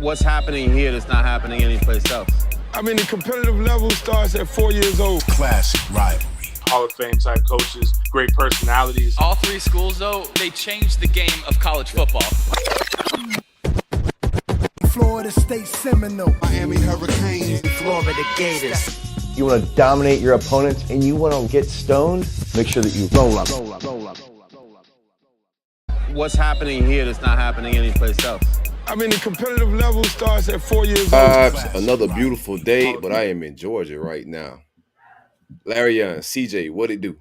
What's happening here that's not happening anyplace else? I mean, the competitive level starts at 4 years old. Classic rivalry. Hall of Fame type coaches, great personalities. All three schools, though, they changed the game of college football. Florida State Seminole. Miami Hurricanes. Florida Gators. You want to dominate your opponents and you want to get stoned, make sure that you roll up. What's happening here that's not happening anyplace else? I mean, the competitive level starts at 4 years old. Another beautiful day, but I am in Georgia right now. Larion, CJ, what it do?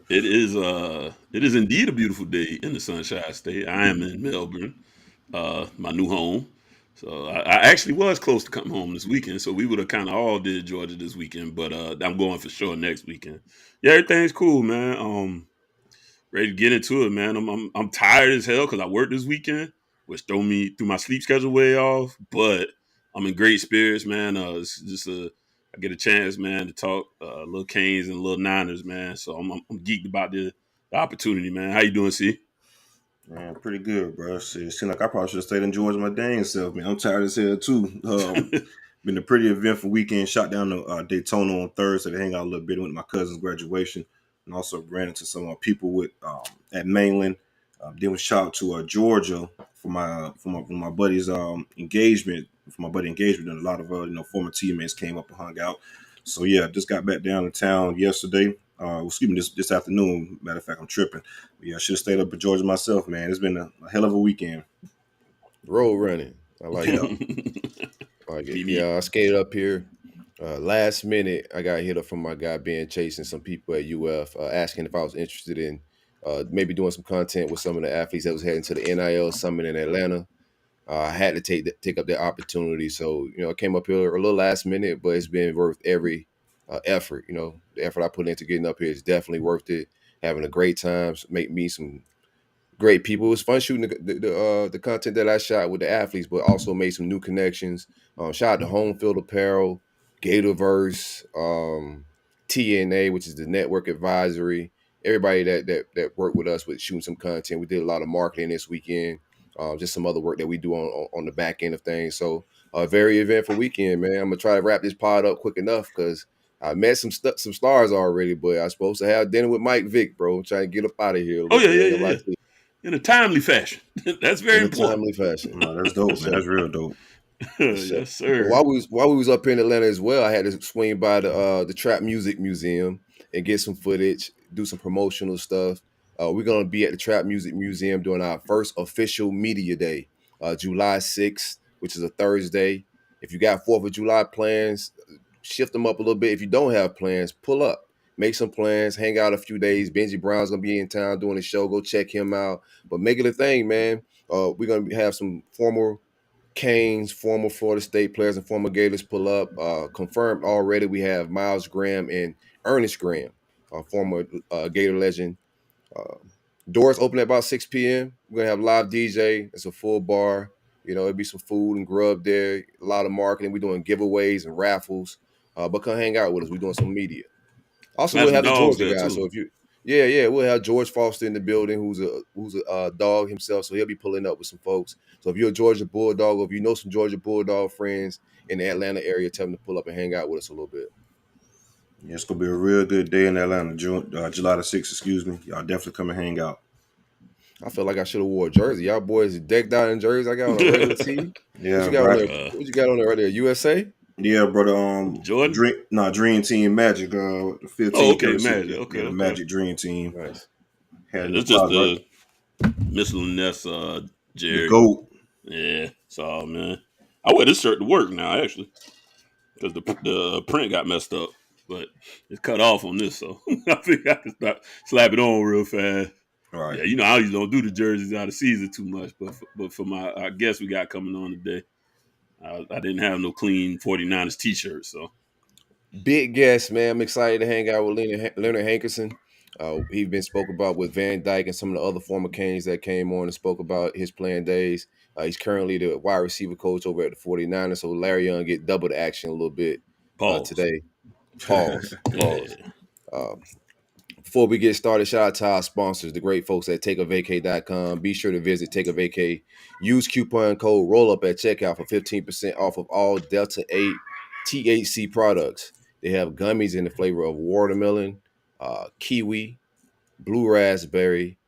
It is indeed a beautiful day in the Sunshine State. I am in Melbourne, my new home. So I actually was close to coming home this weekend. So we would have kind of all did Georgia this weekend, but I'm going for sure next weekend. Yeah, everything's cool, man. Ready to get into it, man. I'm tired as hell because I worked this weekend, which threw my sleep schedule way off. But I'm in great spirits, man. It's just I get a chance, man, to talk little Canes and little Niners, man. So I'm geeked about the opportunity, man. How you doing, C? Man, pretty good, bro. It seems like I probably should have stayed in Georgia my dang self, man. I'm tired as hell, too. Been a pretty eventful weekend. Shot down to Daytona on Thursday to hang out a little bit. Went to my cousin's graduation and also ran into some people at Mainland. Then was shot to Georgia for my buddy's engagement. For my buddy engagement, and a lot of former teammates came up and hung out. So yeah, just got back down to town yesterday. Excuse me, this afternoon. Matter of fact, I'm tripping. But yeah, I should have stayed up in Georgia myself, man. It's been a hell of a weekend. Road running. I like it. Yeah, I skated up here. Last minute, I got hit up from my guy Ben chasing some people at UF, asking if I was interested in maybe doing some content with some of the athletes that was heading to the NIL summit in Atlanta. I had to take up that opportunity. So, I came up here a little last minute, but it's been worth every effort. The effort I put into getting up here is definitely worth it. Having a great time, make me some great people. It was fun shooting the content that I shot with the athletes, but also made some new connections. Shout out to Home Field Apparel, Gatorverse, TNA, which is the network advisory. Everybody that worked with us with shooting some content. We did a lot of marketing this weekend. Just some other work that we do on the back end of things. So a very eventful weekend, man. I'm going to try to wrap this pod up quick enough because I met some stars already, but I was supposed to have dinner with Mike Vick, bro. I'm trying to get up out of here. Yeah. In a timely fashion. That's very important. In a timely fashion. No, that's dope, man. That's real dope. Yes, sir. While we was up in Atlanta as well, I had to swing by the Trap Music Museum and get some footage, do some promotional stuff. We're going to be at the Trap Music Museum doing our first official media day, July 6th, which is a Thursday. If you got 4th of July plans, shift them up a little bit. If you don't have plans, pull up. Make some plans, hang out a few days. Benji Brown's going to be in town doing a show. Go check him out. But make it a thing, man. We're going to have some former Canes, former Florida State players, and former Gators pull up. Confirmed already, we have Miles Graham and Ernest Graham, former Gator legend. Doors open at about 6 p.m. We're going to have live DJ. It's a full bar. It'll be some food and grub there. A lot of marketing. We're doing giveaways and raffles. But come hang out with us. We're doing some media. Also, we'll have the Georgia guy. So if you, we'll have George Foster in the building, who's a dog himself. So he'll be pulling up with some folks. So if you're a Georgia Bulldog, or if you know some Georgia Bulldog friends in the Atlanta area, tell them to pull up and hang out with us a little bit. Yeah, it's going to be a real good day in Atlanta, July the 6th, excuse me. Y'all definitely come and hang out. I feel like I should have wore a jersey. Y'all boys decked out in jerseys. I got on a regular tee. Yeah, what you got on there right there? USA? Yeah, brother. Jordan? Dream Team Magic. The 15th. Oh, okay, Magic. Okay, the Magic Dream Team. Nice. It's just the Miss Luness, Jerry. The GOAT. Yeah, so man, I wear this shirt to work now actually, because the print got messed up, but it's cut off on this, so I think I can slap it on real fast. All right. Yeah, I usually don't do the jerseys out of season too much, but for our guest we got coming on today, I didn't have no clean 49ers t-shirt, so. Big guest, man. I'm excited to hang out with Leonard Hankerson. He's been spoke about with Van Dyke and some of the other former Canes that came on and spoke about his playing days. He's currently the wide receiver coach over at the 49ers, so Larion get double the action a little bit today. Pause. Before we get started, shout out to our sponsors, the great folks at takeavacay.com. Be sure to visit Take a Vacay. Use coupon code Rollup at checkout for 15% off of all Delta 8 THC products. They have gummies in the flavor of watermelon, kiwi, blue raspberry,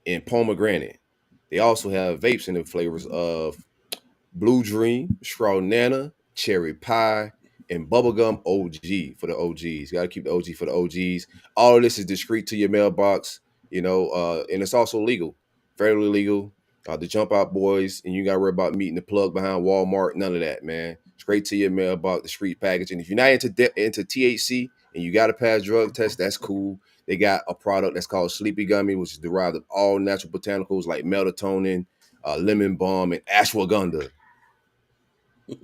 and pomegranate. They also have vapes in the flavors of Blue Dream, Nana, Cherry Pie, and Bubblegum OG for the OGs. Got to keep the OG for the OGs. All of this is discreet to your mailbox, and it's also legal, fairly legal. The Jump Out Boys, and you got to worry about meeting the plug behind Walmart. None of that, man. Straight to your mailbox, discreet packaging. If you're not into THC and you got to pass drug test, that's cool. They got a product that's called Sleepy Gummy, which is derived of all natural botanicals like melatonin, lemon balm, and ashwagandha.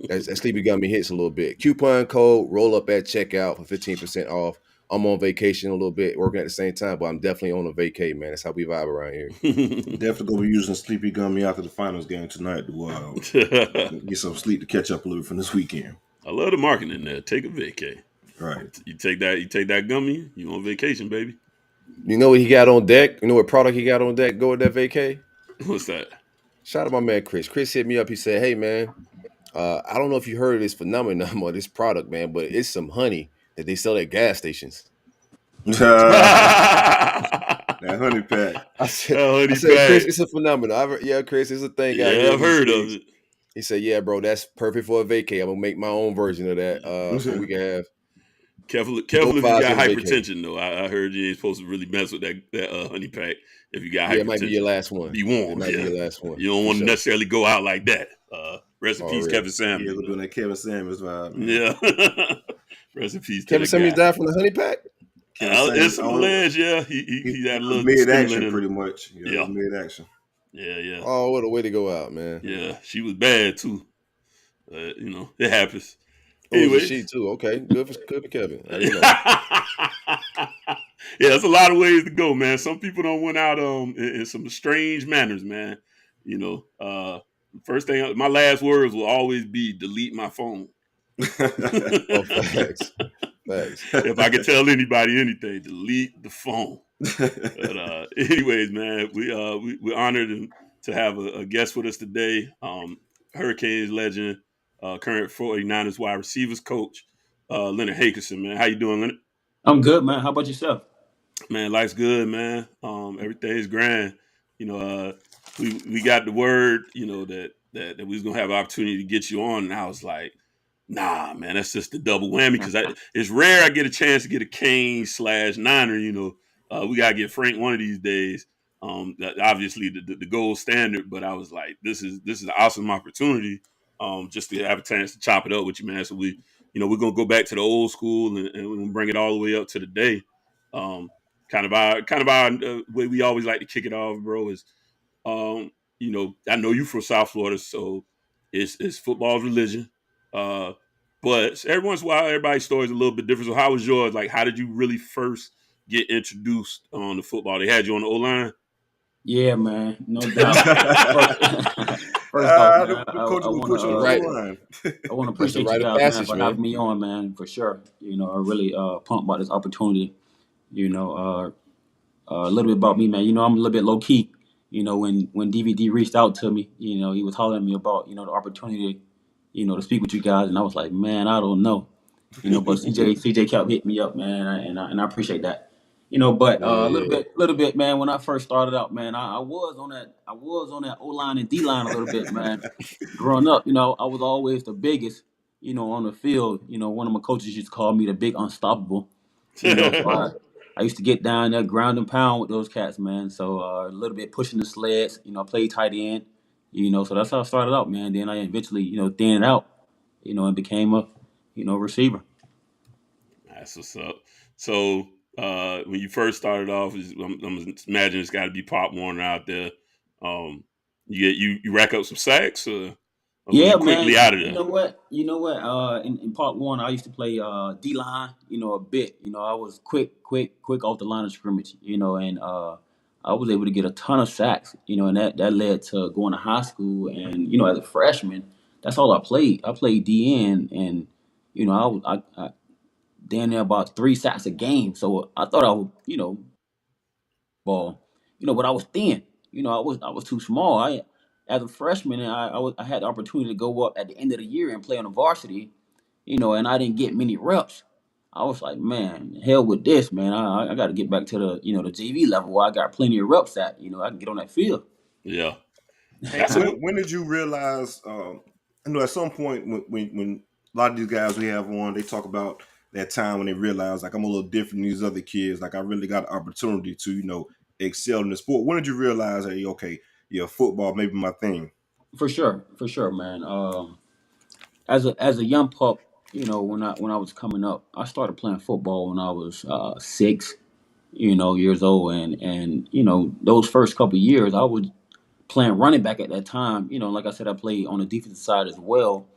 That Sleepy Gummy hits a little bit. Coupon code Rollup at checkout for 15% off. I'm on vacation a little bit, working at the same time, but I'm definitely on a vacay, man. That's how we vibe around here. Definitely gonna be using Sleepy Gummy after the finals game tonight to get some sleep to catch up a little from this weekend. I love the marketing there. Take a vacay. Right. You take that gummy, you on vacation, baby. You know what he got on deck? You know what product he got on deck? Go with that vacay. What's that? Shout out to my man Chris. Chris hit me up. He said, "Hey man, I don't know if you heard of this phenomenon or this product, man, but it's some honey that they sell at gas stations." That honey pack. I said, Chris, it's a phenomenon. Chris, it's a thing. Yeah, I've heard of it. He said, "Yeah, bro, that's perfect for a vacay. I'm gonna make my own version of that. So we can have." Careful if you got hypertension, though. I heard you ain't supposed to really mess with that honey pack if you got hypertension. It might be your last one. Be warned. It might be your last one. You don't want to necessarily go out like that. Rest in peace, Kevin Samuels. Yeah, we're doing that Kevin Samuels vibe. Yeah. Rest in peace. Kevin Samuels died from the honey pack? It's some alleged, yeah. He had a little mid-action pretty much. Yeah. Mid-action. Yeah. Oh, what a way to go out, man. Yeah, she was bad, too. It happens. Anyway, she too. Okay, good for Kevin. Yeah, there's a lot of ways to go, man. Some people don't went out in some strange manners, man. First thing, my last words will always be delete my phone. Facts. If I could tell anybody anything, delete the phone. But anyways, man, we're honored to have a guest with us today. Hurricanes legend, current 49ers wide receivers coach, Leonard Hankerson, man. How you doing, Leonard? I'm good, man. How about yourself? Man, life's good, man. Everything's grand. We got the word, that we was gonna have an opportunity to get you on, and I was like, nah, man, that's just the double whammy because it's rare I get a chance to get a Cane/Niner. We gotta get Frank one of these days. Obviously the gold standard, but I was like, this is an awesome opportunity. Just to have a chance to chop it up with you, man. So we're gonna go back to the old school and we're gonna bring it all the way up to the day. Kind of our way we always like to kick it off, bro. Is I know you from South Florida, so it's football's religion. But every once in a while, everybody's story is a little bit different. So how was yours? Like, how did you really first get introduced on the football? They had you on the O-line? Yeah, man, no doubt. First off, man, I want to appreciate you guys, man, for having me on, man, for sure. I really pumped about this opportunity. A little bit about me, man. I'm a little bit low key. When DVD reached out to me, he was hollering at me about the opportunity, to speak with you guys, and I was like, man, I don't know, but CJ kept hitting me up, man, and I appreciate that. But a little bit, man. When I first started out, man, I was on that O-line and D-line a little bit, man. Growing up, I was always the biggest, on the field. One of my coaches used to call me the Big Unstoppable. So I used to get down there, ground and pound with those cats, man. So a little bit pushing the sleds, played tight end, So that's how I started out, man. Then I eventually, thinned out, and became a, receiver. That's what's up. So when you first started off, I'm imagining it's got to be Pop Warner out there. You rack up some sacks, or yeah, quickly man. Out of there. You know what? In Part 1, I used to play D-line, a bit. I was quick off the line of scrimmage, and I was able to get a ton of sacks, and that led to going to high school. And, as a freshman, that's all I played. I played DN, and, I down there about 3 sacks a game. So I thought I would, ball. But I was thin. I was too small. As a freshman, and I had the opportunity to go up at the end of the year and play on the varsity. And I didn't get many reps. I was like, man, hell with this, man. I got to get back to the the JV level where I got plenty of reps at. I can get on that field. Yeah. Hey, when did you realize? At some point when a lot of these guys we have on, they talk about that time when they realize like I'm a little different than these other kids. Like I really got an opportunity to excel in the sport. When did you realize that okay, yeah, football may be my thing? For sure, man. As a young pup, when I was coming up, I started playing football when I was 6, years old, and those first couple of years, I was playing running back at that time. Like I said, I played on the defensive side as well.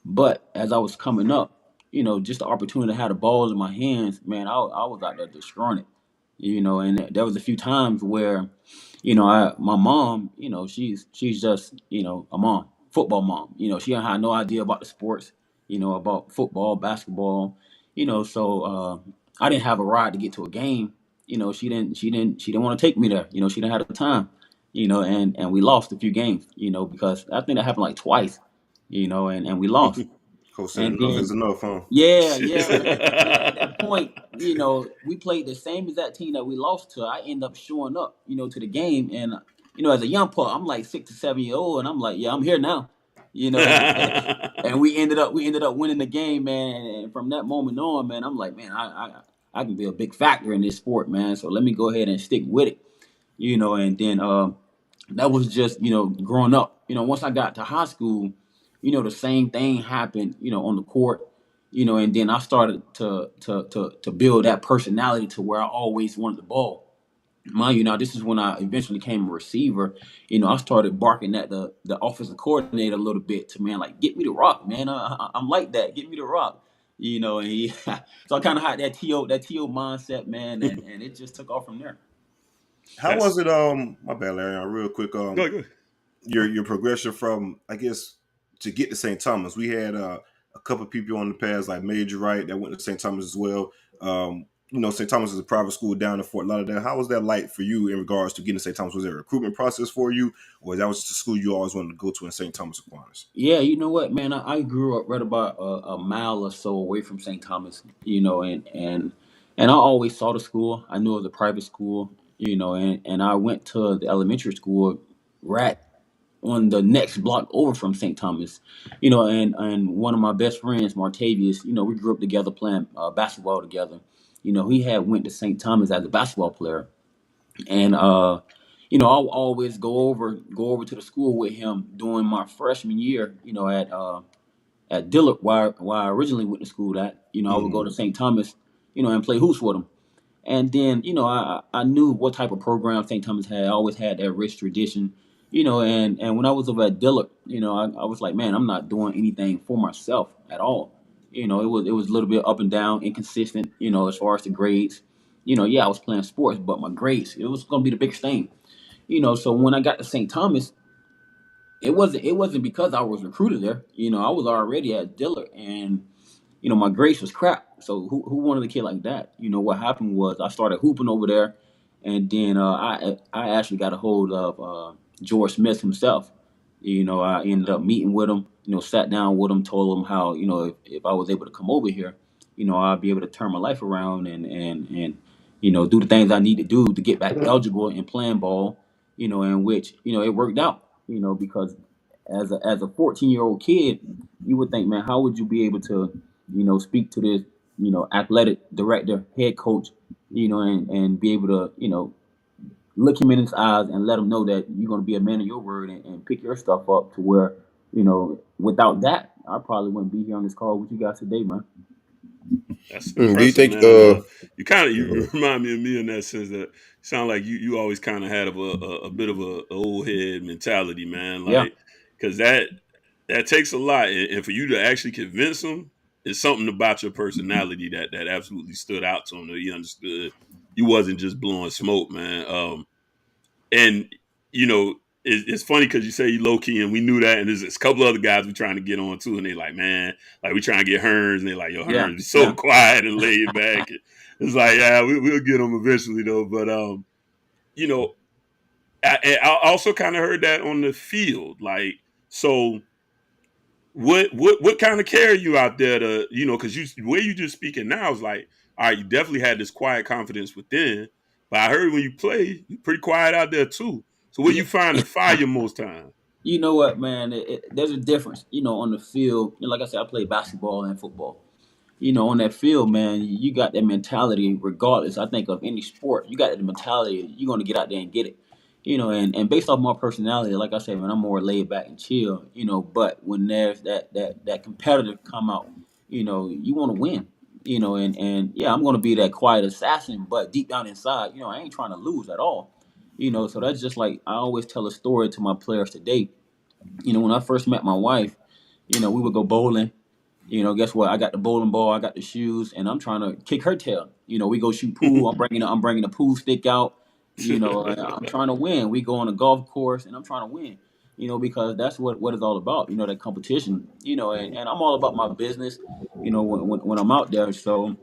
But as I was coming up, just the opportunity to have the balls in my hands, man, I was out there destroying it. And there was a few times where, my mom, she's just, a mom, football mom. She had no idea about the sports, about football, basketball, so I didn't have a ride to get to a game. She didn't want to take me there. She didn't have the time, and we lost a few games, because I think that happened like twice, and we lost. Coach said enough is enough, huh? Yeah. And at that point, we played the same as that team that we lost to. I end up showing up, to the game, and as a young pup, I'm like 6 to 7 years old, and I'm like, yeah, I'm here now, and we ended up winning the game, man. And from that moment on, man, I'm like, man, I can be a big factor in this sport, man. So let me go ahead and stick with it, and then that was just growing up. Once I got to high school, the same thing happened, on the court, and then I started to build that personality to where I always wanted the ball. Mind you, now this is when I eventually became a receiver. I started barking at the offensive coordinator a little bit to, man, like, get me the rock, man. I'm like that. Get me the rock. And so I kind of had that TO mindset, man, and it just took off from there. How was it? My bad, Larion. Real quick. Go. Your progression from, I guess, to get to St. Thomas. We had a couple of people on the past, like Major Wright, that went to St. Thomas as well. St. Thomas is a private school down in Fort Lauderdale. How was that like for you in regards to getting to St. Thomas? Was there a recruitment process for you, or that was just a school you always wanted to go to in St. Thomas Aquinas? Yeah, you know what, man? I grew up right about a mile or so away from St. Thomas, and I always saw the school. I knew it was a private school, and I went to the elementary school right on the next block over from St. Thomas, and one of my best friends, Martavius, we grew up together playing basketball together. He had went to St. Thomas as a basketball player, and I'll always go over to the school with him during my freshman year, at Dillard, where I originally went to school at. I would go to St. Thomas, and play hoops with him. And then, I knew what type of program St. Thomas had. I always had that rich tradition, and when I was over at Dillard, I was like, man, I'm not doing anything for myself at all. It was a little bit up and down, inconsistent, as far as the grades. I was playing sports, but my grades, it was going to be the biggest thing. So when I got to St. Thomas, it wasn't because I was recruited there. I was already at Dillard, and my grades was crap. So who wanted a kid like that? What happened was I started hooping over there, and then I actually got a hold of George Smith himself. I ended up meeting with him. Sat down with him, told him how if I was able to come over here, I'd be able to turn my life around and do the things I need to do to get back eligible and playing ball. In which it worked out. Because as a 14-year-old kid, you would think, man, how would you be able to speak to this athletic director, head coach, and be able to look him in his eyes and let him know that you're going to be a man of your word and pick your stuff up to where, without that, I probably wouldn't be here on this call with you guys today, man. That's do you think you remind me of me in that sense that sound like you always kind of had a bit of a old head mentality, man. Like, because that takes a lot, and for you to actually convince them, it's something about your personality that absolutely stood out to him. That he understood you wasn't just blowing smoke, man. And it's funny because you say you low key, and we knew that. And there's a couple other guys we trying to get on too, and they like, man, like we trying to get Hearns, and they like, yo, Hearns is so quiet and laid back. It's like, yeah, we'll get him eventually though. But you know, I also kind of heard that on the field. Like, so what kind of carry you out there to, you know, because the way you just speaking now is like, all right, you definitely had this quiet confidence within, but I heard when you play, you're pretty quiet out there too. So where you find the fire most time? You know what, man? There's a difference, you know, on the field. You know, like I said, I play basketball and football. You know, on that field, man, you got that mentality regardless, I think, of any sport. You got that mentality, you're going to get out there and get it. You know, and based off my personality, like I said, man, I'm more laid back and chill, you know, but when there's that competitor come out, you know, you want to win, you know, and yeah, I'm going to be that quiet assassin, but deep down inside, you know, I ain't trying to lose at all. You know, so that's just like I always tell a story to my players today. You know, when I first met my wife, you know, we would go bowling. You know, guess what? I got the bowling ball, I got the shoes, and I'm trying to kick her tail. You know, we go shoot pool. I'm bringing the pool stick out. You know, and I'm trying to win. We go on a golf course, and I'm trying to win. You know, because that's what it's all about. You know, that competition. You know, and I'm all about my business. You know, when I'm out there. So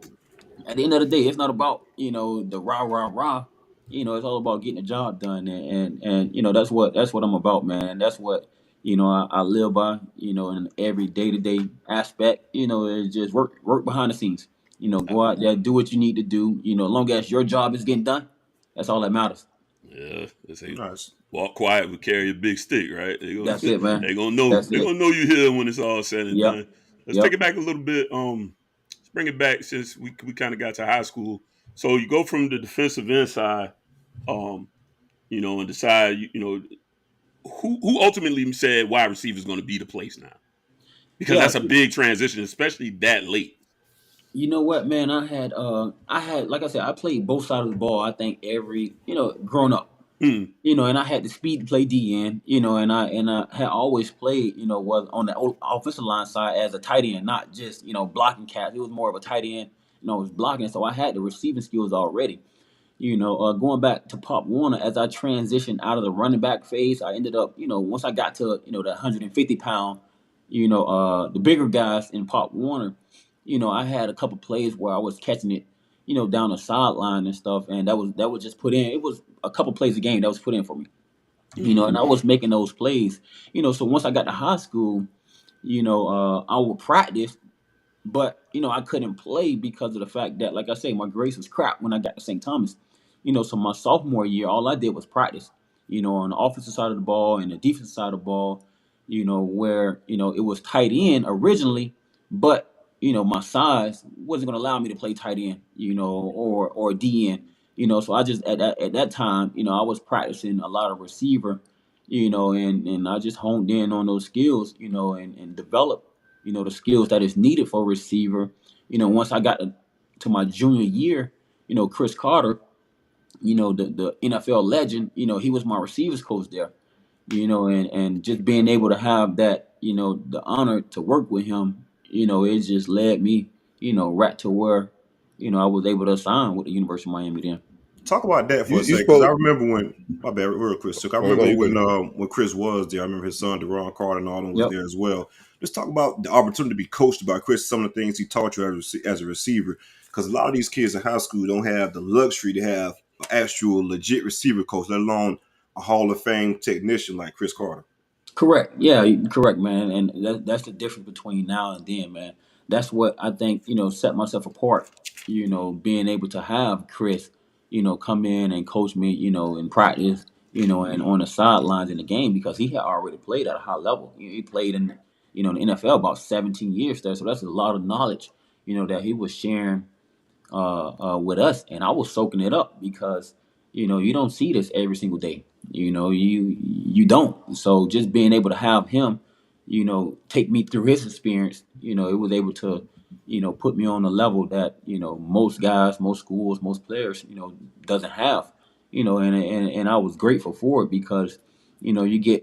at the end of the day, it's not about, you know, the rah rah rah. You know, it's all about getting the job done, and you know that's what I'm about, man. That's what, you know, I live by. You know, in every day to day aspect. You know, it's just work behind the scenes. You know, go out there, do what you need to do. You know, as long as your job is getting done, that's all that matters. Yeah, they say Nice. walk quiet but carry a big stick, right? That's it, man. They gonna know. That's They it. gonna know you here when it's all said and Yep. done. Let's Yep. take it back a little bit. Let's bring it back since we kind of got to high school. So you go from the defensive end side, you know, and decide, you know, who ultimately said wide receiver is going to be the place now, because Yeah. that's a big transition, especially that late. You know what, man? I had, like I said, I played both sides of the ball. I think you know, growing up. You know, and I had the speed to play DN, you know, and I had always played, you know, was on the offensive line side as a tight end, not just, you know, blocking cats. It was more of a tight end, you know, I was blocking, so I had the receiving skills already. You know, going back to Pop Warner, as I transitioned out of the running back phase, I ended up, you know, once I got to, you know, the 150-pound, you know, the bigger guys in Pop Warner, you know, I had a couple plays where I was catching it, you know, down the sideline and stuff, and that was just put in. It was a couple plays a game that was put in for me, you know, and I was making those plays, you know. So once I got to high school, you know, I would practice, but you know, I couldn't play because of the fact that, like I say, my grades was crap when I got to St. Thomas. You know, so my sophomore year, all I did was practice. You know, on the offensive side of the ball and the defensive side of the ball. You know, where, you know, it was tight end originally, but you know, my size wasn't going to allow me to play tight end. You know, or DN. You know, so I just at that time, you know, I was practicing a lot of receiver. You know, and I just honed in on those skills. You know, and developed, you know, the skills that is needed for a receiver. You know, once I got to my junior year, you know, Chris Carter, you know, the NFL legend, you know, he was my receivers coach there. You know, and just being able to have that, you know, the honor to work with him, you know, it just led me, you know, right to where, you know, I was able to sign with the University of Miami then. Talk about that for You a second, because I spoke. remember when my bad, real quick. So I Oh, remember you good. when Chris was there. I remember his son Deron Carter and all them was Yep. there as well. Let's talk about the opportunity to be coached by Chris. Some of the things he taught you as a receiver, because a lot of these kids in high school don't have the luxury to have an actual legit receiver coach, let alone a Hall of Fame technician like Chris Carter. Correct. Yeah, correct, man. And that's the difference between now and then, man. That's what I think, you know, set myself apart, you know, being able to have Chris, you know, come in and coach me, you know, in practice, you know, and on the sidelines in the game, because he had already played at a high level. He played in, you know, the NFL about 17 years there. So that's a lot of knowledge, you know, that he was sharing with us, and I was soaking it up because, you know, you don't see this every single day. You know, you don't. So just being able to have him, you know, take me through his experience, you know, it was able to, you know, put me on a level that, you know, most guys, most schools, most players, you know, doesn't have. You know, and I was grateful for it because, you know, you can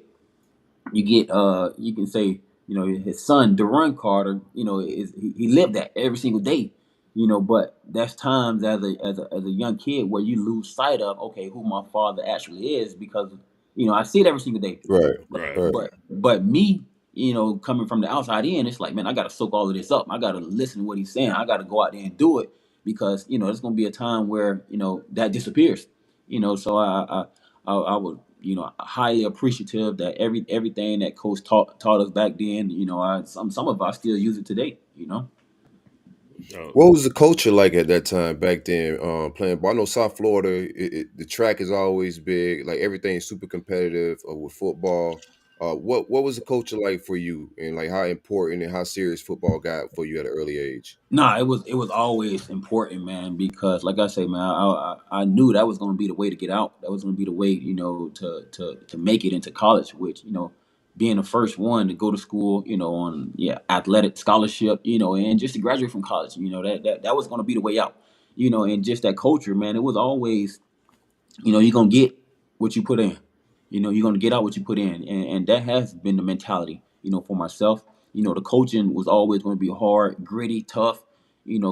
say, you know, his son Deron Carter, you know, he lived that every single day, you know. But that's times as a young kid where you lose sight of, okay, who my father actually is, because, you know, I see it every single day. Right. Right. Right. But me, you know, coming from the outside in, it's like, man, I gotta soak all of this up. I gotta listen to what he's saying. I gotta go out there and do it, because, you know, there's gonna be a time where, you know, that disappears. So I was highly appreciative that everything that coach taught us back then. Some of us still use it today. What was the culture like at that time back then? Playing ball. I know South Florida, the track is always big. Like everything's super competitive with football. What was the culture like for you, and like how important and how serious football got for you at an early age? Nah, it was always important, man, because like I say, man, I knew that was going to be the way to get out. That was going to be the way, to make it into college. Which being the first one to go to school, on athletic scholarship, and just to graduate from college, that was going to be the way out. And just that culture, man, it was always, you're gonna get what you put in. You're gonna get out what you put in, and that has been the mentality. For myself, the coaching was always going to be hard, gritty, tough.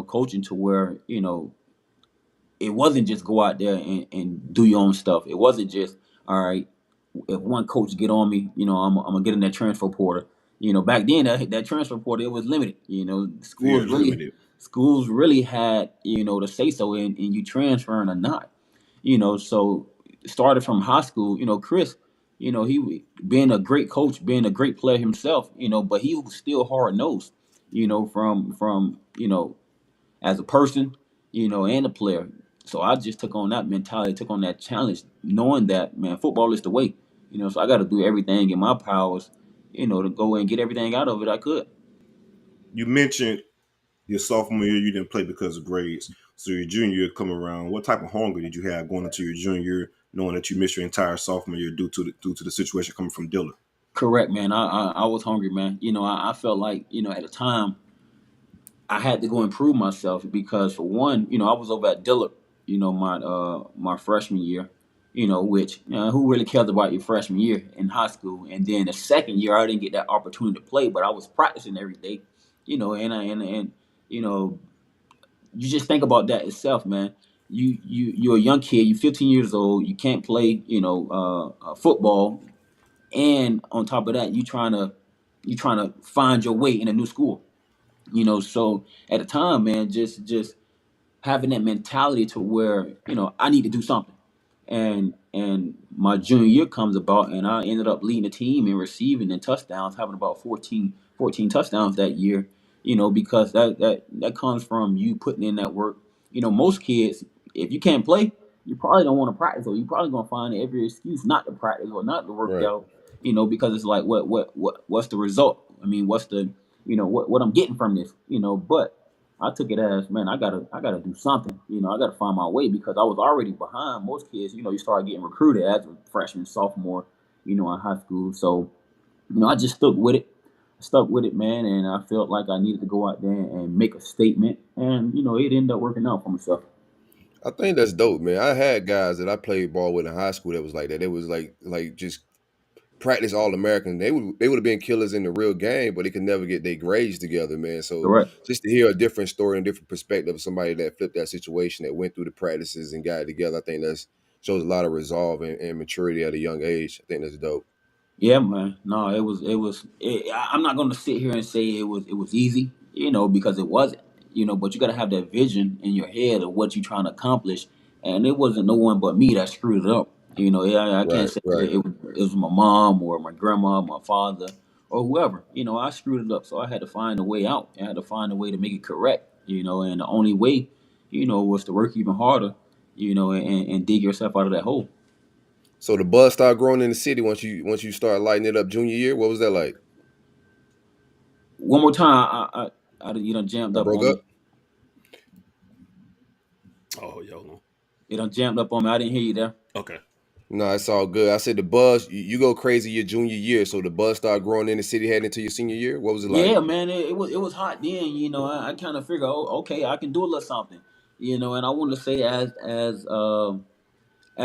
Coaching to where it wasn't just go out there and do your own stuff. It wasn't just all right. If one coach get on me, I'm gonna get in that transfer portal. Back then that transfer portal it was limited. Yeah, limited. Schools really had to say so in you transferring or not. So started from high school, Chris, he being a great coach, being a great player himself, but he was still hard nosed, from as a person, and a player. So I just took on that mentality, took on that challenge, knowing that man, football is the way. So I got to do everything in my powers, to go and get everything out of it I could. You mentioned your sophomore year you didn't play because of grades. So your junior year come around. What type of hunger did you have going into your junior year, knowing that you missed your entire sophomore year due to the situation coming from Dillard? Correct, man. I was hungry, man. I felt like at the time I had to go improve myself because for one, I was over at Dillard, my freshman year, which who really cares about your freshman year in high school? And then the second year I didn't get that opportunity to play, but I was practicing every day, and you just think about that itself, man. You're a young kid, you're 15 years old, you can't play, football, and on top of that, you trying to find your way in a new school. So at the time, man, just having that mentality to where I need to do something, and my junior year comes about, and I ended up leading the team in receiving and touchdowns, having about 14 touchdowns that year. Because that comes from you putting in that work. Most kids, if you can't play, you probably don't want to practice, or you probably gonna find every excuse not to practice or not to work Right. out. Because it's like what's the result? I mean, what's the what I'm getting from this? But I took it as, man, I gotta do something. I gotta find my way because I was already behind most kids. You start getting recruited as a freshman, sophomore, in high school. So, I just stuck with it, man, and I felt like I needed to go out there and make a statement, and it ended up working out for myself. I think that's dope, man. I had guys that I played ball with in high school that was like that. It was like just practice all American. They would have been killers in the real game, but they could never get their grades together, man. So Correct. just to hear a different story and different perspective of somebody that flipped that situation, that went through the practices and got it together, I think that's shows a lot of resolve and maturity at a young age. I think that's dope. Yeah, man. No, I'm not going to sit here and say it was easy, because it wasn't, but you got to have that vision in your head of what you're trying to accomplish. And it wasn't no one but me that screwed it up. I can't Right, say right. it was my mom or my grandma, my father, or whoever. I screwed it up. So I had to find a way out. I had to find a way to make it correct, and the only way, was to work even harder, and dig yourself out of that hole. So the buzz started growing in the city once you start lighting it up junior year. What was that like? One more time, you done jammed I up broke on up. me. Oh, yo, no. You done jammed up on me. I didn't hear you there. Okay. No, it's all good. I said the buzz. You go crazy your junior year, so the buzz started growing in the city heading into your senior year. What was it like? Yeah, man, it was hot then. I kind of figured, oh, okay, I can do a little something. And I want to say as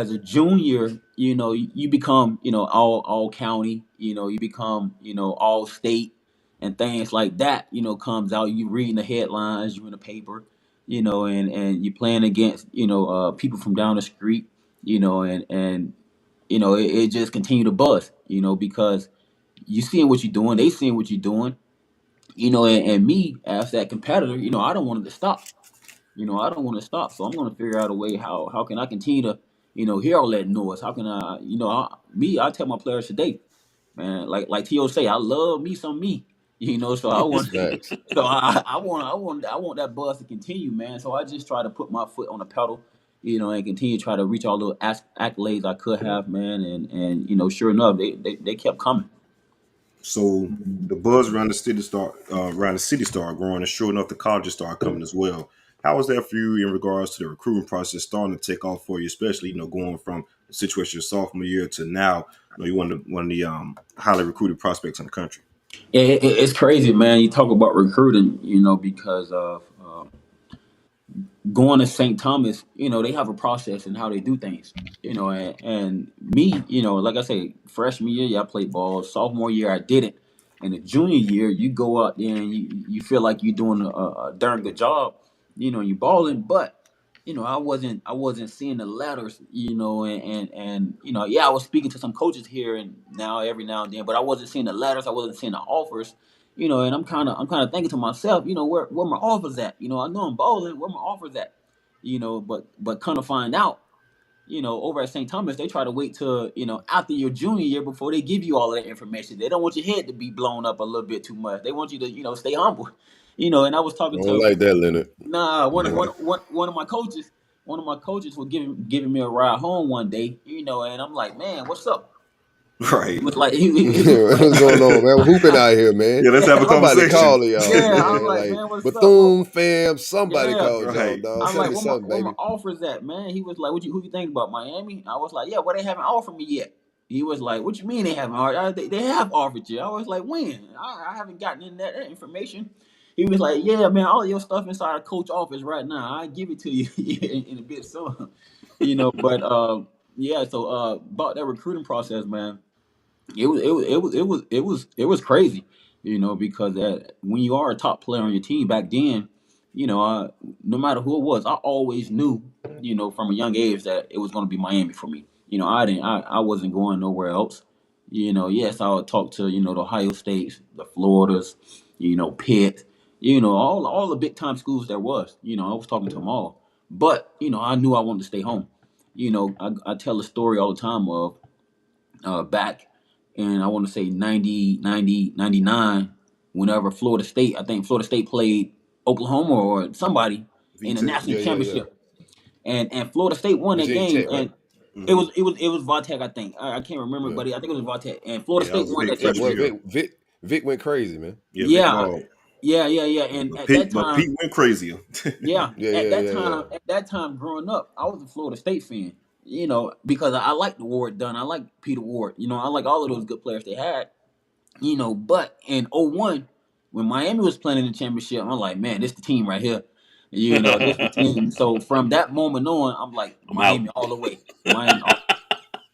a junior, you become, all county. You become, all state, and things like that. Comes out. You reading the headlines, you in the paper, and you playing against, people from down the street, and it just continue to buzz, because you seeing what you're doing, they seeing what you're doing, and me as that competitor, I don't want it to stop. I don't want to stop. So I'm going to figure out a way how can I continue to, here all that noise. How can I, I tell my players today, man, like T.O. say, I love me some me, so I want, Facts. so I want that buzz to continue, man. So I just try to put my foot on the pedal, and continue to try to reach all the accolades I could have, man. And sure enough, they kept coming. So the buzz around the city started growing, and sure enough, the colleges started coming as well. How was that for you in regards to the recruiting process starting to take off for you, especially going from the situation your sophomore year to now? You're one of the highly recruited prospects in the country. Yeah, it's crazy, man. You talk about recruiting, because of going to St. Thomas, they have a process and how they do things, and me, like I say, freshman year, I played ball. Sophomore year, I didn't. And the junior year, you go out there and you feel like you're doing a darn good job, you're balling, but I wasn't seeing the letters, and I was speaking to some coaches here and now every now and then, but I wasn't seeing the letters, I wasn't seeing the offers, and I'm kind of thinking to myself, where my offers at? I know I'm balling, where my offers at? But kind of find out, over at St. Thomas, they try to wait till, after your junior year before they give you all of that information. They don't want your head to be blown up a little bit too much. They want you to, stay humble. And I was talking I don't like that, Leonard. Nah, one of my coaches was giving me a ride home one day, and I'm like, man, what's up? Right. He was like, what's going on, man? We're hooping out here, man. Yeah, let's have a conversation. Somebody call y'all. Yeah, I'm like, man, what's up? Bethune fam, somebody called right. y'all, dog. I'm Tell like, me where something, my baby. offers at, man? He was like, who you think about, Miami? I was like, yeah, well, they haven't offered me yet. He was like, what you mean they haven't offered? They have offered you. I was like, when? I haven't gotten in that information. He was like, yeah, man, all of your stuff inside the coach office right now. I give it to you in a bit soon. But so about that recruiting process, man, it was crazy, because when you are a top player on your team back then, no matter who it was, I always knew, from a young age that it was going to be Miami for me. I wasn't going nowhere else. Yes, I would talk to, the Ohio States, the Floridas, Pitt, all the big time schools there was. I was talking to them all. But, I knew I wanted to stay home. I tell a story all the time of back in, I want to say 90, 99, whenever I think Florida State played Oklahoma or somebody in a national championship. And Florida State won that game. Tech, right? And it was VayCay, I think. I can't remember, but I think it was VayCay. And Florida State won that championship. Vic went crazy, man. Yeah. And at that time, Pete went crazier. At that time, growing up, I was a Florida State fan. Because I like the Ward Dunn, I like Peter Ward. I like all of those good players they had. But in 2001, when Miami was playing in the championship, I'm like, man, this the team right here. This the team. So from that moment on, I'm like, Miami all the way. Miami all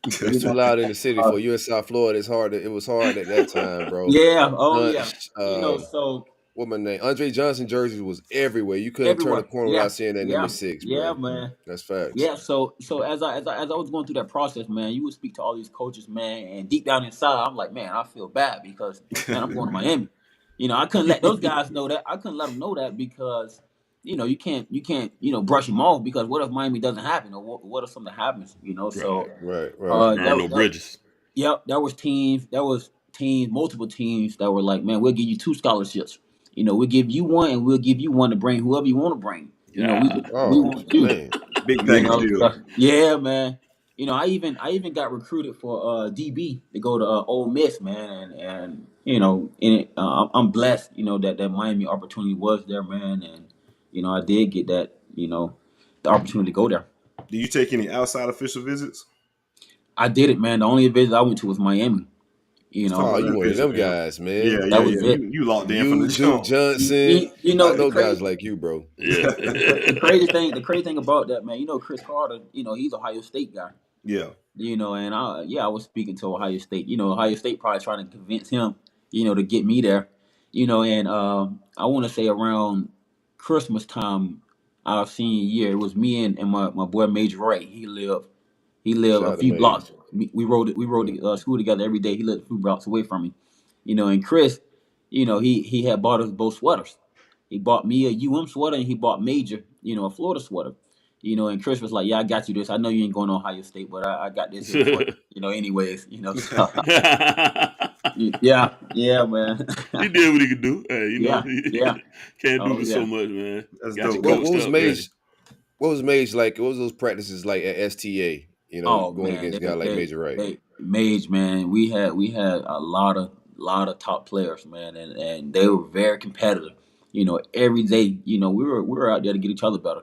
It's too loud in the city for you in South Florida. It was hard at that time, bro. Yeah. Oh, yeah. So what my name? Andre Johnson jerseys was everywhere. You couldn't turn a corner without seeing that number 6. Bro. Yeah, man. That's facts. Yeah. So as I was going through that process, man, you would speak to all these coaches, man, and deep down inside, I'm like, man, I feel bad because, man, I'm going to Miami. I couldn't let those guys know that. I couldn't let them know that because, you can't, brush them off because what if Miami doesn't happen or what if something happens, So right. No bridges. Yep, there was multiple teams that were like, man, we'll give you 2 scholarships. We'll give you one, and we'll give you one to bring whoever you want to bring. We want you. Man. Big package deal. Yeah, man. I even got recruited for DB to go to Ole Miss, man, and I'm blessed, that Miami opportunity was there, man, and I did get that, the opportunity to go there. Do you take any outside official visits? I did it, man. The only visit I went to was Miami. You one of them guys, man. Yeah, was it. You locked in from the jump. Johnson. I know guys like you, bro. Yeah. the crazy thing about that, man, Chris Carter, he's Ohio State guy. Yeah. And I was speaking to Ohio State. Ohio State probably trying to convince him, to get me there. And I want to say around Christmas time, our senior year, it was me and my boy Major Ray. He lived a few blocks. We rode to school together every day. He lived a few blocks away from me, and Chris, he had bought us both sweaters. He bought me a UM sweater and he bought Major, a Florida sweater, And Chris was like, "Yeah, I got you this. I know you ain't going to Ohio State, but I got this here for you. Anyways, So, yeah, man. He did what he could do. Yeah. Can't do so much, man. That's got dope. What was Mage like? What was those practices like at STA? Going against a guy like Major Wright. Mage, man, we had a lot of top players, man, and they were very competitive. Every day, we were out there to get each other better.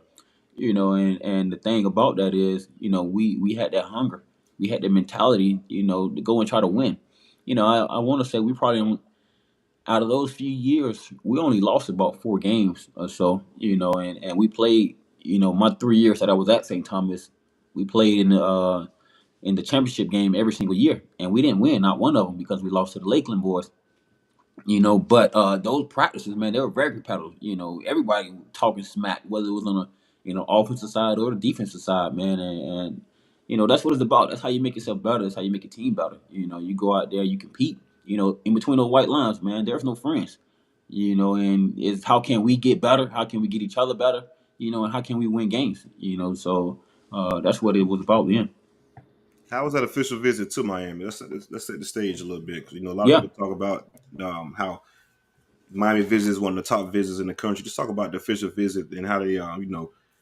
And the thing about that is, we had that hunger, we had that mentality, to go and try to win. I want to say we probably, out of those few years, we only lost about 4 games or so. And we played. My 3 years that I was at St. Thomas, we played in the championship game every single year, and we didn't win not one of them because we lost to the Lakeland boys. But those practices, man, they were very competitive. Everybody talking smack, whether it was on a offensive side or the defensive side, man, and that's what it's about. That's how you make yourself better. That's how you make your team better. You go out there, you compete. In between those white lines, man, there's no friends. And it's how can we get better? How can we get each other better? And how can we win games? So that's what it was about then. How was that official visit to Miami? Let's set the stage a little bit, because a lot of people talk about how Miami visit is one of the top visits in the country. Just talk about the official visit and how they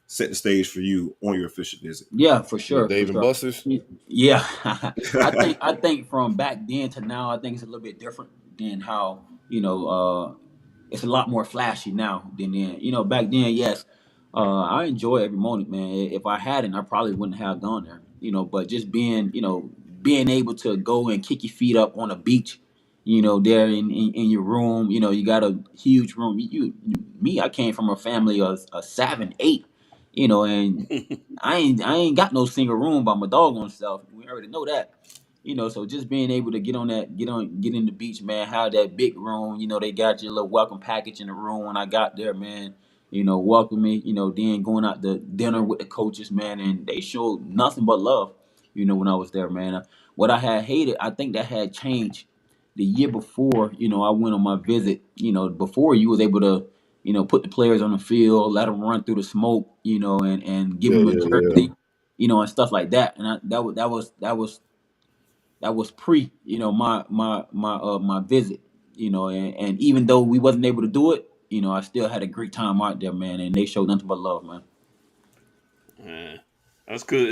set the stage for you on your official visit. Yeah, for sure. Dave and Buster's. Yeah, I think from back then to now, I think it's a little bit different than how it's a lot more flashy now than then. Back then, yes. I enjoy every moment, man. If I hadn't, I probably wouldn't have gone there. But just being able to go and kick your feet up on a beach, there in your room, you got a huge room. I came from a family of 7, 8, and I ain't got no single room by my doggone self. We already know that. So just being able to get in the beach, man, have that big room, they got your little welcome package in the room when I got there, man. Welcome me, then going out to dinner with the coaches, man, and they showed nothing but love, when I was there, man. What I had hated, I think that had changed the year before, I went on my visit. Before you was able to, put the players on the field, let them run through the smoke, and give them a jersey, and stuff like that. And that was pre, my visit, and even though we wasn't able to do it, I still had a great time out there, man, and they showed nothing but love, man. Man, that's good.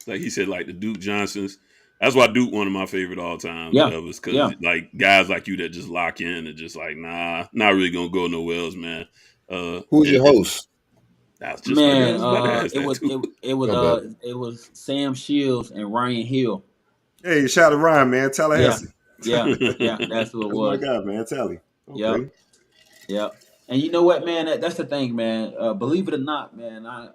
Like he said, like the Duke Johnsons. That's why Duke one of my favorite all time. Yeah, because like guys like you that just lock in and just like, nah, not really gonna go nowhere else, man. Who's your host? That's just man. It was Sam Shields and Ryan Hill. Hey, shout out to Ryan, man. Tallahassee. Yeah, that's who it was. Oh my God, man, Tally. Okay. Yeah. And you know what, man? That's the thing, man. Believe it or not, man, I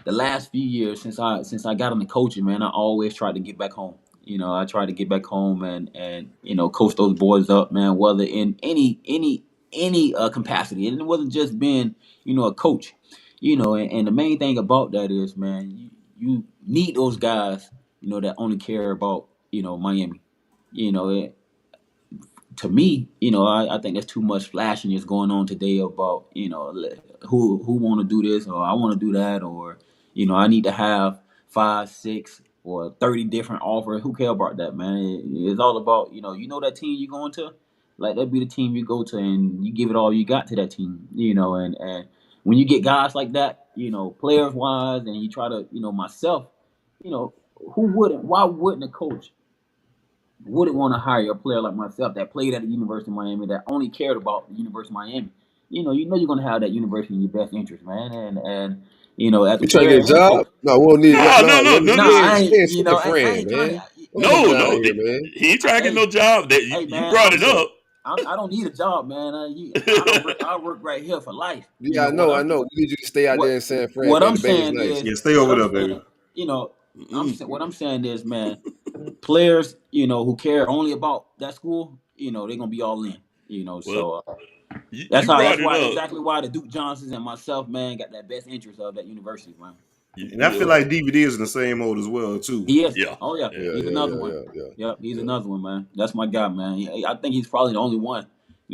the last few years since I got into coaching, man, I always tried to get back home. I tried to get back home and coach those boys up, man, whether in any capacity. And it wasn't just being, a coach. And the main thing about that is, man, you need those guys, that only care about, Miami. To me, I think there's too much flashiness going on today about, who want to do this, or I want to do that, or, I need to have 5, 6, or 30 different offers. Who care about that, man? It's all about, that team you're going to, like that be the team you go to, and you give it all you got to that team, and when you get guys like that, players wise, and you try to, myself, why wouldn't a coach wouldn't want to hire a player like myself that played at the University of Miami, that only cared about the University of Miami? You're going to have that university in your best interest, man. And as you trying to get a job? No, we don't need No, he ain't trying to get no job. That you brought it up. I don't need a job, man. I work right here for life. Yeah, I know. We need you to stay out there in San Fran. What I'm saying is, stay over there, baby. What I'm saying is, man, players, who care only about that school, they're gonna be all in. That's exactly why the Duke Johnsons and myself, man, got that best interest of that university, man. And I feel like DVD is in the same mode as well, too. He is. Yeah. Oh yeah. He's another one. Yep, he's another one, man. That's my guy, man. I think he's probably the only one,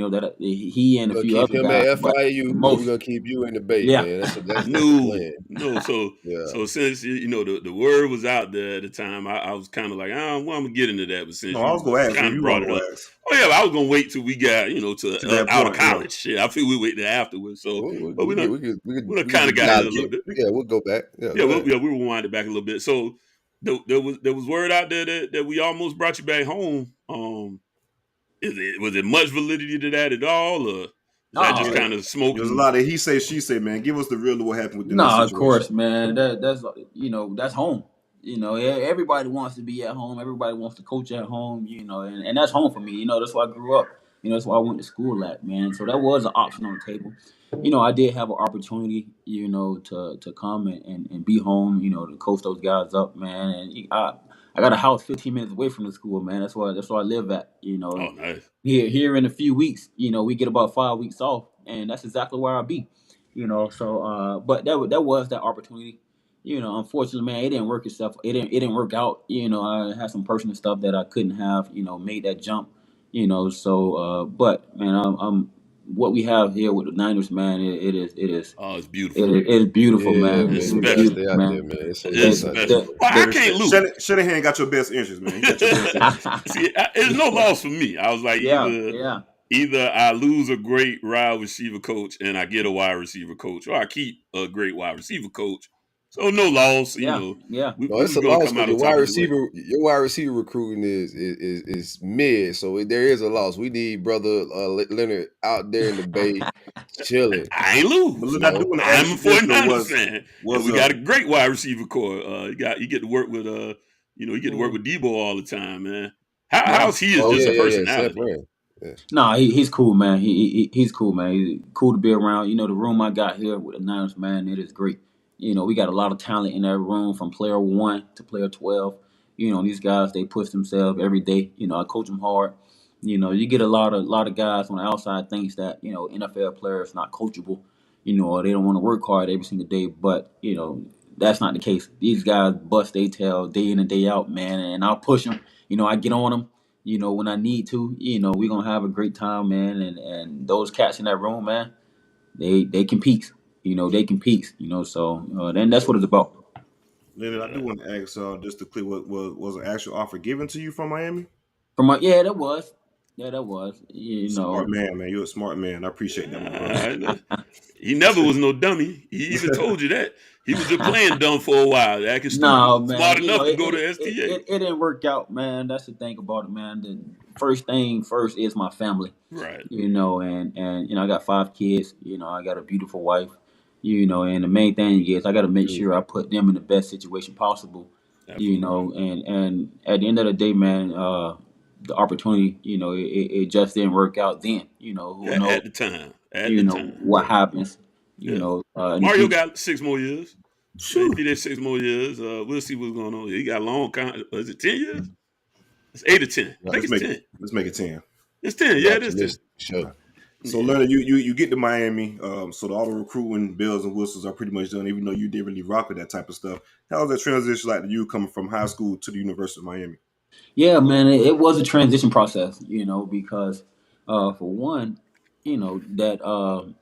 that he and a We're gonna few keep other him guys. at But FIU, and most, we're gonna keep you in the Bay, yeah. man. That's the No, plan. no. So, Yeah. so since the word was out there at the time, I was kind of like, well, I'm gonna get into that. But since No, I was gonna ask kind of you. brought it up, oh yeah, I was gonna wait till we got To that out point, of college. Shit, I feel we wait till afterwards. So, but we kind of got it a little bit. Yeah, we'll go back. Yeah, we rewind it back a little bit. So there was word out there that we almost brought you back home. Was it much validity to that at all, or is that just kind of smoking? There's a lot of he say, she say, man. Give us the real what happened within No, that of situation. course, man. That's that's home. Everybody wants to be at home. Everybody wants to coach at home. And that's home for me. That's where I grew up. That's where I went to school at, man. So that was an option on the table. I did have an opportunity, to come and be home. To coach those guys up, man. And I got a house 15 minutes away from the school, man. That's where I live at. Oh, nice. Here in a few weeks, we get about 5 weeks off, and that's exactly where I'll be. So but that was that opportunity. Unfortunately, man, it didn't work itself. It didn't work out. I had some personal stuff that I couldn't have. Made that jump. So but man, I'm what we have here with the Niners, man. It is. Oh, it's beautiful. It is beautiful, man. It's special. special, Stay out there, man. It's special. I can't lose. Shanahan got your best interest, man. He got your best interest. See, it's no loss for me. I was like, either I lose a great wide receiver coach and I get a wide receiver coach, or I keep a great wide receiver coach. So no loss, Yeah. It's a loss because your wide receiver recruiting is mid, so there is a loss. We need brother Leonard out there in the Bay chilling. I ain't lose. I'm a 49ers fan. We got a great wide receiver core. You get to work with you get to work with Debo all the time, man. How's he as a personality? No, he's cool, man. He's cool, man. He's cool to be around. The room I got here with the Niners, man, it is great. We got a lot of talent in that room from player 1 to player 12. These guys, they push themselves every day. I coach them hard. You get a lot of guys on the outside thinks that, NFL players not coachable, or they don't want to work hard every single day. But, that's not the case. These guys bust their tail day in and day out, man. And I'll push them. I get on them, when I need to. We're going to have a great time, man. And those cats in that room, man, they compete. They compete. So then that's what it's about. Leonard, I do want to ask, just to clear, was an actual offer given to you from Miami? That was. Smart man. You're a smart man. I appreciate that. He never was no dummy. He even told you that. He was just playing dumb for a while. Acting stupid. No, man. Smart enough to go to STA. It didn't work out, man. That's the thing about it, man. The first thing first is my family. Right. And I got 5 kids. I got a beautiful wife. And the main thing is I got to make sure I put them in the best situation possible. Absolutely. And at the end of the day, man, the opportunity, it just didn't work out then. Who knows? At the time. What happens. Mario got 6 more years. If he did 6 more years, we'll see what's going on. He got a long contract. Is it 10 years? It's 8 or 10. I think it's 10. Let's make it 10. It's 10. Yeah, it is 10. Sure. So, Leonard, you get to Miami, so all the recruiting bells and whistles are pretty much done, even though you didn't really rock with that type of stuff. How was that transition like to you coming from high school to the University of Miami? Yeah, man, it was a transition process, because for one, that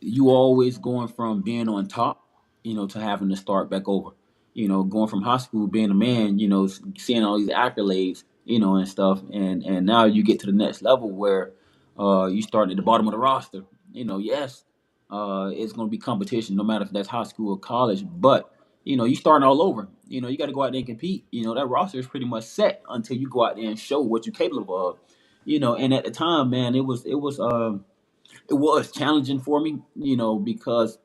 you always going from being on top, to having to start back over. Going from high school, being a man, seeing all these accolades, and stuff, and now you get to the next level where you start at the bottom of the roster. Yes, it's going to be competition, no matter if that's high school or college, but you starting all over. You got to go out there and compete. That roster is pretty much set until you go out there and show what you're capable of. And at the time, man, it was challenging for me. Because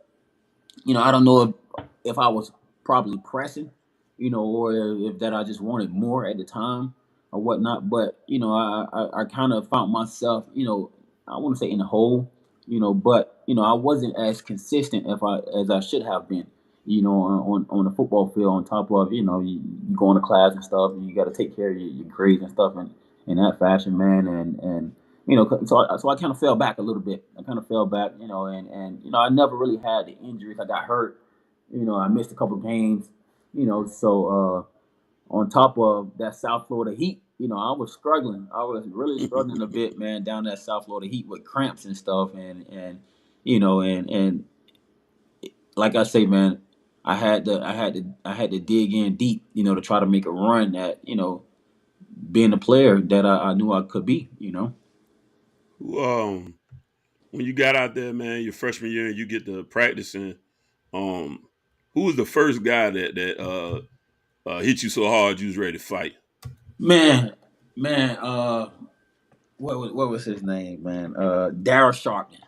I don't know if I was probably pressing, or if that I just wanted more at the time or whatnot. But I kind of found myself, I want to say in the hole, but I wasn't as consistent as I should have been. On the football field, on top of, you go into class and stuff, and you got to take care of your grades and stuff in that fashion, man. And so I kind of fell back a little bit. I kind of fell back, and I never really had the injuries. I got hurt. I missed a couple of games. So on top of that South Florida heat, I was struggling. I was really struggling a bit, man, down that South Florida heat with cramps and stuff, and like I say, man, I had to dig in deep, to try to make a run at, being a player that I knew I could be. When you got out there, man, your freshman year, and you get to practicing, who was the first guy that hit you so hard you was ready to fight? Man, what was his name, man? Daryl Sharpton.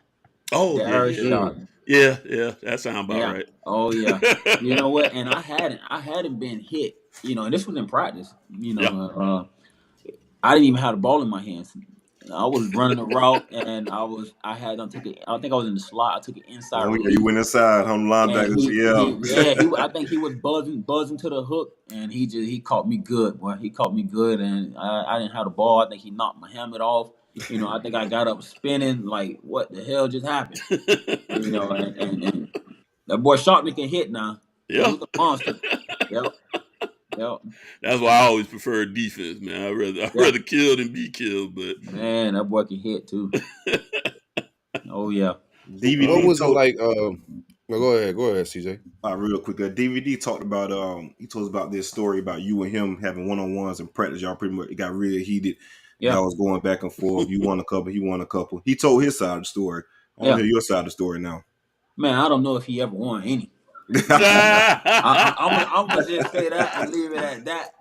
Oh, Daryl yeah. Sharpton. Yeah, that sounds about right. Oh yeah. You know what? And I hadn't been hit, and this was in practice. I didn't even have the ball in my hands. I was running a route, and I took it. I think I was in the slot. I took it inside. Oh, yeah, you went inside on the linebackers. I think he was buzzing to the hook, and he caught me good. Boy, he caught me good, and I didn't have the ball. I think he knocked my helmet off. I think I got up spinning. Like, what the hell just happened? And that boy Sharpton can hit now. Yeah, he's a monster. Yep. That's why I always prefer defense, man. I'd rather kill than be killed. But man, that boy can hit too. Oh yeah. DVD. What was it like? Go ahead, CJ. Real quick. DVD talked about he told us about this story about you and him having one-on-ones in practice. Y'all pretty much, it got really heated. Yeah, I was going back and forth. You won a couple, he won a couple. He told his side of the story. I want to hear your side of the story now. Man, I don't know if he ever won any. I'm gonna just say that and leave it at that.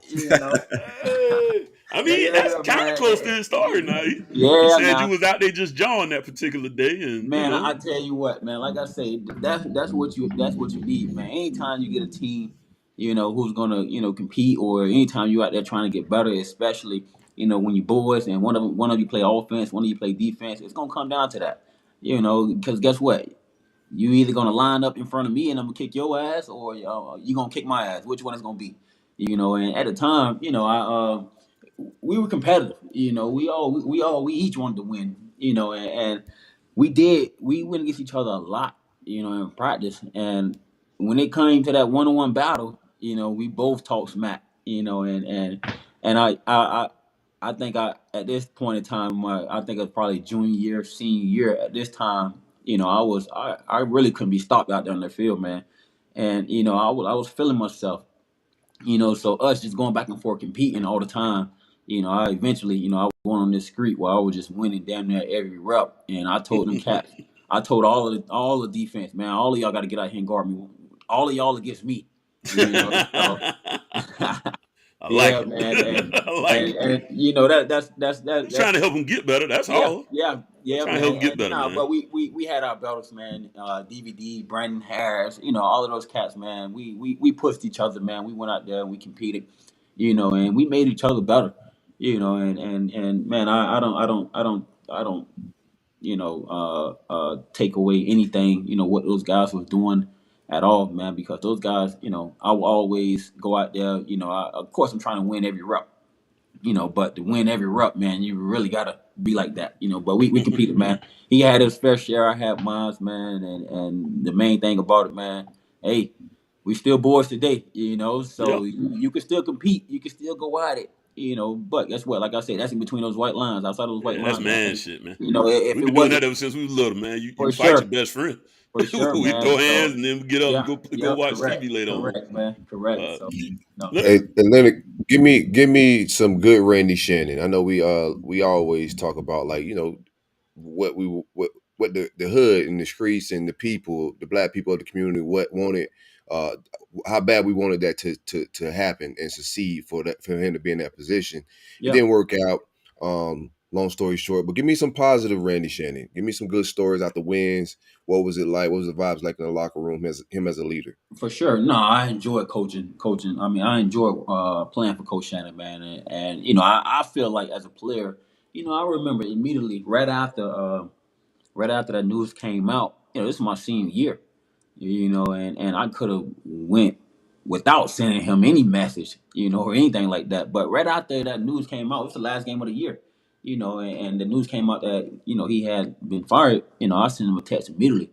I mean, that's kind of close to his story now. He said you was out there just jawing that particular day, and man, I tell you what, man. Like I say, that's what you need, man. Anytime you get a team, who's gonna compete, or anytime you out there trying to get better, especially when you boys and one of you play offense, one of you play defense, it's gonna come down to that, because guess what? You either gonna line up in front of me and I'm gonna kick your ass, or you gonna kick my ass. Which one is gonna be? And at the time, we were competitive. We each wanted to win. And we went against each other a lot. In practice, and when it came to that one-on-one battle, we both talked smack. And I think at this point in time, I think it was probably junior year, senior year. At this time, I really couldn't be stopped out there on the field, man. And I was feeling myself. So us just going back and forth competing all the time. I eventually, I was going on this streak where I was just winning damn near every rep. And I told them cats, I told all the defense, man, all of y'all got to get out here and guard me. All of y'all against me. I like it, man. I like it. That's trying to help them get better. That's all. Yeah. Trying to help them get better, man. But we had our battles, man. DVD, Brandon Harris, all of those cats, man. We pushed each other, man. We went out there and we competed, and we made each other better, and man, I don't take away anything, what those guys was doing at all, man, because those guys, I will always go out there, of course I'm trying to win every rep, but to win every rep, man, you really gotta be like that, but we competed, man. He had his fair share, I had mine, man, and the main thing about it, man, hey, we still boys today, so you can still compete, you can still go at it. But guess what? Like I said, that's in between those white lines. Outside of those white lines, that's man shit, man. If we've been doing that ever since we was little, man. You fight your best friend. For sure, we man. throw hands and then we get up and go watch TV later on. Correct, man. Correct. Hey, and Leonard, give me some good Randy Shannon. I know we always talk about, like, what the hood and the streets and the people, the black people of the community, what wanted. How bad we wanted that to happen and succeed for him to be in that position. It didn't work out. Long story short, but give me some positive Randy Shannon. Give me some good stories out the wins. What was it like? What was the vibes like in the locker room him as a leader? For sure. No, I enjoy coaching. I mean, I enjoy playing for Coach Shannon, man. And I feel like as a player, I remember immediately right after that news came out, this is my senior year. And I could have went without sending him any message, or anything like that. But right after that news came out, it was the last game of the year, and the news came out that, he had been fired. I sent him a text immediately,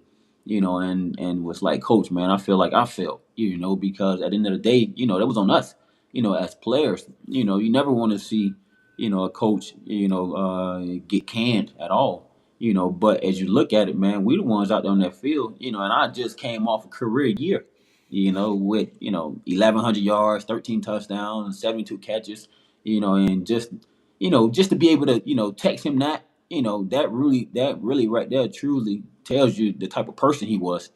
and was like, Coach, man, I feel like I failed, because at the end of the day, that was on us, as players. You never want to see, a coach, get canned at all. But as you look at it, man, we the ones out there on that field, and I just came off a career year, with 1,100 yards, 13 touchdowns, and 72 catches, and just to be able to, text him that, that really right there truly tells you the type of person he was,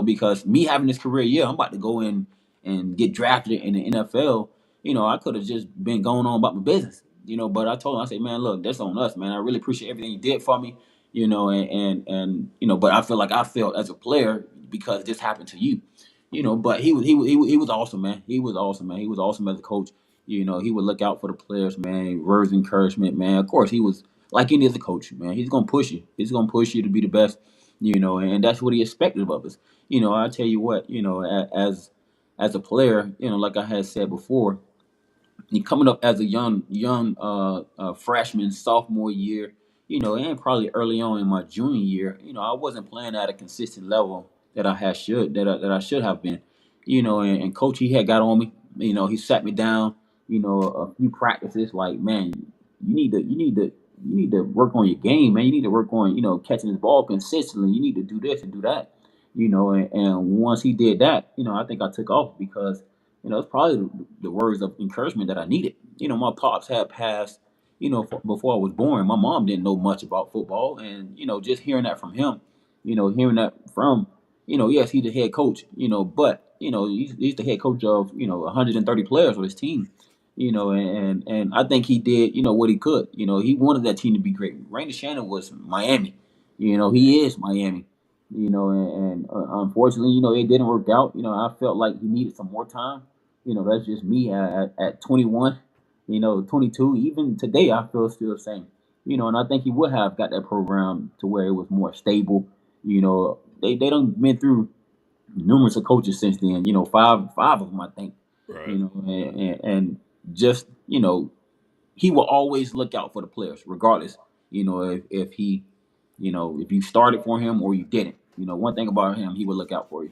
because me having this career year, I'm about to go in and get drafted in the NFL. I could have just been going on about my business, but I told him, I said, man, look, that's on us, man. I really appreciate everything you did for me, and but I feel like I failed as a player because this happened to you, but he was awesome, man. He was awesome, man. He was awesome as a coach. He would look out for the players, man. Words of encouragement, man. Of course, he was like any other coach, man. He's gonna push you. He's gonna push you to be the best, and that's what he expected of us. I tell you what, as a player, like I had said before, you coming up as a young freshman, sophomore year, and probably early on in my junior year, I wasn't playing at a consistent level that I should have been, and coach, he had got on me, he sat me down, a few practices, like, man, you need to work on your game, man. You need to work on, catching this ball consistently. You need to do this and do that, and once he did that, I think I took off because it's probably the words of encouragement that I needed. My pops had passed, before I was born. My mom didn't know much about football, and just hearing that from him, hearing that from, yes, he's the head coach, but he's the head coach of 130 players on his team, and I think he did what he could. He wanted that team to be great. Randy Shannon was Miami, he is Miami. Unfortunately, it didn't work out. I felt like he needed some more time. That's just me at 21, 22. Even today, I feel still the same. And I think he would have got that program to where it was more stable. They done been through numerous of coaches since then. Five of them, I think. Right. And just he will always look out for the players, regardless. If he, if you started for him or you didn't. One thing about him, he would look out for you.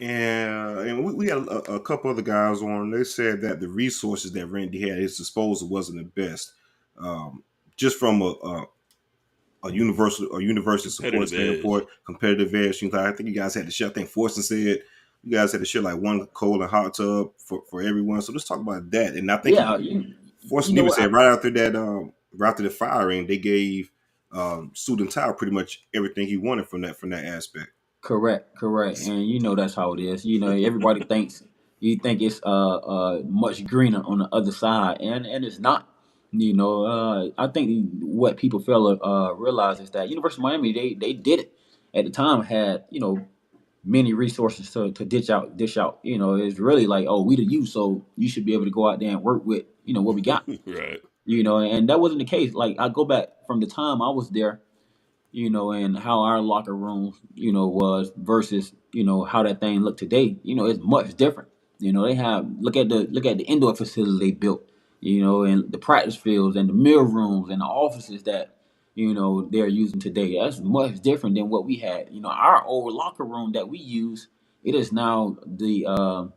And we had a couple other guys on. They said that the resources that Randy had at his disposal wasn't the best. Just from a university support standpoint, competitive edge. I think you guys had to share. I think Forson said you guys had to share like one cold and hot tub for everyone. So let's talk about that. And I think Forson even said right after the firing, they gave Student Tower pretty much everything he wanted from that aspect. Correct. And that's how it is. Everybody thinks it's much greener on the other side, and it's not. I think what people fail to realize is that University of Miami, they did it at the time, had many resources to dish out. It's really like, oh, we the youth, so you should be able to go out there and work with what we got. Right. And that wasn't the case. Like, I go back from the time I was there, and how our locker room, was versus, how that thing looked today. It's much different. They have look at the indoor facility they built, and the practice fields and the meal rooms and the offices that, they're using today. That's much different than what we had. Our old locker room that we use, it is now the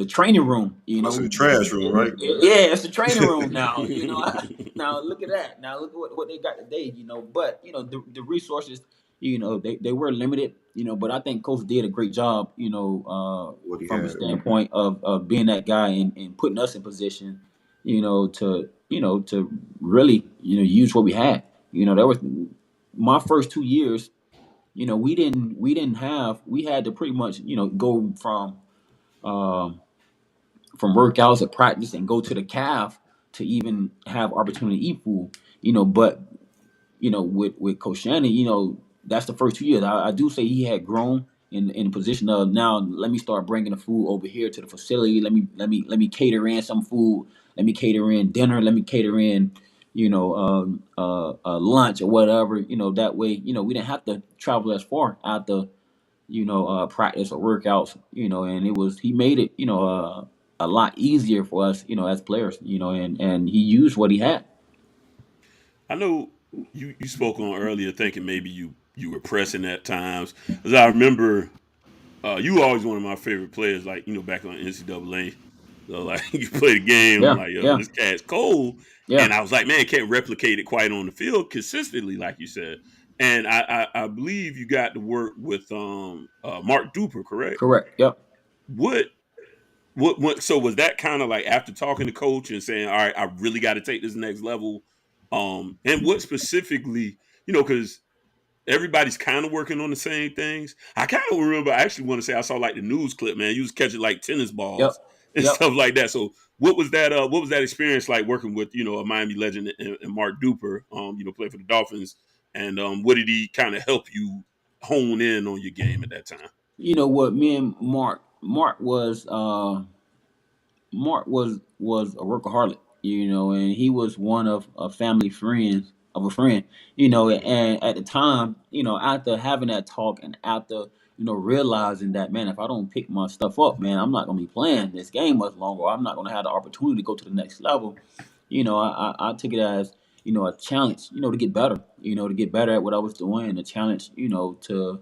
training room, That's the trash room, right? Yeah, it's the training room now. Now look at that. Now look at what they got today. But the resources, they were limited. But I think Coach did a great job. From the standpoint of being that guy and putting us in position, to really use what we had. That was my first 2 years. We had to pretty much go from workouts to practice and go to the calf to even have opportunity to eat food, but with Coach Shannon, that's the first 2 years. I do say he had grown in the position of, now let me start bringing the food over here to the facility. Let me cater in some food. Let me cater in dinner. Let me cater in lunch or whatever. That way, we didn't have to travel as far after practice or workouts. And he made it a lot easier for us, as players, and he used what he had. I know you spoke on earlier thinking maybe you were pressing at times. As I remember, you were always one of my favorite players, like, back on NCAA. So like you play the game, I'm like, yo, this cat's cold. Yeah. And I was like, man, can't replicate it quite on the field consistently, like you said. And I believe you got to work with Mark Duper, correct? Correct. Yep. What so was that kind of like after talking to coach and saying, all right, I really got to take this next level? And what specifically, because everybody's kind of working on the same things. I kind of remember, I actually want to say I saw like the news clip, man. You was catching like tennis balls and stuff like that. So what was that experience like working with, a Miami legend and Mark Duper, play for the Dolphins? And what did he kind of help you hone in on your game at that time? You know what, me and Mark was a workaholic, and he was one of a family friends of a friend, and at the time, after having that talk and after, realizing that, man, if I don't pick my stuff up, man, I'm not going to be playing this game much longer. I'm not going to have the opportunity to go to the next level. I took it as, a challenge, to get better, to get better at what I was doing, a challenge, to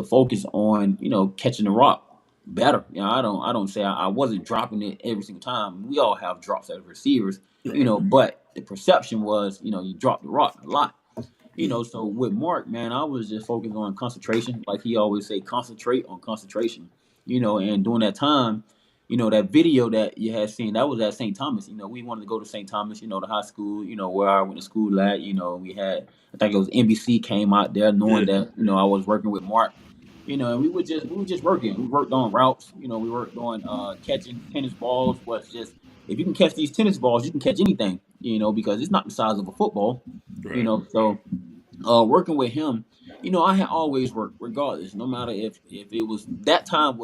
focus on, catching the rock better. I don't say I wasn't dropping it every single time. We all have drops as receivers, but the perception was, you drop the rock a lot. So with Mark, man, I was just focused on concentration. Like he always say, concentrate on concentration. And during that time, that video that you had seen, that was at St. Thomas. We wanted to go to St. Thomas, the high school, where I went to school at. We had, I think it was NBC came out there knowing that, I was working with Mark. And we were just working. We worked on routes. We worked on catching tennis balls. Was just, if you can catch these tennis balls, you can catch anything. Because it's not the size of a football. Right. So working with him, I had always worked regardless, no matter if it was that time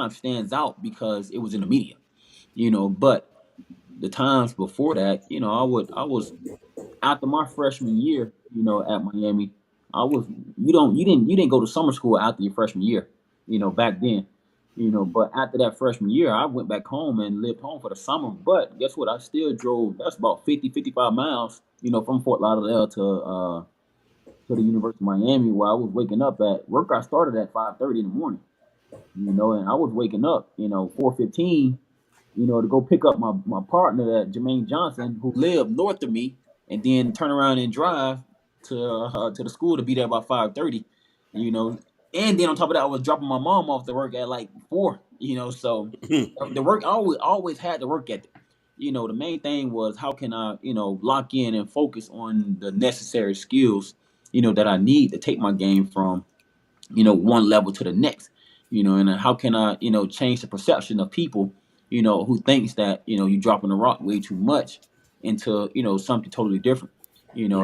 stands out because it was in the media, but the times before that, I was after my freshman year, at Miami, you didn't go to summer school after your freshman year, back then, but after that freshman year, I went back home and lived home for the summer. But guess what? I still drove, that's about 55 miles, from Fort Lauderdale to the University of Miami, where I was waking up at work. I started at 5:30 in the morning, and I was waking up, 4:15, to go pick up my partner, that Jermaine Johnson, who lived north of me, and then turn around and drive to the school to be there by 5:30, and then on top of that, I was dropping my mom off to work at like 4, so the work, I always had the work ethic. The main thing was, how can I, lock in and focus on the necessary skills, that I need to take my game from, one level to the next, and how can I, change the perception of people, who thinks that, you dropping the rock way too much into, something totally different, and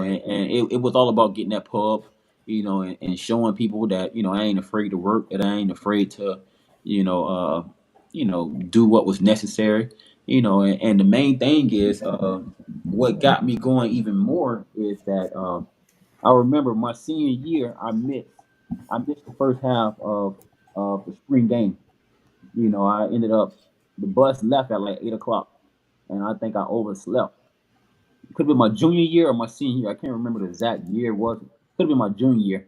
it was all about getting that pub, and showing people that, I ain't afraid to work, that I ain't afraid to, do what was necessary, and the main thing is, what got me going even more is that, I remember my senior year, I missed the first half of the spring game. I ended up, the bus left at like 8:00, and I think I overslept. It could have been my junior year or my senior year. I can't remember the exact year it was. Could have been my junior year,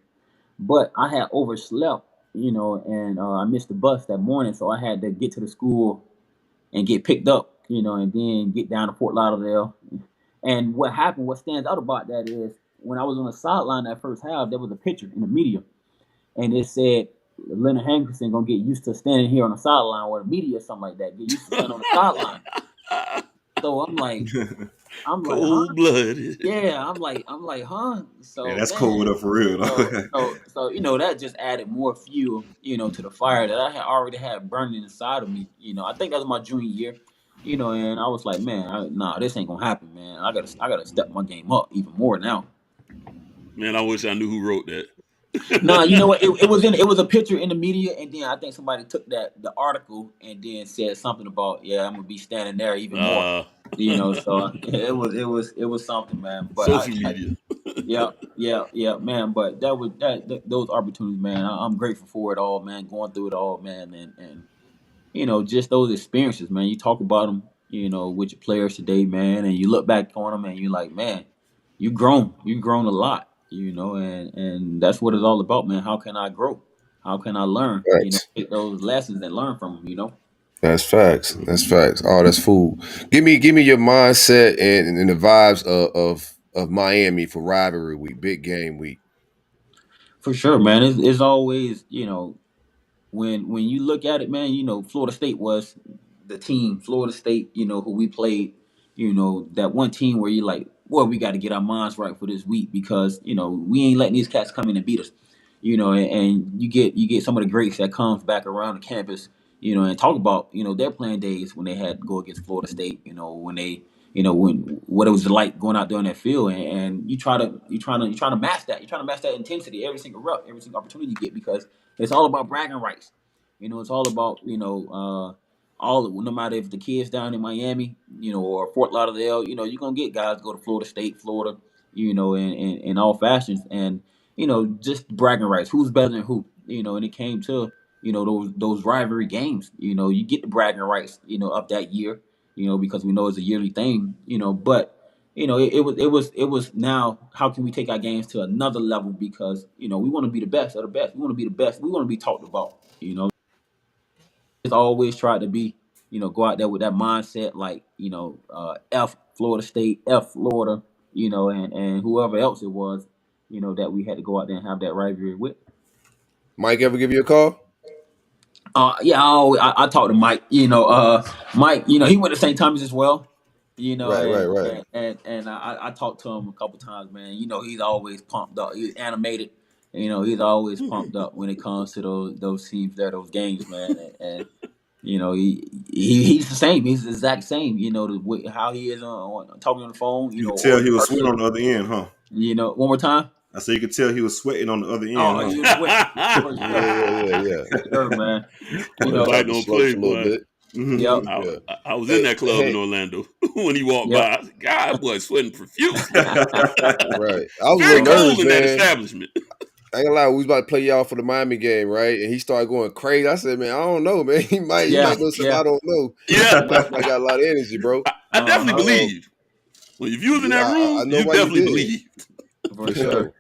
but I had overslept. And I missed the bus that morning, so I had to get to the school and get picked up. And then get down to Fort Lauderdale. And what happened? What stands out about that is, when I was on the sideline that first half, there was a picture in the media, and it said, Leonard Hankerson gonna get used to standing here on the sideline, or the media or something like that. Get used to standing on the sideline. So I'm like, cold blooded. Yeah, I'm like, huh? So yeah, that's cold up for real though. So that just added more fuel, to the fire that I had already had burning inside of me. I think that was my junior year. And I was like, man, this ain't gonna happen, man. I gotta step my game up even more now. Man, I wish I knew who wrote that. No, you know what? It was a picture in the media, and then I think somebody took the article and then said something about, I'm gonna be standing there even more. So it was something, man. But social media. Yeah, man. But those opportunities, man. I'm grateful for it all, man. Going through it all, man, and just those experiences, man. You talk about them, with your players today, man, and you look back on them and you're like, man, you've grown a lot. And that's what it's all about, man. How can I grow? How can I learn? Right. Take those lessons and learn from them, That's facts. That's facts. Oh, that's food. Give me your mindset and the vibes of Miami for rivalry week, big game week. For sure, man. It's always, when you look at it, man, Florida State was the team. Florida State, who we played, that one team where you're like, well, we got to get our minds right for this week because we ain't letting these cats come in and beat us. And you get some of the greats that comes back around the campus, and talk about their playing days when they had to go against Florida State. When they when what it was like going out there on that field, and you try to match that. You try to match that intensity every single rep, every single opportunity you get because it's all about bragging rights. It's all about no matter if the kids down in Miami, or Fort Lauderdale, you're gonna get guys go to Florida State, Florida, in all fashions, and just bragging rights. Who's better than who? And it came to those rivalry games. You get the bragging rights, up that year, because we know it's a yearly thing, but. It was now how can we take our games to another level because we want to be the best of the best. We want to be the best. We want to be talked about. It's always tried to be, go out there with that mindset like, F Florida State, F Florida, and whoever else it was, that we had to go out there and have that rivalry with. Mike ever give you a call? Yeah, I talked to Mike. Mike, he went to St. Thomas as well. Right. And I talked to him a couple times, man. He's always pumped up. He's animated. He's always pumped up when it comes to those teams there, those games, man. And he's the same. He's the exact same. How he is on talking on the phone. You could tell he was sweating on the other end, huh? One more time. I said you could tell he was sweating on the other end. Oh, he was sweating. Yeah. Sure, man. Nobody don't play, boy. Yep. I was in that club in Orlando when he walked by. I said, God, boy, sweating profusely. Right. I was very nervous, cold in that man. establishment. I ain't gonna lie, we was about to play y'all for the Miami game, right? And he started going crazy. I said, man, I don't know, man. He might do something I don't know. Yeah. I got a lot of energy, bro. I definitely believe. Well, if you was in that room, you definitely believed. For sure.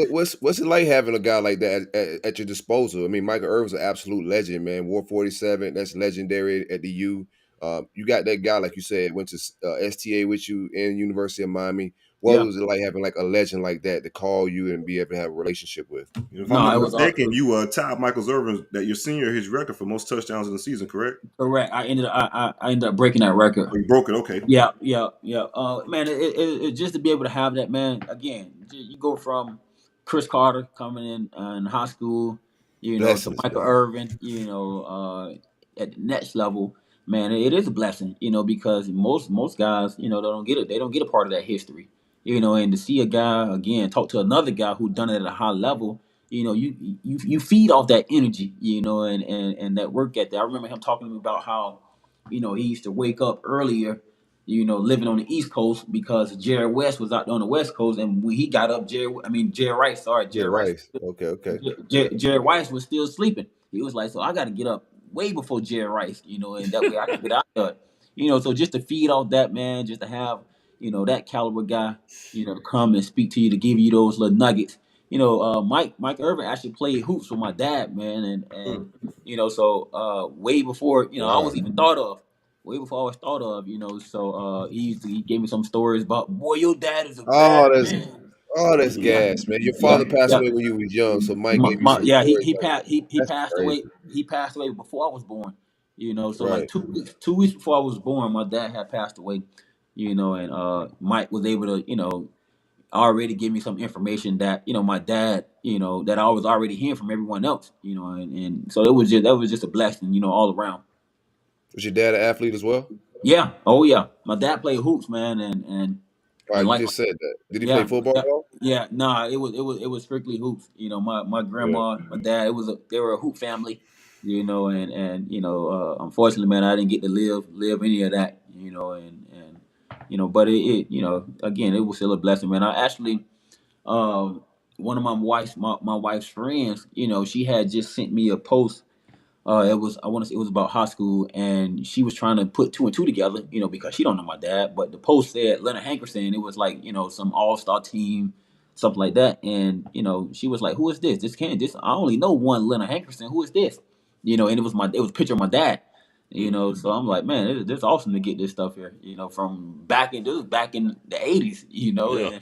What's it like having a guy like that at your disposal? I mean, Michael Irvin's an absolute legend, man. War 47, that's legendary at the U. You got that guy, like you said, went to STA with you in University of Miami. What was it like having like a legend like that to call you and be able to have a relationship with? If I'm not mistaken, you tied Michael Irvin that your senior his record for most touchdowns in the season, correct? Correct. I ended up breaking that record. Oh, you broke it, okay. Yeah. Man, it just to be able to have that, man. Again, you go from Chris Carter coming in high school, to Michael Irvin, at the next level. Man, it is a blessing, because most guys, they don't get it. They don't get a part of that history, and to see a guy again talk to another guy who done it at a high level, you feed off that energy, and that work ethic. I remember him talking to me about how, he used to wake up earlier, living on the East Coast because Jerry West was out there on the West Coast, and when he got up, Jerry Rice. Okay. Jerry Rice was still sleeping. He was like, so I got to get up way before Jerry Rice, and that way I can get out there. So just to feed off that, man, just to have, that caliber guy, to come and speak to you, to give you those little nuggets. Mike Irvin actually played hoops with my dad, man, and so way before, I was even thought of. Way before I was thought of, so he gave me some stories about, boy, your dad is a bad man. Oh, that's gas, man. Your father passed away when you was young, so Mike gave you some stories. He passed away. He passed away before I was born. So like 2 weeks before I was born, my dad had passed away. And Mike was able to, already give me some information that, my dad, that I was already hearing from everyone else, and so that was just a blessing, all around. Was your dad an athlete as well? Yeah. Oh yeah. My dad played hoops, man, and All right, you just said that. Did he play football at all? Yeah, nah, it was strictly hoops. My grandma, my dad, they were a hoop family, and unfortunately, man, I didn't get to live any of that, but it again, it was still a blessing, man. I actually, one of my wife's friends, she had just sent me a post. I want to say it was about high school, and she was trying to put 2 and 2 together, because she don't know my dad. But the post said Leonard Hankerson. It was like, some all-star team, something like that. And she was like, "Who is this? I only know one Leonard Hankerson. Who is this?" and it was a picture of my dad. So I'm like, man, it's awesome to get this stuff here. From back in the '80s. Yeah.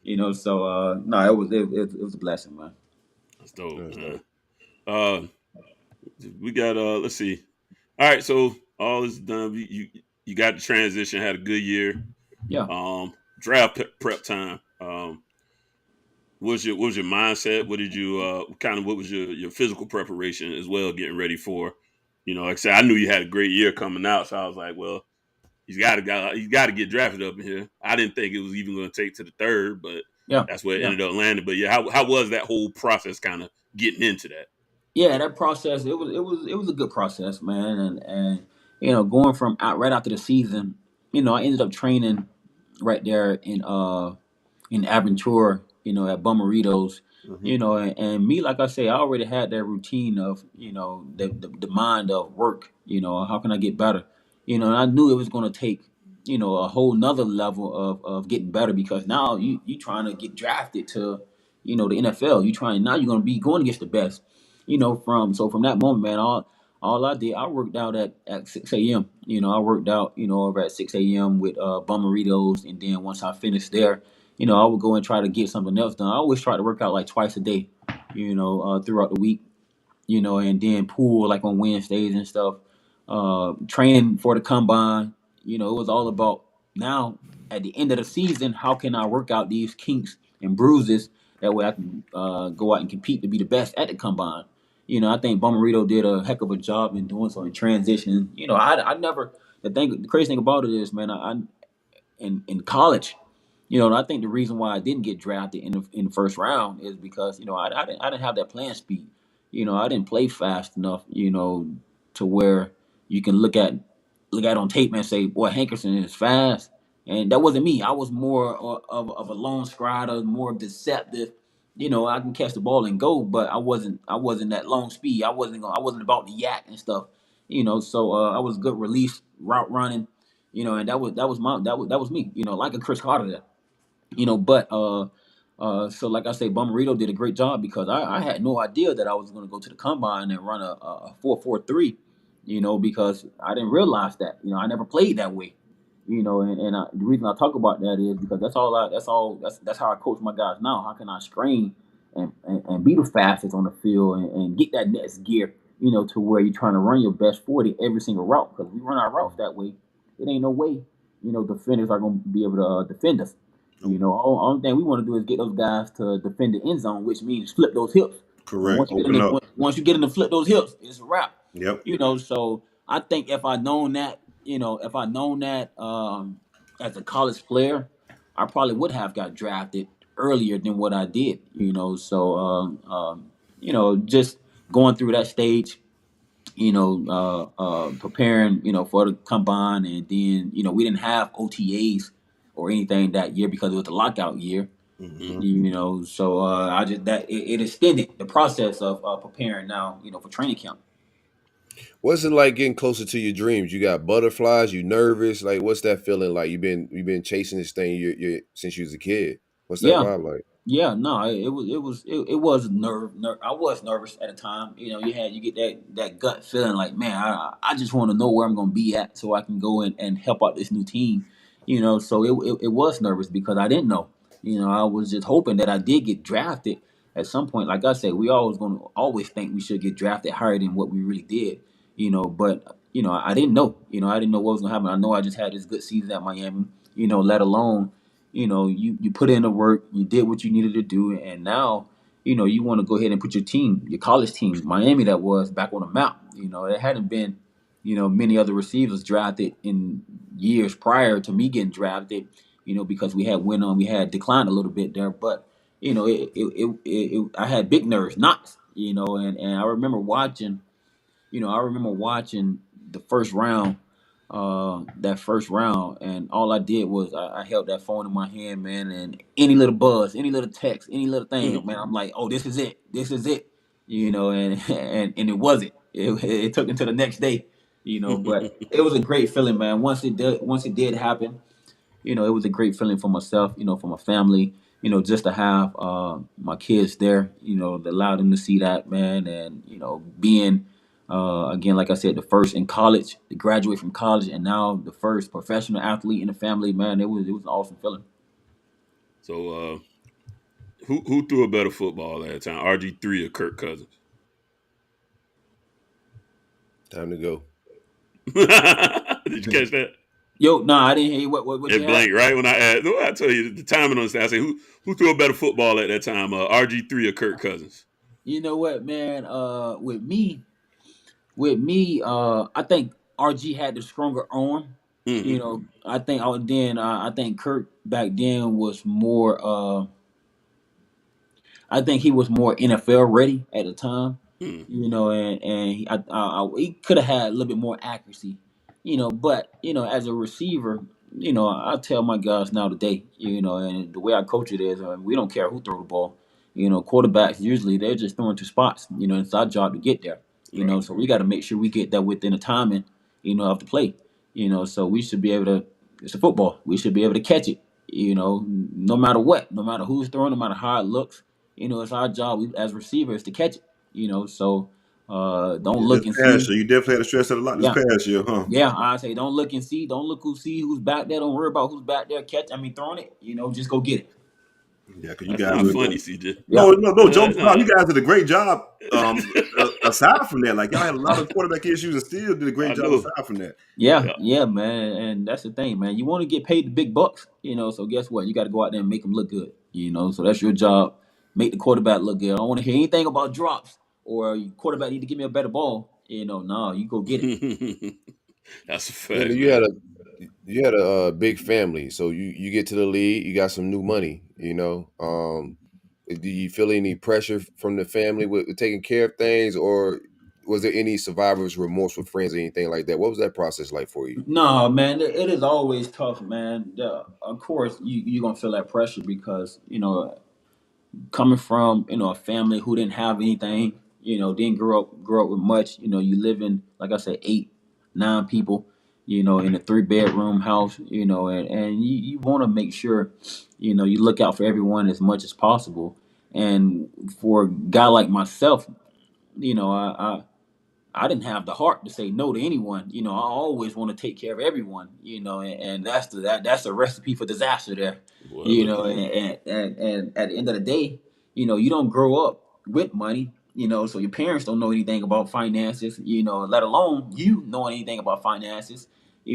And so no, it was a blessing, man. That's dope, man. We got let's see. All right, so all is done. You got the transition, had a good year. Yeah. Draft prep time. What was your mindset? What did you what was your physical preparation as well, getting ready for? Like I said, I knew you had a great year coming out, so I was like, well, he's got to get drafted up in here. I didn't think it was even going to take to the third, but that's where it ended up landing. But yeah, how was that whole process, kind of getting into that? Yeah, that process it was a good process, man, and going from right after the season, I ended up training right there in Aventura, at Bummeritos, and me, like I say, I already had that routine of, the mind of work, how can I get better, and I knew it was going to take, a whole nother level of getting better, because now you trying to get drafted to, the NFL. Now you're going to be going against the best, from that moment, man, all I did, I worked out at 6 a.m. I worked out, over at 6 a.m. with Bummeritos, and then once I finished there, I would go and try to get something else done. I always try to work out like twice a day, throughout the week, and then pool like on Wednesdays and stuff. Training for the combine, it was all about now at the end of the season, how can I work out these kinks and bruises, that way I can go out and compete to be the best at the combine. I think Bommarito did a heck of a job in doing so in transition. I never, the crazy thing about it is, man, I in college, I think the reason why I didn't get drafted in the first round is because, I didn't have that playing speed. I didn't play fast enough, to where you can look at on tape and say, boy, Hankerson is fast. And that wasn't me. I was more of a lone strider, more deceptive. I can catch the ball and go, but I wasn't that long speed. I wasn't about the yak and stuff. So I was good release, route running, and that was me, like a Chris Carter there. But so like I say, Bommarito did a great job, because I had no idea that I was going to go to the combine and run a 4.43, because I didn't realize that, I never played that way, the reason I talk about that is because that's how I coach my guys now. How can I strain and be the fastest on the field, and get that next gear, to where you're trying to run your best 40 every single route, because we run our routes that way. It ain't no way, defenders are going to be able to defend us. Only thing we want to do is get those guys to defend the end zone, which means flip those hips. Correct. Once you get in to flip those hips, it's a wrap. Yep. So I think if I known that, as a college player, I probably would have got drafted earlier than what I did. So just going through that stage, preparing, for the combine, and then, we didn't have OTAs or anything that year because it was the lockout year. Mm-hmm. So I just it extended the process of preparing now, for training camp. What's it like getting closer to your dreams? You got butterflies. You nervous? Like, what's that feeling like? You've been chasing this thing you since you was a kid. What's that vibe like? Yeah, no, it was nerve. I was nervous at the time. You get that gut feeling like, man, I just want to know where I'm going to be at so I can go and help out this new team. So it was nervous because I didn't know. I was just hoping that I did get drafted at some point. Like I said, we always think we should get drafted higher than what we really did. But I didn't know. I didn't know what was going to happen. I know I just had this good season at Miami. Let alone. You put in the work, you did what you needed to do, and now, you want to go ahead and put your college team, Miami, that was back on the map. There hadn't been, many other receivers drafted in years prior to me getting drafted, because we had declined a little bit there, but, I had big nerves, knots, and I remember watching the first round, that first round, and all I did was I held that phone in my hand, man, and any little buzz, any little text, any little thing, man, I'm like, oh, this is it, and it wasn't. It took until the next day, but it was a great feeling, man. Once it did happen, it was a great feeling for myself, for my family, just to have my kids there, to allow them to see that, man, and being Again, like I said, the first in college, to graduate from college, and now the first professional athlete in the family. Man, it was an awesome feeling. So, who threw a better football at that time, RG3 or Kirk Cousins? Time to go. Did you catch that? Yo, nah, I didn't hear what it blank right when I asked. No, I tell you the timing on this. I say who threw a better football at that time, RG3 or Kirk Cousins? You know what, man? With me, I think RG had the stronger arm. Mm-hmm. You know, I think Kirk back then was more. I think he was more NFL ready at the time. You know, and he could have had a little bit more accuracy. You know, but as a receiver, I tell my guys now today, and the way I coach it is, we don't care who throw the ball. Quarterbacks usually they're just throwing to spots. It's our job to get there. So we got to make sure we get that within the timing, of the play. So we should be able to. It's a football. We should be able to catch it. No matter what, no matter who's throwing, no matter how it looks. It's our job as receivers to catch it. So don't look and see. You definitely had to stress that a lot this past year, huh? Yeah, I say don't look and see. Don't look who's back there. Don't worry about who's back there throwing it. Just go get it. Yeah, because you That's guys not funny, CJ. No, Joe, you guys did a great job. Aside from that, like y'all had a lot of quarterback issues and still did a great job aside from that. Yeah, man, and that's the thing, man. You want to get paid the big bucks, so guess what? You got to go out there and make them look good, So that's your job. Make the quarterback look good. I don't want to hear anything about drops or quarterback need to give me a better ball. No, you go get it. That's a fact. You had a big family, so you get to the league, you got some new money. Do you feel any pressure from the family with taking care of things, or was there any survivor's remorse with friends or anything like that? What was that process like for you? No, man, it is always tough, man. Of course, you're gonna feel that pressure because coming from a family who didn't have anything, didn't grow up with much. You live in, like I said, 8, 9 people, in a 3-bedroom house, and you want to make sure, you look out for everyone as much as possible. And for a guy like myself, I didn't have the heart to say no to anyone. I always want to take care of everyone. And that's a recipe for disaster there. Well, And at the end of the day, you don't grow up with money. So your parents don't know anything about finances. Let alone you know anything about finances. So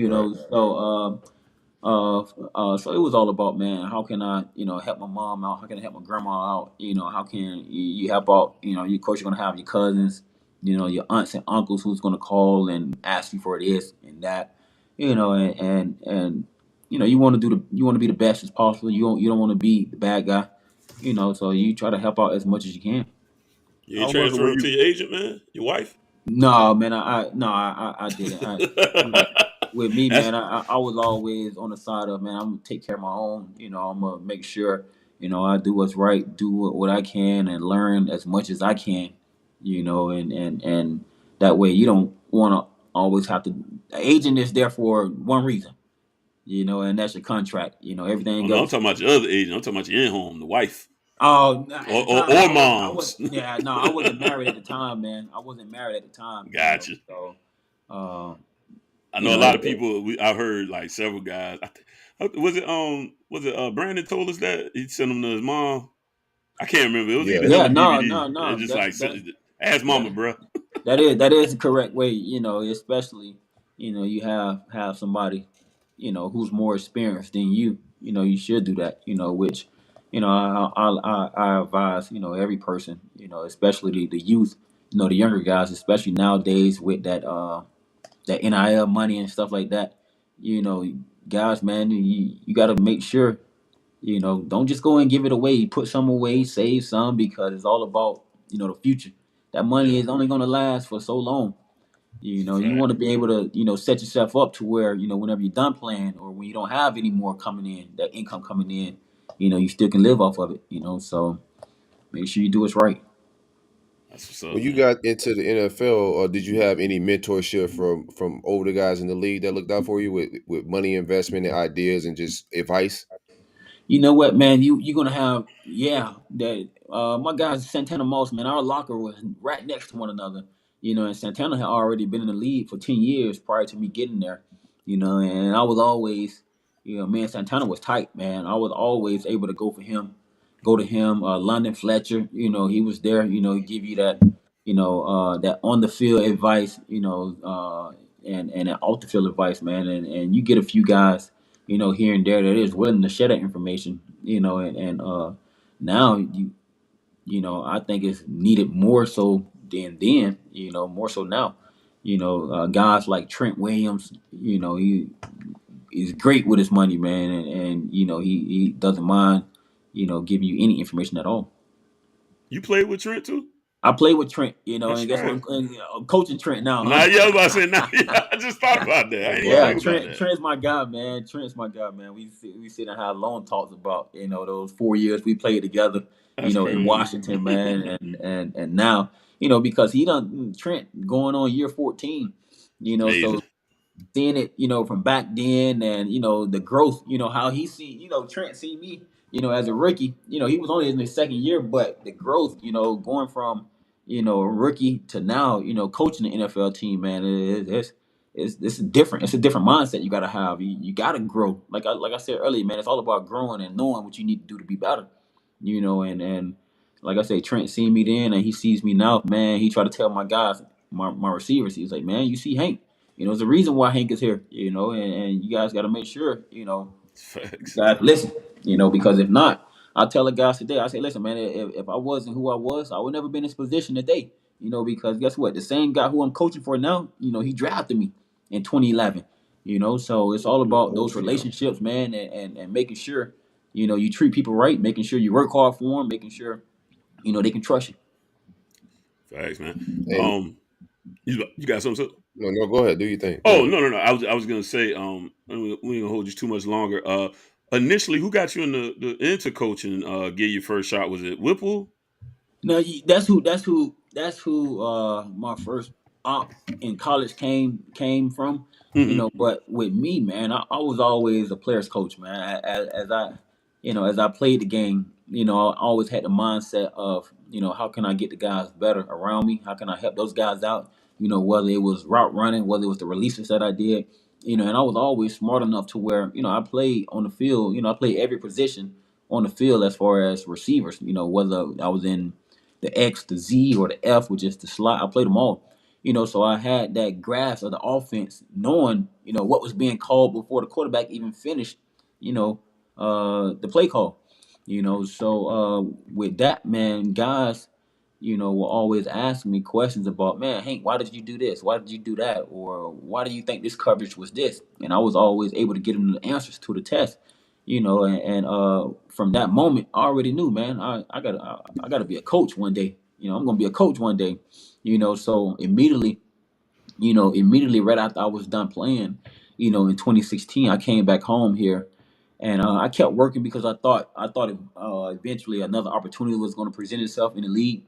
it was all about, man, how can I, help my mom out? How can I help my grandma out? How can you help out? Of course, you're gonna have your cousins, your aunts and uncles who's gonna call and ask you for this and that, and you want to be the best as possible. You don't want to be the bad guy, So you try to help out as much as you can. You ain't transferring to your agent, man? Your wife? No, man, I didn't. With me, man, I was always on the side of, man, I'm gonna take care of my own. I'm gonna make sure, I do what's right, do what I can, and learn as much as I can. And that way you don't want to always have to. The agent is there for one reason, and that's your contract. Everything goes. I'm talking about your other agent. I'm talking about your in-home, the wife. Oh, or moms. I wasn't married at the time, man. I wasn't married at the time. Gotcha. So, I know a lot of people. I've heard like several guys. Was it Brandon told us that he sent them to his mom? I can't remember. It was either him or DVD. No. Just ask mama, bro. That is the correct way. Especially you have somebody who's more experienced than you. You should do that. Which I advise every person. Especially the youth. The younger guys, especially nowadays with that NIL money and stuff like that. Guys, man, you got to make sure, don't just go and give it away. Put some away, save some, because it's all about, the future. That money is only going to last for so long. You want to be able to, set yourself up to where, whenever you're done playing or when you don't have any more coming in, that income coming in, you still can live off of it, so make sure you do what's right. When you got into the NFL, or did you have any mentorship from older guys in the league that looked out for you with money investment and ideas and just advice? You know what, man? You're gonna have that. My guys, Santana Moss, man. Our locker was right next to one another. And Santana had already been in the league for 10 years prior to me getting there, and I was always, me and Santana was tight, man. I was always able to go to him. London Fletcher, he was there, he give you that, that on the field advice, and that off the field advice, man. And you get a few guys, here and there that is willing to share that information, and now I think it's needed more so than then, more so now. Guys like Trent Williams, he is great with his money, man, and he doesn't mind, giving you any information at all. You played with Trent too? I play with Trent, That's and guess right. what? I'm coaching Trent now. Nah, yeah, I was about to say, I just thought about that. I didn't even think about that. Trent's my guy, man. Trent's my guy, man. We sit and have long talks about, those 4 years we played together, That's crazy. in Washington, man, and now, because Trent going on year 14, Amazing. so seeing it, from back then, and the growth, how he see, Trent see me, as a rookie, he was only in his second year, but the growth, going from, a rookie to now, coaching the NFL team, man, it's different. It's a different mindset you got to have. You got to grow. Like I said earlier, man, it's all about growing and knowing what you need to do to be better, and like I say, Trent seen me then, and he sees me now, man. He tried to tell my guys, my receivers, he's like, man, you see Hank. There's a reason why Hank is here, and you guys got to make sure, Facts. guys listen, because if not, I tell the guys today, I say, listen, man, if I wasn't who I was, I would never been in this position today, because guess what? The same guy who I'm coaching for now, he drafted me in 2011, so it's all about those relationships, man, and making sure, you treat people right, making sure you work hard for them, making sure, they can trust you. Facts, man. And you got something? No, go ahead. Do your thing. Oh, no. I was gonna say, we ain't gonna hold you too much longer. Initially, who got you into coaching? Get your first shot? Was it Whipple? No, that's who my first op in college came from. Mm-hmm. But with me, man, I was always a player's coach, man. As I played the game, I always had the mindset of, how can I get the guys better around me? How can I help those guys out? Whether it was route running, whether it was the releases that I did, and I was always smart enough to where, I played on the field, I played every position on the field as far as receivers, whether I was in the X, the Z, or the F, which is the slot. I played them all. So I had that grasp of the offense, knowing, what was being called before the quarterback even finished, the play call. So with that, man, guys, will always ask me questions about, man, Hank, why did you do this? Why did you do that? Or why do you think this coverage was this? And I was always able to get them the answers to the test. And from that moment, I already knew, man, I gotta be a coach one day. I'm gonna be a coach one day. So immediately right after I was done playing, in 2016, I came back home here, and I kept working because I thought eventually another opportunity was going to present itself in the league.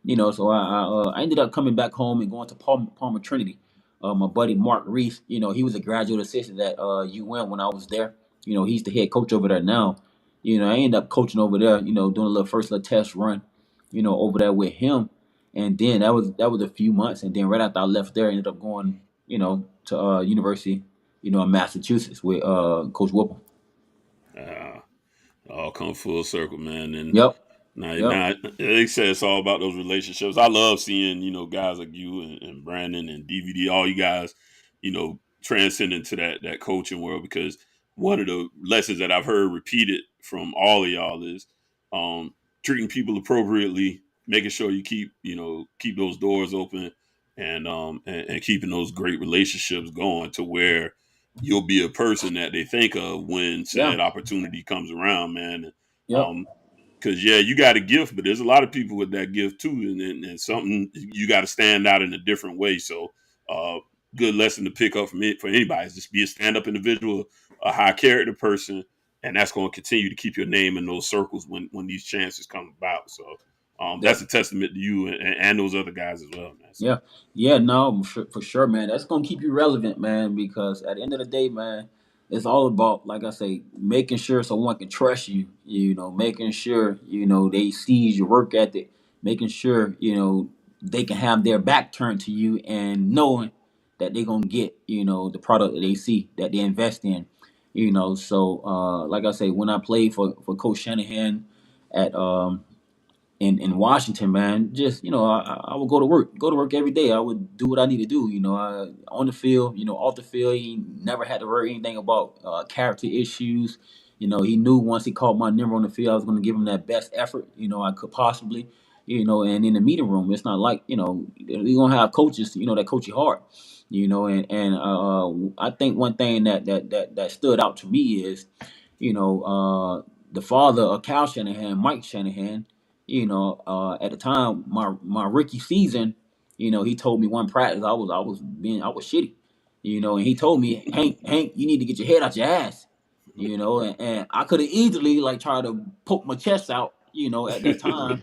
So I ended up coming back home and going to Palmer Trinity. My buddy Mark Reese, he was a graduate assistant at UM when I was there. He's the head coach over there now. I ended up coaching over there, doing a little test run, over there with him. And then that was a few months. And then right after I left there, I ended up going, to University, in Massachusetts with Coach Whipple. All come full circle, man. And Yep. Now, they say it's all about those relationships. I love seeing, guys like you and Brandon and DVD, all you guys, transcend into that coaching world, because one of the lessons that I've heard repeated from all of y'all is treating people appropriately, making sure you keep those doors open, and keeping those great relationships going to where you'll be a person that they think of when said opportunity comes around, man. Yep. Because you got a gift, but there's a lot of people with that gift too, and something you got to stand out in a different way. So, good lesson to pick up from it for anybody is just be a stand-up individual, a high character person, and that's going to continue to keep your name in those circles when these chances come about. So, that's a testament to you and those other guys as well, man. So. No, for sure, man. That's gonna keep you relevant, man. Because at the end of the day, man, it's all about, like I say, making sure someone can trust you. Making sure they see your work ethic. Making sure they can have their back turned to you and knowing that they're gonna get, the product that they see that they invest in. So like I say, when I played for Coach Shanahan at in Washington, man, just I would go to work every day. I would do what I need to do. On the field, off the field, he never had to worry anything about character issues. He knew once he called my number on the field, I was going to give him that best effort, I could possibly. And in the meeting room, it's not like you're gonna have coaches, that coach you hard. I think one thing that stood out to me is, the father of Cal Shanahan, Mike Shanahan. At the time, my rookie season, he told me one practice I was shitty, and he told me, Hank, you need to get your head out your ass, and I could have easily like tried to poke my chest out, at that time.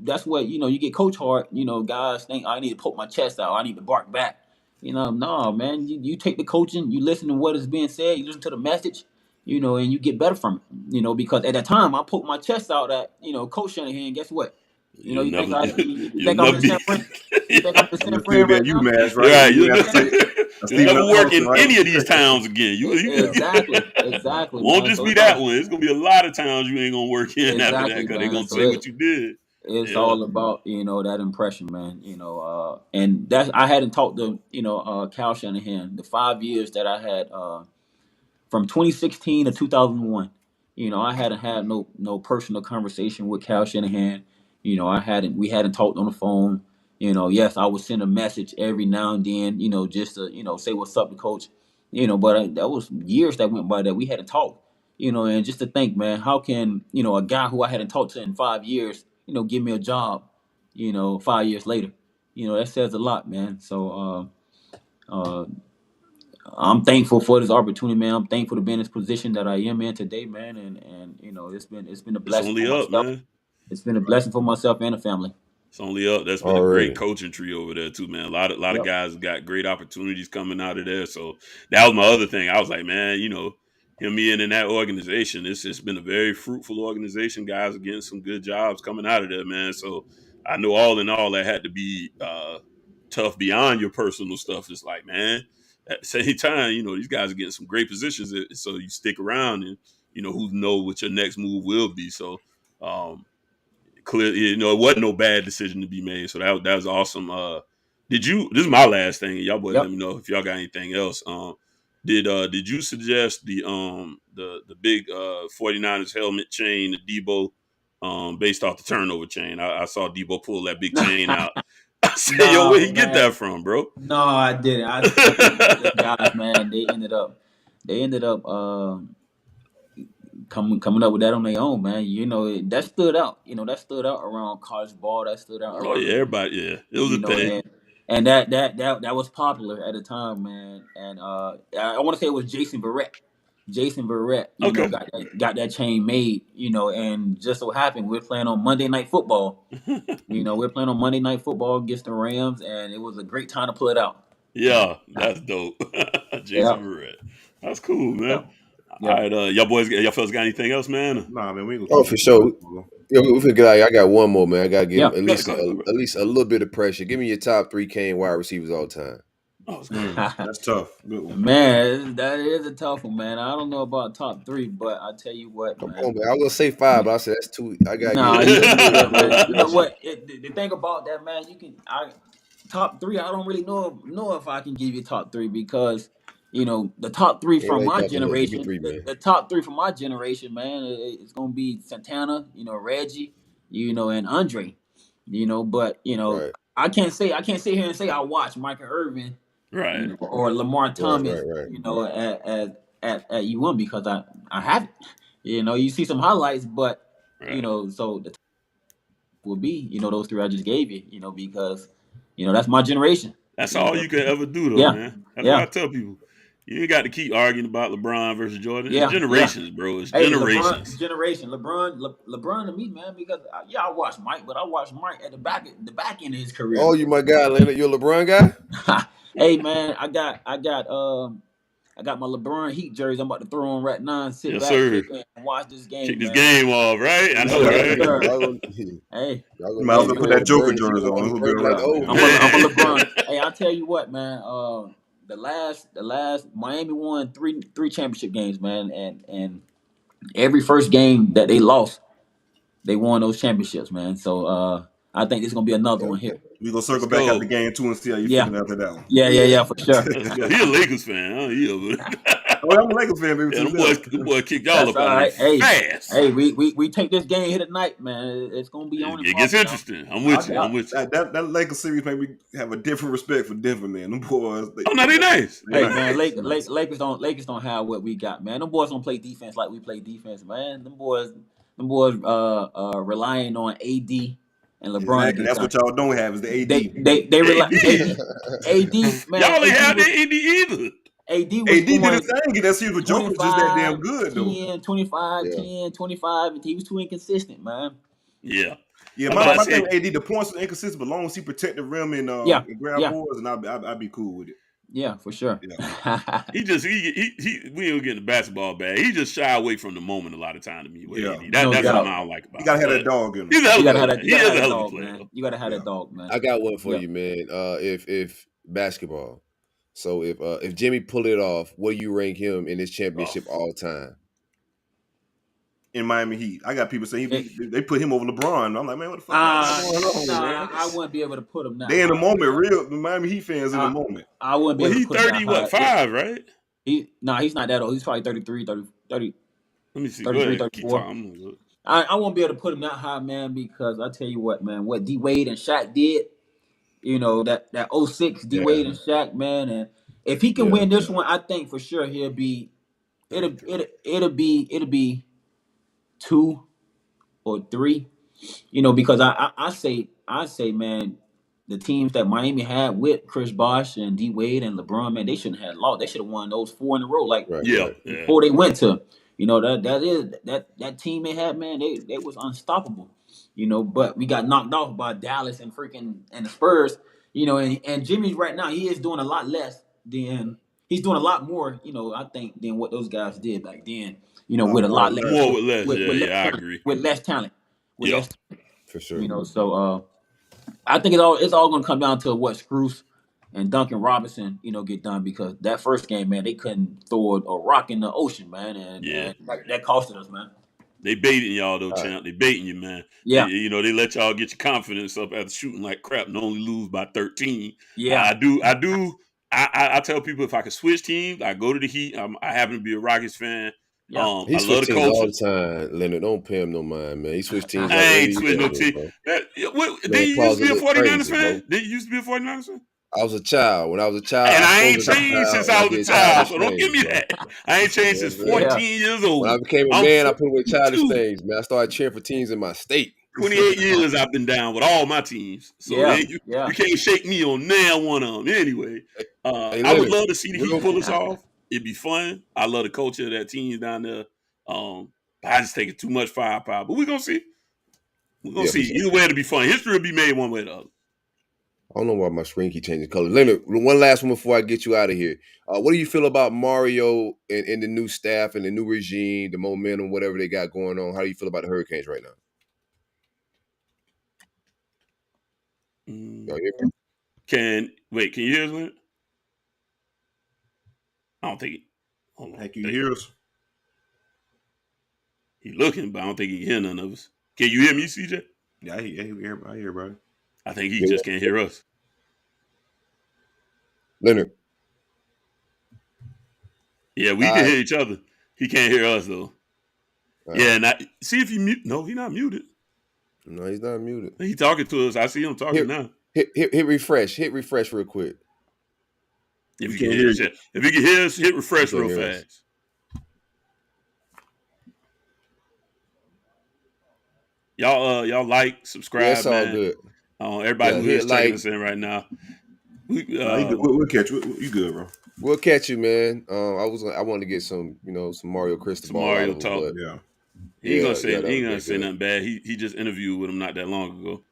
That's what you get coach hard. Guys think I need to poke my chest out, I need to bark back. No, man, you take the coaching, you listen to what is being said, you listen to the message, and you get better from it, because at that time I poked my chest out at, Coach Shanahan. Guess what? You think I'm the friend? You think I'm the same friend right now? UMass, right? You never work in any of these towns again. Exactly. Won't just be that one. It's gonna be a lot of towns you ain't gonna work in after that because they're gonna say what you did. It's all about that impression, man. And that's I hadn't talked to Cal Shanahan the 5 years that I had. From 2016 to 2001, I hadn't had no personal conversation with Cal Shanahan. We hadn't talked on the phone. Yes, I would send a message every now and then, just to, say what's up to coach. But that was years that went by that we hadn't talked. And just to think, man, how can, a guy who I hadn't talked to in 5 years, give me a job, 5 years later. That says a lot, man. So I'm thankful for this opportunity, man. I'm thankful to be in this position that I am in today, man. And it's been a blessing. It's only up, man. It's been a blessing for myself and the family. It's only up. That's been a great coaching tree over there too, man. A lot of guys got great opportunities coming out of there. So that was my other thing. I was like, man, him being in that organization, it's just been a very fruitful organization. Guys are getting some good jobs coming out of there, man. So I know all in all that had to be tough beyond your personal stuff. It's like, man, at the same time, these guys are getting some great positions. So you stick around and, who knows what your next move will be. So clearly, it wasn't no bad decision to be made. So that was awesome. This is my last thing. Y'all boys let me know if y'all got anything else. Did you suggest the big 49ers helmet chain to Debo based off the turnover chain? I saw Debo pull that big chain out. I said, where he get that from, bro? No, I didn't. The guys, man, they ended up coming up with that on their own, man. That stood out. That stood out around college ball. That stood out. Oh yeah, everybody. Yeah, it was a thing. And that was popular at the time, man. And I want to say it was Jason Verrett. Got that chain made, and just so happened we're playing on Monday Night Football. We're playing on Monday Night Football against the Rams, and it was a great time to pull it out. Yeah, that's dope. Jason Verrett. That's cool, man. All right, y'all fellas got anything else, man? Nah, man, we gonna for sure. Yeah, we forget. I got one more, man. I gotta give at least a little bit of pressure. Give me your top 3 Kane wide receivers all the time. Oh, that's tough. Good one. Man, that is a tough one, man. I don't know about top 3, but I tell you what, Come man. on, man. I was gonna say 5, but I said that's too. I got. You know what? The thing about that, man, top 3. I don't really know if I can give you top 3 because the top 3 from my generation. The top 3 from my generation, man, it's gonna be Santana, Reggie, and Andre, but right. I can't sit here and say I watched Michael Irvin. Right. Or Lamar Thomas, right. at UM because I haven't. You see some highlights, but so the top will be those 3 I just gave you. Because that's my generation. That's all you can ever do, though, man. That's what I tell people. You ain't got to keep arguing about LeBron versus Jordan. It's generations, bro. It's generations. LeBron to me, man, because I watched Mike, but I watched Mike at the back end of his career. Oh, you my guy, Leonard. You're a LeBron guy? Hey, man, I got I got my LeBron Heat jersey. I'm about to throw on right now and sit Yes, back sir. and watch this game. Kick this man. game off, right? I know, right? Hey, you might as well put that Joker jersey on. It'll be around. I'm a LeBron. Hey, I'll tell you what, man. The last Miami won three championship games, man, and every first game that they lost, they won those championships, man. So I think there's gonna be another one here. We gonna circle back after game 2 and see how you feeling after that one. Yeah, for sure. He a Lakers fan, huh? I'm a Lakers fan, baby. Yeah, them boys kicked y'all up out of fast. Hey, we take this game here tonight, man. It's gonna be on. It gets interesting. I'm with you. That Lakers series made me have a different respect for Denver, man. Them boys. They nice. Hey, man, Lakers don't have what we got, man. Them boys don't play defense like we play defense, man. Them boys relying on AD and LeBron. Exactly. That's what y'all don't have is the AD. They rely AD. Man, y'all ain't have the AD either. AD did his thing. That series with Joker was just that damn good, 10, 25, 10, 25, and he was too inconsistent, man. Yeah. Yeah, my thing with AD, the points were inconsistent, but as long as he protect the rim and grab boards, and I'd be cool with it. Yeah, for sure. Yeah. we don't get in the basketball bag. He just shy away from the moment a lot of time to me. Yeah. That's something I don't like about him. You gotta have that dog in him. He's a hell of a player. He is a hell of a player. You gotta have that dog, man. I got one for you, man. If basketball. So if Jimmy pull it off, what do you rank him in this championship all time? In Miami Heat, I got people saying they put him over LeBron. I'm like, man, what the fuck? I wouldn't be able to put him now. They in the moment, the Miami Heat fans in the moment. I wouldn't be able to put him down. 5, right? He's not that old. He's probably 33, 30. Let me see. 33, 34. I won't be able to put him that high, man, because I tell you what, man, what D Wade and Shaq did. You know, that 06 D Wade and Shaq, man, and if he can win this one, I think for sure it'll be 2 or 3. You know, because I say, man, the teams that Miami had with Chris Bosh and D Wade and LeBron, man, they shouldn't have lost. They should have won those 4 in a row, before they went to. You know, that team they had, man, they was unstoppable. You know, but we got knocked off by Dallas and the Spurs. You know, and Jimmy's right now, he is doing a lot less than he's doing a lot more, you know, I think, than what those guys did back then. You know, with a lot less. More with less. I agree. With less talent. For sure. You know, so I think it's all gonna come down to what Screws and Duncan Robinson, you know, get done, because that first game, man, they couldn't throw a rock in the ocean, man, and that costed us, man. They baiting y'all though, champ. They baiting you, man. Yeah. You know, they let y'all get your confidence up after shooting like crap and only lose by 13. Yeah. I tell people if I could switch teams, I go to the Heat. I happen to be a Rockets fan. Yeah. He switch teams all the time, Leonard. Don't pay him no mind, man. He switched teams. I ain't switch no team. Did you used to be a 49ers fan? Did you used to be a 49ers fan? I was a child. When I was a child. And I ain't changed since I was a child, so don't give me that. I ain't changed since 14 years old. When I became a man, I put away childish things, man. I started cheering for teams in my state. 28 years I've been down with all my teams. So you can't shake me on now one of them. Anyway, I would love to see the Heat pull us off. It'd be fun. I love the culture of that team down there. I just think it's too much firepower. But we're going to see. We're going to see. Either way, it'll be fun. History will be made one way or the other. I don't know why my screen keeps changing color. Leonard, one last one before I get you out of here. What do you feel about Mario and the new staff and the new regime, the momentum, whatever they got going on? How do you feel about the Hurricanes right now? Y'all hear me? Can you hear us, Leonard? I don't think hold on. Can you hear us? He looking, but I don't think he can hear none of us. Can you hear me, CJ? Yeah, I hear, brother. I think he just can't hear us. Leonard. Yeah, we can hear each other. He can't hear us though. Yeah, and see if he mute. No, he's not muted. No, he's not muted. He's talking to us. I see him talking now. Hit refresh. Hit refresh real quick. If you can hear us, hit refresh real fast. Y'all like, subscribe, that's all man. good. Everybody who's checking us in right now. We'll catch you. You good, bro? We'll catch you, man. I wanted to get some Mario Cristobal. Some Mario talk. But, yeah. He ain't gonna say nothing bad. He just interviewed with him not that long ago.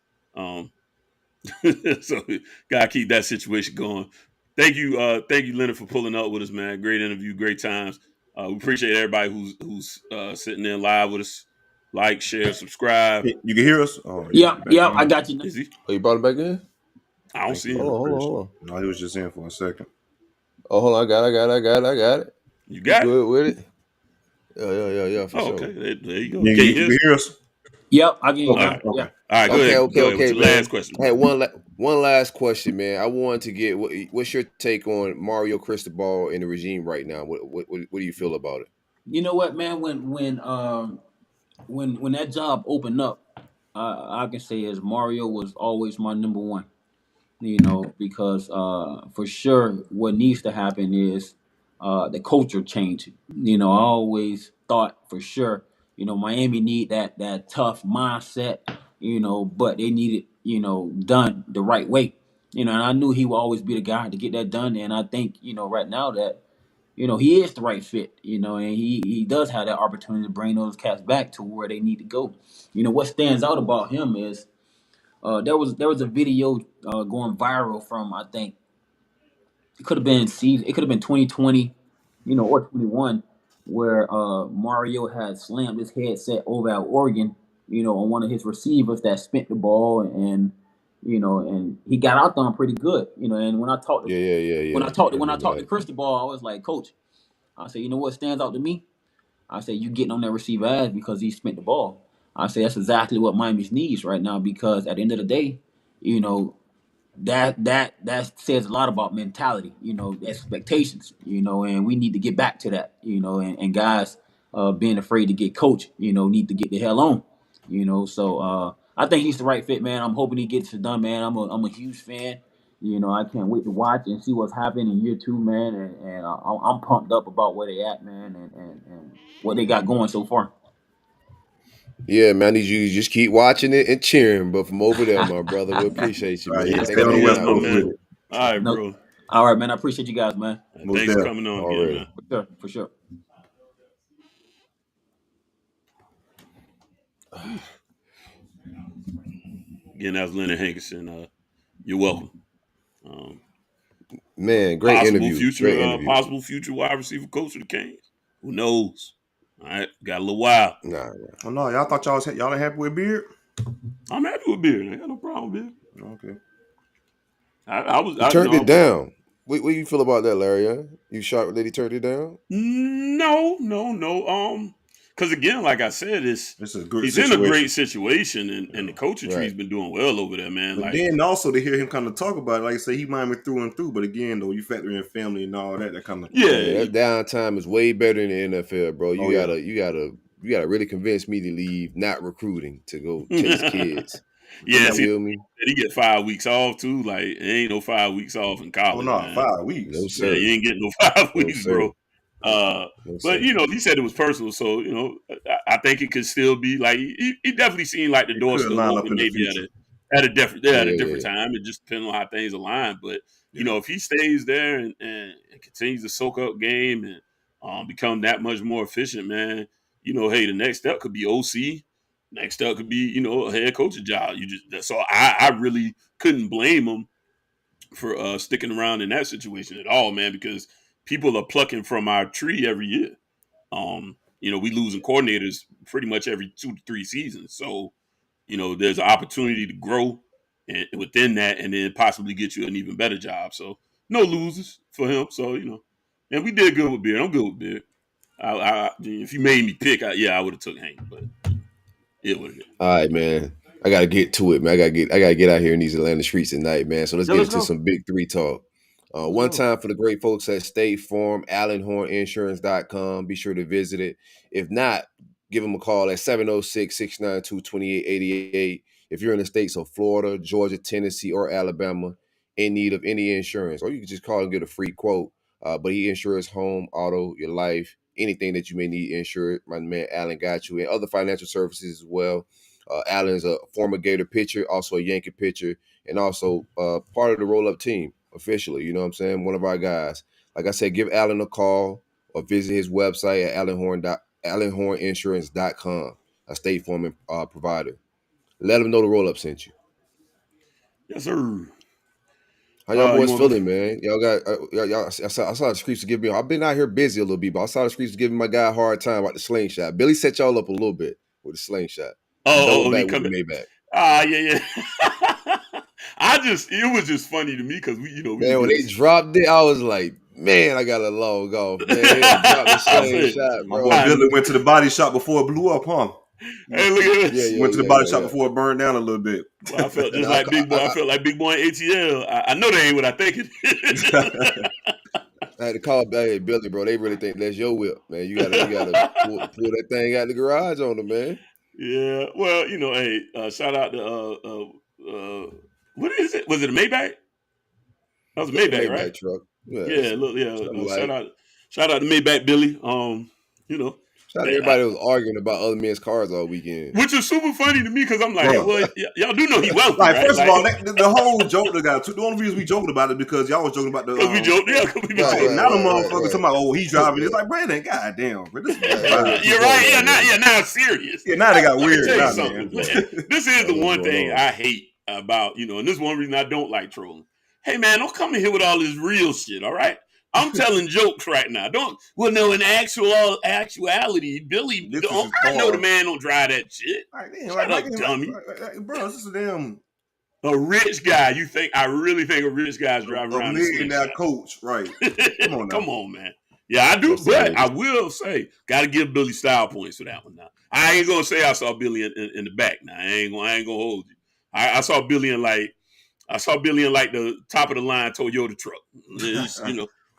So gotta keep that situation going. Thank you, Leonard, for pulling up with us, man. Great interview, great times. We appreciate everybody who's sitting there live with us. Like, share, subscribe. You can hear us? Oh, Yep, I got you. Is he? Oh, you brought it back in? I don't see him. Hold on. No, he was just in for a second. Oh, hold on. I got it. You got good it? with it? Yeah, for sure. Okay. There you go. You can hear us? Yep, I can hear you. Okay. All right, go ahead. Okay, man. Last question. Hey, one last question, man. I wanted to get what's your take on Mario Cristobal in the regime right now? What do you feel about it? You know what, man? When that job opened up, I can say as Mario was always my number one. You know, because for sure, what needs to happen is the culture change. You know, I always thought for sure, you know, Miami need that tough mindset. You know, but they need it, done the right way. You know, and I knew he would always be the guy to get that done. And I think, right now that, he is the right fit, and he does have that opportunity to bring those cats back to where they need to go. You know, what stands out about him is there was a video going viral from, I think it could have been 2020, or 21, where Mario had slammed his headset over at Oregon, on one of his receivers that spent the ball, and and he got out there pretty good, and when I talked to when I talked to Cristobal, I was like, Coach, I said, you know what stands out to me? I said, you getting on that receiver ass because he spent the ball. I said, that's exactly what Miami's needs right now, because at the end of the day, that says a lot about mentality, expectations, and we need to get back to that, and guys being afraid to get coached, need to get the hell on, so I think he's the right fit, man. I'm hoping he gets it done, man. I'm a huge fan. I can't wait to watch and see what's happening in year 2, man, and I'm pumped up about where they at, man, and what they got going so far. Yeah, man, I need you to just keep watching it and cheering, but from over there, my brother, we appreciate you, man. Stay on the West Coast with it. All right, bro. All right, man. I appreciate you guys, man. Thanks for coming on again, man. For sure. Again, that was Leonard Hankerson. You're welcome. Man, great interview. Possible future wide receiver coach of the Canes. Who knows? All right, got a little while. Nah. Oh no, y'all thought y'all ain't happy with Beard? I'm happy with Beard. I got no problem with Beard. Okay. I turned it down. What do you feel about that, Larion? You shocked that he turned it down? No. Because again, like I said, he's in a great situation, and the coaching tree's been doing well over there, man. But then also to hear him kind of talk about it, like I say, he Miami through and through. But again, though, you factor in family and all that kind of that downtime is way better in the NFL, bro. You gotta really convince me to leave not recruiting to go chase kids. Yeah, he get 5 weeks off too. Like it ain't no 5 weeks off in college. Oh no, man. 5 weeks. No, sir. Yeah, you ain't getting no 5 weeks, bro. But he said it was personal, so I think it could still be like he definitely seemed like the door still open, maybe at a different time. It just depends on how things align. But if he stays there and continues to soak up game and become that much more efficient, man, hey, the next step could be OC. Next step could be a head coaching job. So I really couldn't blame him for sticking around in that situation at all, man, because people are plucking from our tree every year. We losing coordinators pretty much every 2 to 3 seasons. So, there's an opportunity to grow within that and then possibly get you an even better job. So, no losers for him. So, and we did good with Beard. I'm good with Beard. If you made me pick, I would have took Hank, but it would have. All right, man. I gotta get to it, man. I gotta get out here in these Atlanta streets tonight, man. So let's get into some Big 3 talk. One time for the great folks at State Farm, AlanHorneInsurance.com. Be sure to visit it. If not, give them a call at 706-692-2888. If you're in the states of Florida, Georgia, Tennessee, or Alabama, in need of any insurance, or you can just call and get a free quote. But he insures home, auto, your life, anything that you may need insured. My man Alan got you, and other financial services as well. Alan's a former Gator pitcher, also a Yankee pitcher, and also part of the Rollup team officially. You know what I'm saying? One of our guys. Like I said, give Alan a call or visit his website at AlanHorneInsurance.com, a State Farm provider. Let him know the Rollup sent you. Yes, sir. How y'all boys feeling, man? Y'all got y'all. I saw the streets giving me. I've been out here busy a little bit, but I saw the streets giving my guy a hard time about the slingshot. Billy set y'all up a little bit with the slingshot. Oh, back with the Maybach. Yeah. It was just funny to me because man, when they dropped it, I was like, man, I got to log off, man. They dropped the slingshot, bro. My boy Billy went to the body shop before it blew up, huh? Hey, look at this. Went to the body shop before it burned down a little bit. Well, I felt just like Big Boy. I felt like Big Boy in ATL. I know they ain't what I think it is. I had to call Billy, bro. They really think that's your whip, man. You gotta pull that thing out the garage on them, man. Yeah. Well, hey, shout out to what is it? Was it a Maybach? That was a Maybach, right? Truck. Yeah. Look, shout out to Maybach Billy. Shout out to everybody that was arguing about other men's cars all weekend. Which is super funny to me because I'm like, well, y'all do know he wealthy, like, right? First of all, the whole joke that got the only reason we joking about it because y'all was joking about the. Because we joke, yeah. Now the motherfuckers talking about, oh, he's driving. It's like, Brandon, goddamn, bro. You're right. Yeah, now it's serious. Yeah, now they got weird. This is the one thing I hate about, and this is one reason I don't like trolling. Hey, man, don't come in here with all this real shit, all right? I'm telling jokes right now. In actuality, Billy, I know the man don't drive that shit. Shut up, dummy. Bro, this is a damn... A rich guy. I really think a rich guy's driving around. A millionaire coach, right. Come on, Come on, man. Yeah, I do, but I will say, got to give Billy style points for that one now. I ain't going to say I saw Billy in the back now. I ain't going to hold you. I saw Billy in like the top of the line Toyota truck.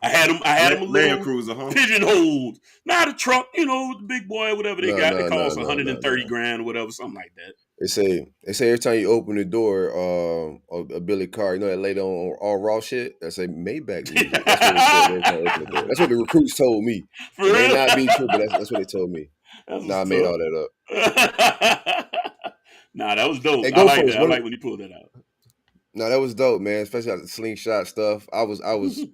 I had him a little Cruiser, huh? Pigeonholed. Not a truck, the big boy, whatever they got. They cost $130,000 or whatever, something like that. They say every time you open the door of a Billy car, that lady on all raw shit, that say Maybach music. That's what the recruits told me. It may not be true, but that's what they told me. I made all that up. Nah, that was dope. I like that. I like when you pulled that out. No, that was dope, man. Especially the slingshot stuff. I was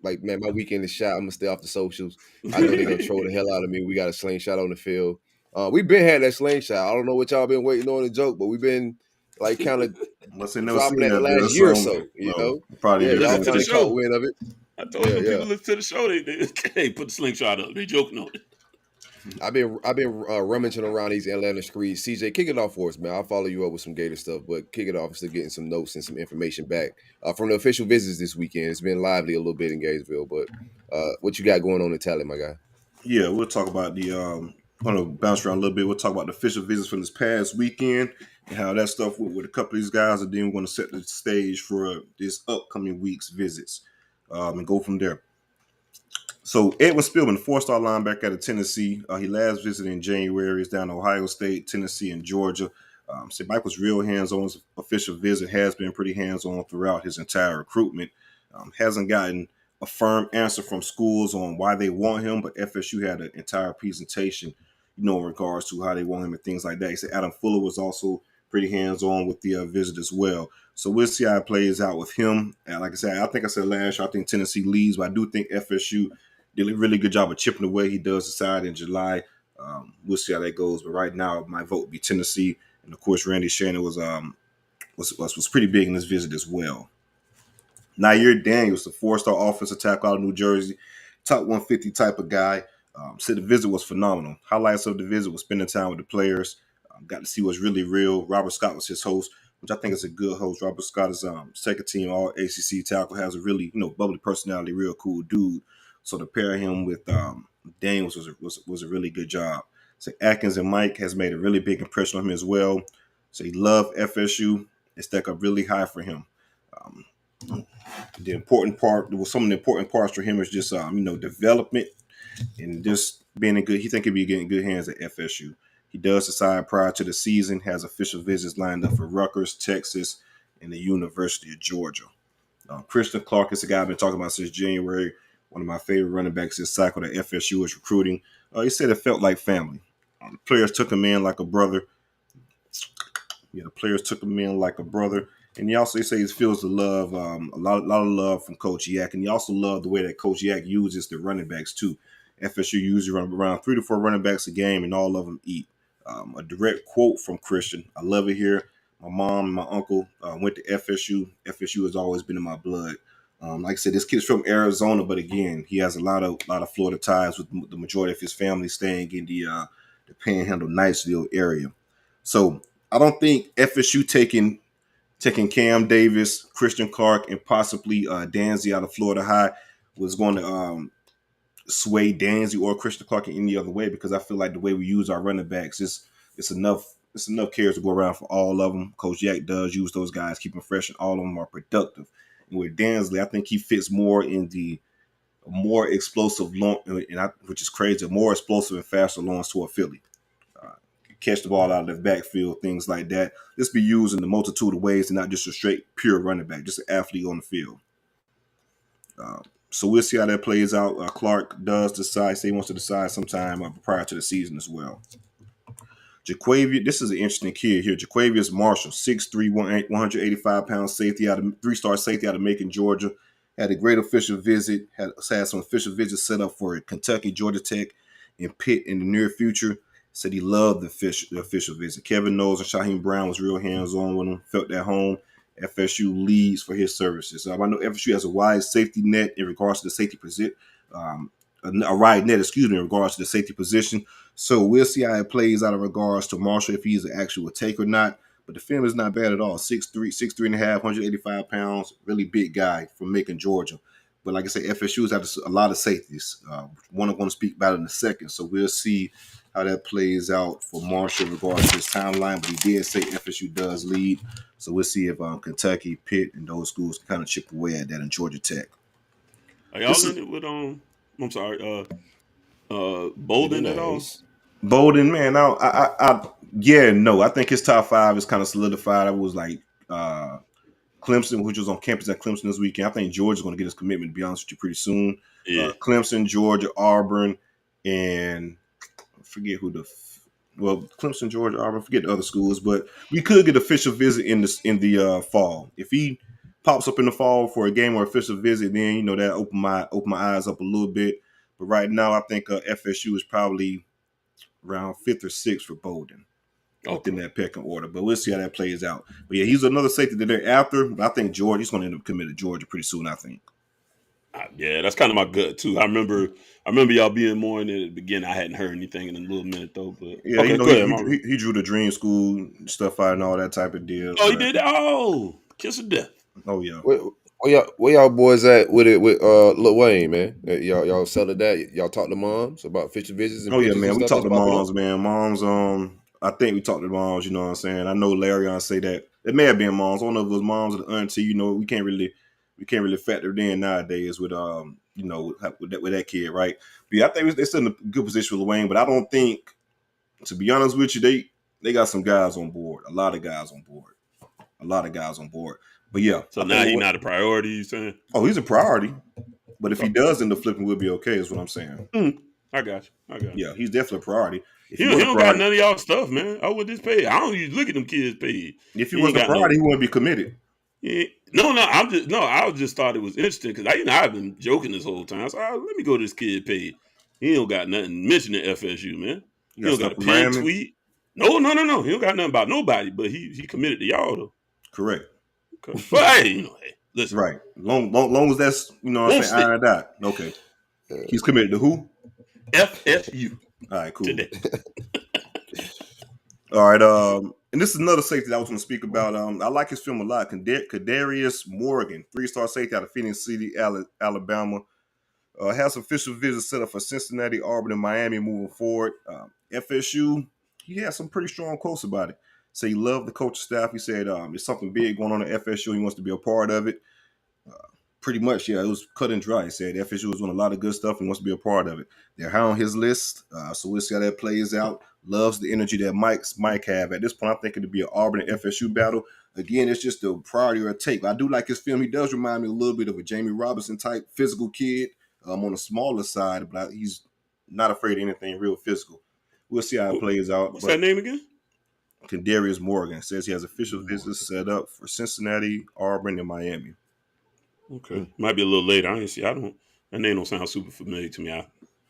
like, man, my weekend is shot. I'm gonna stay off the socials. I know they're gonna troll the hell out of me. We got a slingshot on the field. We've been had that slingshot. I don't know what y'all been waiting on the joke, but we've been like kind of dropping that the last year or so. Probably listen to the show. Wind of it. I told you people listen to the show. They put the slingshot up. They joking on it. I've been rummaging around these Atlanta streets. CJ, kick it off for us, man. I'll follow you up with some Gator stuff, but kick it off. Still getting some notes and some information back from the official visits this weekend. It's been lively a little bit in Gainesville, but what you got going on in Tally, my guy? Yeah, we'll talk about the. I'm gonna bounce around a little bit. We'll talk about the official visits from this past weekend and how that stuff went with a couple of these guys, and then we're going to set the stage for this upcoming week's visits and go from there. So Edwin Spillman, the 4-star linebacker out of Tennessee, he last visited in January. He's down to Ohio State, Tennessee, and Georgia. So Mike was real hands-on. His official visit has been pretty hands-on throughout his entire recruitment. Hasn't gotten a firm answer from schools on why they want him, but FSU had an entire presentation, in regards to how they want him and things like that. He said Adam Fuller was also pretty hands-on with the visit as well. So we'll see how it plays out with him. And like I said, I think I said last year, I think Tennessee leads, but I do think FSU did a really good job of chipping away. He does decide in July. We'll see how that goes. But right now, my vote would be Tennessee. And of course, Randy Shannon was pretty big in this visit as well. Nair Daniels, the 4-star offensive tackle out of New Jersey, top 150 type of guy. Said the visit was phenomenal. Highlights of the visit was spending time with the players. Got to see what's really real. Robert Scott was his host, which I think is a good host. Robert Scott is second team all ACC tackle, has a really bubbly personality, real cool dude. So to pair him with Daniels was a really good job. So Atkins and Mike has made a really big impression on him as well. So he loved FSU. It stacked up really high for him. The important part, some of the important parts for him is just development and just being in good. He think he'd be getting good hands at FSU. He does decide prior to the season, has official visits lined up for Rutgers, Texas, and the University of Georgia. Christian Clark is a guy I've been talking about since January. One of my favorite running backs this cycle that FSU is recruiting. He said it felt like family. The players took him in like a brother. Yeah, the players took him in like a brother. And he also says he feels the love, a lot of love from Coach Yak. And he also loved the way that Coach Yak uses the running backs too. FSU usually run around 3 to 4 running backs a game, and all of them eat. A direct quote from Christian. I love it here. My mom and my uncle went to FSU. FSU has always been in my blood. Like I said, this kid's from Arizona, but again, he has a lot of Florida ties with the majority of his family staying in the Panhandle, Niceville area. So I don't think FSU taking Cam Davis, Christian Clark, and possibly Danzy out of Florida High was going to sway Danzy or Christian Clark in any other way, because I feel like the way we use our running backs it's enough carries to go around for all of them. Coach Yak does use those guys, keep them fresh, and all of them are productive. And with Dansley, I think he fits more in the more explosive long, which is crazy, more explosive and faster longs toward Philly. Catch the ball out of the backfield, things like that. This be used in the multitude of ways and not just a straight pure running back, just an athlete on the field. So we'll see how that plays out. Clark does decide, say he wants to decide sometime prior to the season as well. Jaquavius, this is an interesting kid here. Jaquavius Marshall, 6'3", 185-pound safety out of 3-star safety out of Macon, Georgia. Had a great official visit. Had some official visits set up for Kentucky, Georgia Tech, and Pitt in the near future. Said he loved the official visit. Kevin Knowles and Shaheem Brown was real hands-on with him. Felt at home. FSU leads for his services. I know FSU has a wide safety net in regards to the safety position. A wide net, in regards to the safety position. So we'll see how it plays out in regards to Marshall, if he's an actual take or not. But the film is not bad at all. 6'3", and a half, 185 pounds, really big guy from Macon, Georgia. But like I said, FSU's have a lot of safeties. One I'm going to speak about in a second. So we'll see how that plays out for Marshall in regards to his timeline. But he did say FSU does lead. So we'll see if Kentucky, Pitt, and those schools kind of chip away at that in Georgia Tech. Are y'all in it with I'm sorry, Bolden at all? Bolden, man, I think his top 5 is kind of solidified. I was like Clemson, which was on campus at Clemson this weekend. I think Georgia's going to get his commitment, to be honest with you, pretty soon. Yeah. Clemson, Georgia, Auburn, and I forget who Clemson, Georgia, Auburn, forget the other schools, but we could get official visit in the fall. If he pops up in the fall for a game or official visit, then that open my eyes up a little bit. But right now, I think FSU is probably around 5th or 6th for Bolden. In that pecking order, but we'll see how that plays out. But yeah, he's another safety that they're after. But I think Georgia, he's going to end up committed to Georgia pretty soon, I think. Yeah, that's kind of my gut too. I remember y'all being more in the beginning. I hadn't heard anything in a little minute though. But yeah, okay, he drew the dream school stuff out and all that type of deal. Oh, he did. Oh, kiss of death. Oh yeah. Where y'all boys at with it with Lil Wayne, man? Y'all settled that? Y'all talk to moms about official visits? And man, we talk to moms, man. Moms, I think we talked to moms, you know what I'm saying? I know Larion say that. It may have been moms. I don't know if it was moms or the auntie, we can't really factor it in nowadays with with that kid, right? But yeah, I think they're still in a good position with Wayne, but I don't think, to be honest with you, they got some guys on board. A lot of guys on board. But yeah. So now he's not a priority, you saying? Oh, he's a priority. But if he does end up flipping, we'll be okay, is what I'm saying. I got you. Yeah, he's definitely a priority. He don't got none of y'all stuff, man. I would just pay. I don't even look at them kids paid. If he wasn't a priority, he wouldn't be committed. Yeah. I just thought it was interesting because I've been joking this whole time. So let me go to this kid paid. He don't got nothing mentioning FSU, man. He don't got a pin tweet. No. He don't got nothing about nobody, but he committed to y'all though. Correct. Okay. But hey, listen. Right. Long as that's ironed out. Okay. He's committed to who? FSU. All right, cool. Today. All right, and this is another safety that I was going to speak about. I like his film a lot. Kadarius Morgan, 3-star safety out of Phoenix City, Alabama. Has official visits set up for Cincinnati, Auburn, and Miami moving forward. FSU, he had some pretty strong quotes about it. So he loved the coaching staff. He said there's something big going on at FSU. He wants to be a part of it. Pretty much, yeah, it was cut and dry. He said FSU was doing a lot of good stuff and wants to be a part of it. They're high on his list, so we'll see how that plays out. Loves the energy that Mike have. At this point, I'm thinking to be an Auburn and FSU battle. Again, it's just a priority or a take. I do like his film. He does remind me a little bit of a Jamie Robinson type physical kid on the smaller side, but he's not afraid of anything real physical. We'll see how it plays out. What's that name again? Kadarius Morgan says he has official visits set up for Cincinnati, Auburn, and Miami. Okay, might be a little later. That name don't sound super familiar to me.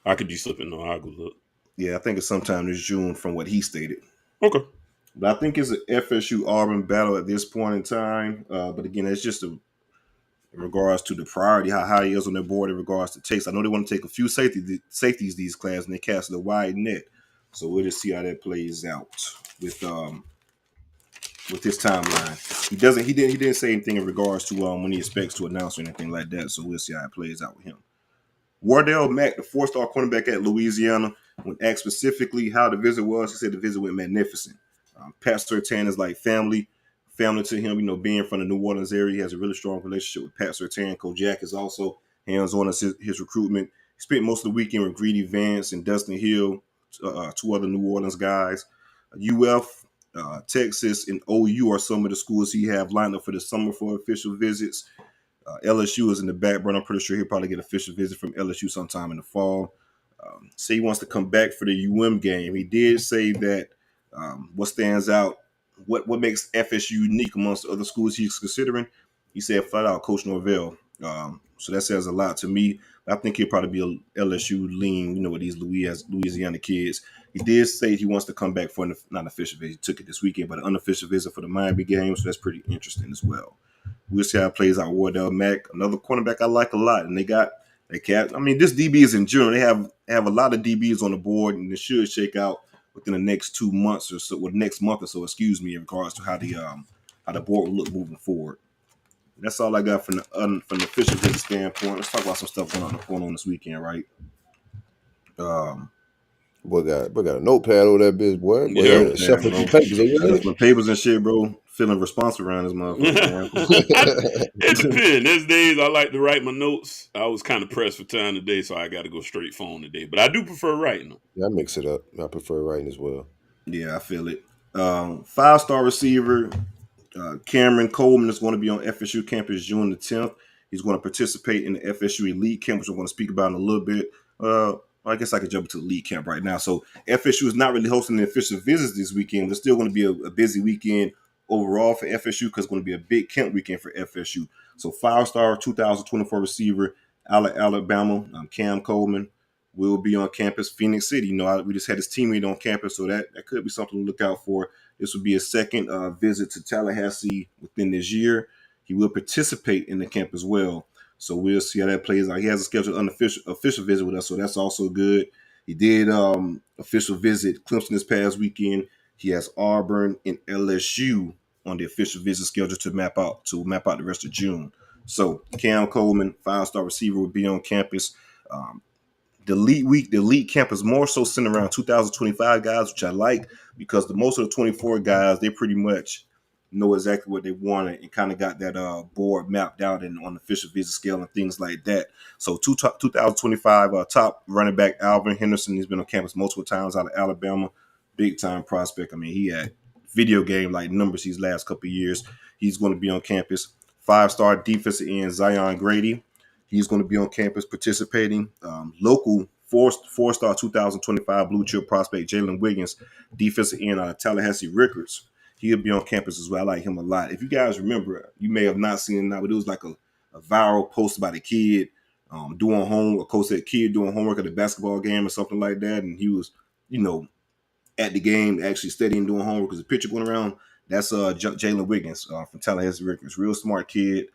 I could be slipping. No, I'll go look. Yeah, I think it's sometime this June from what he stated. Okay. But I think it's an FSU Auburn battle at this point in time. But again, it's just in regards to the priority, how high he is on their board in regards to takes. I know they want to take a few safeties these class, and they cast a wide net. So we'll just see how that plays out with his timeline. He didn't say anything in regards to when he expects to announce or anything like that. So we'll see how it plays out with him. Wardell Mack, the 4-star cornerback at Louisiana, when asked specifically how the visit was, he said the visit went magnificent. Pat Surtain is like family to him. You know, being from the New Orleans area, he has a really strong relationship with Pat Surtain. Coach Jack is also hands-on as his recruitment. He spent most of the weekend with Greedy Vance and Dustin Hill, 2 other New Orleans guys. UF, Texas, and OU are some of the schools he have lined up for the summer for official visits. LSU is in the background. I'm pretty sure he'll probably get an official visit from LSU sometime in the fall. Say he wants to come back for the UM game. He did say that what stands out, what makes FSU unique amongst the other schools he's considering, he said flat out Coach Norvell. So that says a lot to me. I think he'll probably be a LSU lean, you know, with these Louisiana kids. He did say he wants to come back for not an official visit. He took it this weekend, but an unofficial visit for the Miami game. So that's pretty interesting as well. We'll see how it plays out. Wardell Mack, another cornerback I like a lot, and they cap. I mean, this DB is in June. They have a lot of DBs on the board, and it should shake out within the next 2 months or so, or next month or so. Excuse me, in regards to how the board will look moving forward. That's all I got from the official visit standpoint. Let's talk about some stuff going on this weekend, right? Boy got a notepad over that bitch, boy. Yeah, shuffling some papers. Shuffling papers and shit, bro. Feeling responsible around this motherfucker. It depends. There's days I like to write my notes. I was kind of pressed for time today, so I got to go straight phone today. But I do prefer writing them. Yeah, I mix it up. I prefer writing as well. Yeah, I feel it. 5-star receiver Cameron Coleman is going to be on FSU campus June the 10th. He's going to participate in the FSU Elite Camp, which I'm going to speak about in a little bit. I guess I could jump into the Elite Camp right now. So FSU is not really hosting the official visits this weekend. There's still going to be a busy weekend overall for FSU because it's going to be a big camp weekend for FSU. So 5-star 2024 receiver out of Alabama, Cam Coleman, will be on campus. Phoenix City, you know, we just had his teammate on campus, so that could be something to look out for. This will be his second visit to Tallahassee within this year. He will participate in the camp as well. So we'll see how that plays out. He has a scheduled official visit with us, so that's also good. He did official visit Clemson this past weekend. He has Auburn and LSU on the official visit schedule to map out the rest of June. So Cam Coleman, 5-star receiver, will be on campus. The elite camp is more so centered around 2025 guys, which I like because most of the 24 guys, they pretty much know exactly what they wanted and kind of got that board mapped out and on the official visit scale and things like that. So 2025 top running back Alvin Henderson, he's been on campus multiple times out of Alabama, big time prospect. I mean, he had video game like numbers these last couple of years. He's going to be on campus. 5-star defensive end Zion Grady, he's going to be on campus participating. Local 4-star 2025 blue chip prospect Jalen Wiggins, defensive end out of Tallahassee Rickers. He'll be on campus as well. I like him a lot. If you guys remember, you may have not seen it now, but it was like a viral post about a kid doing homework. A coach said kid doing homework at a basketball game or something like that, and he was, you know, at the game actually studying, doing homework. Because the picture going around, that's Jalen Wiggins from Tallahassee Rickers. Real smart kid.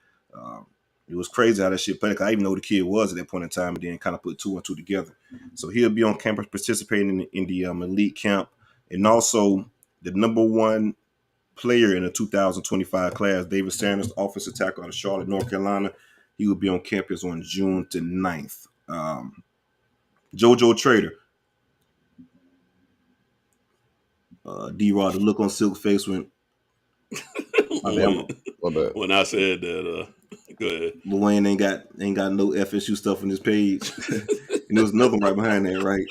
It was crazy how that shit played. I even know who the kid was at that point in time, and then kind of put 2 and 2 together. So he'll be on campus participating in the elite camp, and also the number 1 player in the 2025 class, David Sanders, offensive tackle out of Charlotte, North Carolina. He will be on campus on June the 9th. JoJo Trader. D-Rod, the look on Silk's face when when I said that, go ahead. Lil Wayne ain't got no FSU stuff on his page. And there was another one right behind that, right?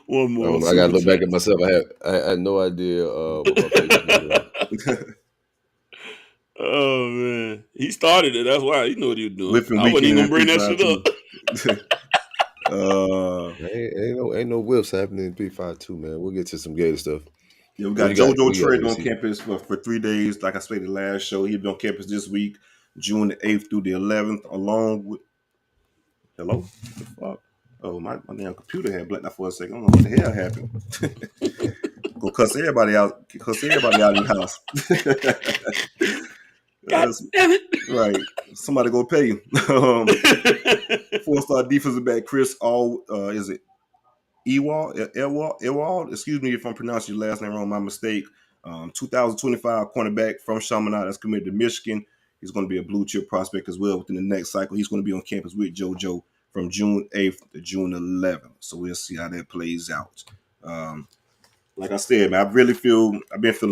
One more. I gotta look back at myself. I had no idea what my page was. Oh man, he started it. That's why he knew what he was doing. Whipping I wasn't even gonna bring that shit up. Ain't no whips happening in 352, man. We'll get to some Gator stuff. Yeah, we got JoJo Trader on campus for 3 days. Like I said the last show, he'll be on campus this week, June the 8th through the 11th, along with hello. What the fuck? Oh, my damn computer had blacked out for a second. I don't know what the hell happened. Go cuss everybody out. Cuss everybody out in the house. God damn it. Right. Somebody go pay you. 4-star defensive back Chris is it Ewald? Excuse me if I'm pronouncing your last name wrong, my mistake. 2025 cornerback from Chaminade that's committed to Michigan. He's going to be a blue chip prospect as well within the next cycle. He's going to be on campus with JoJo from June 8th to June 11th. So we'll see how that plays out. Like I said, man, I've been feeling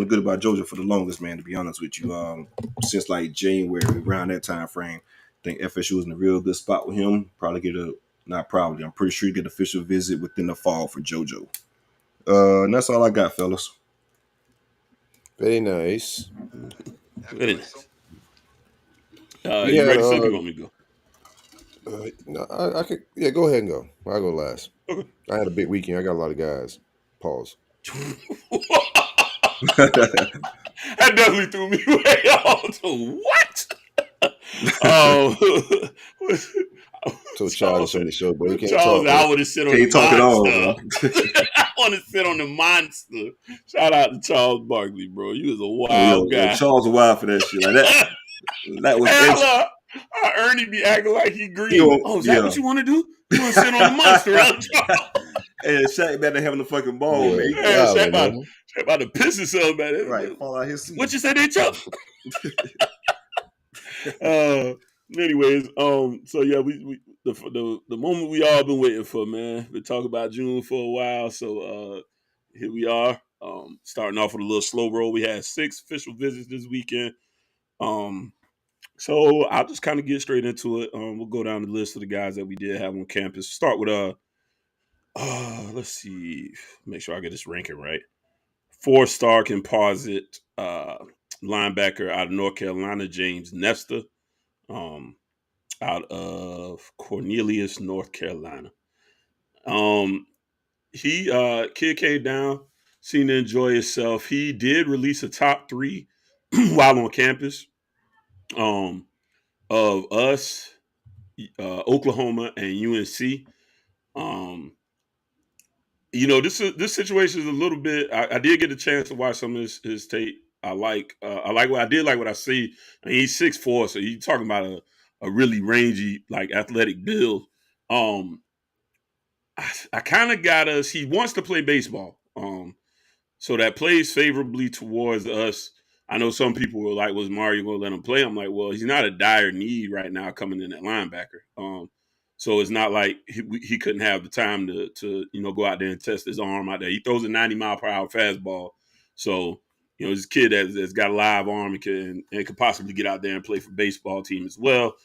good about JoJo for the longest, man, to be honest with you. Since like January, around that time frame, I think FSU was in a real good spot with him. I'm pretty sure you get an official visit within the fall for JoJo. And that's all I got, fellas. Very nice. Very nice. You ready, Silk? You want me to go? No, I could. Yeah, go ahead and go. I'll go last. Okay. I had a big weekend. I got a lot of guys. Pause. That definitely threw me way off. What? So Charles on the show, but he can't Charles, talk. I want to sit on the monster. I want to sit on the monster. Shout out to Charles Barkley, bro. You was a wild guy. Yeah, Charles was wild for that shit. Like that was. Ernie be acting like he green. Is that what you want to do? You want to sit on the monster, huh? And Shaq better having the fucking ball, man. Yeah, Shaq about to piss himself, man. Right, fall out his seat. What you say they choke? Anyways, so yeah, we the moment we all been waiting for, man. We talk about June for a while, so here we are. Starting off with a little slow roll. We had 6 official visits this weekend. So I'll just kind of get straight into it. We'll go down the list of the guys that we did have on campus. Start with let's see, make sure I get this ranking right. 4-star composite linebacker out of North Carolina, James Nesta, out of Cornelius, North Carolina. Kid came down, seemed to enjoy himself. He did release a top 3 while on campus. Of us, Oklahoma, and UNC. This situation is a little bit. I did get a chance to watch some of his tape. I did like what I see. I mean, he's 6'4", so you're talking about a really rangy, like athletic build. I kind of got us. He wants to play baseball. So that plays favorably towards us. I know some people were like, was Mario going to let him play? I'm like, well, he's not a dire need right now coming in at linebacker. So it's not like he couldn't have the time to go out there and test his arm out there. He throws a 90-mile-per-hour fastball. So, this kid that's got a live arm and could possibly get out there and play for baseball team as well.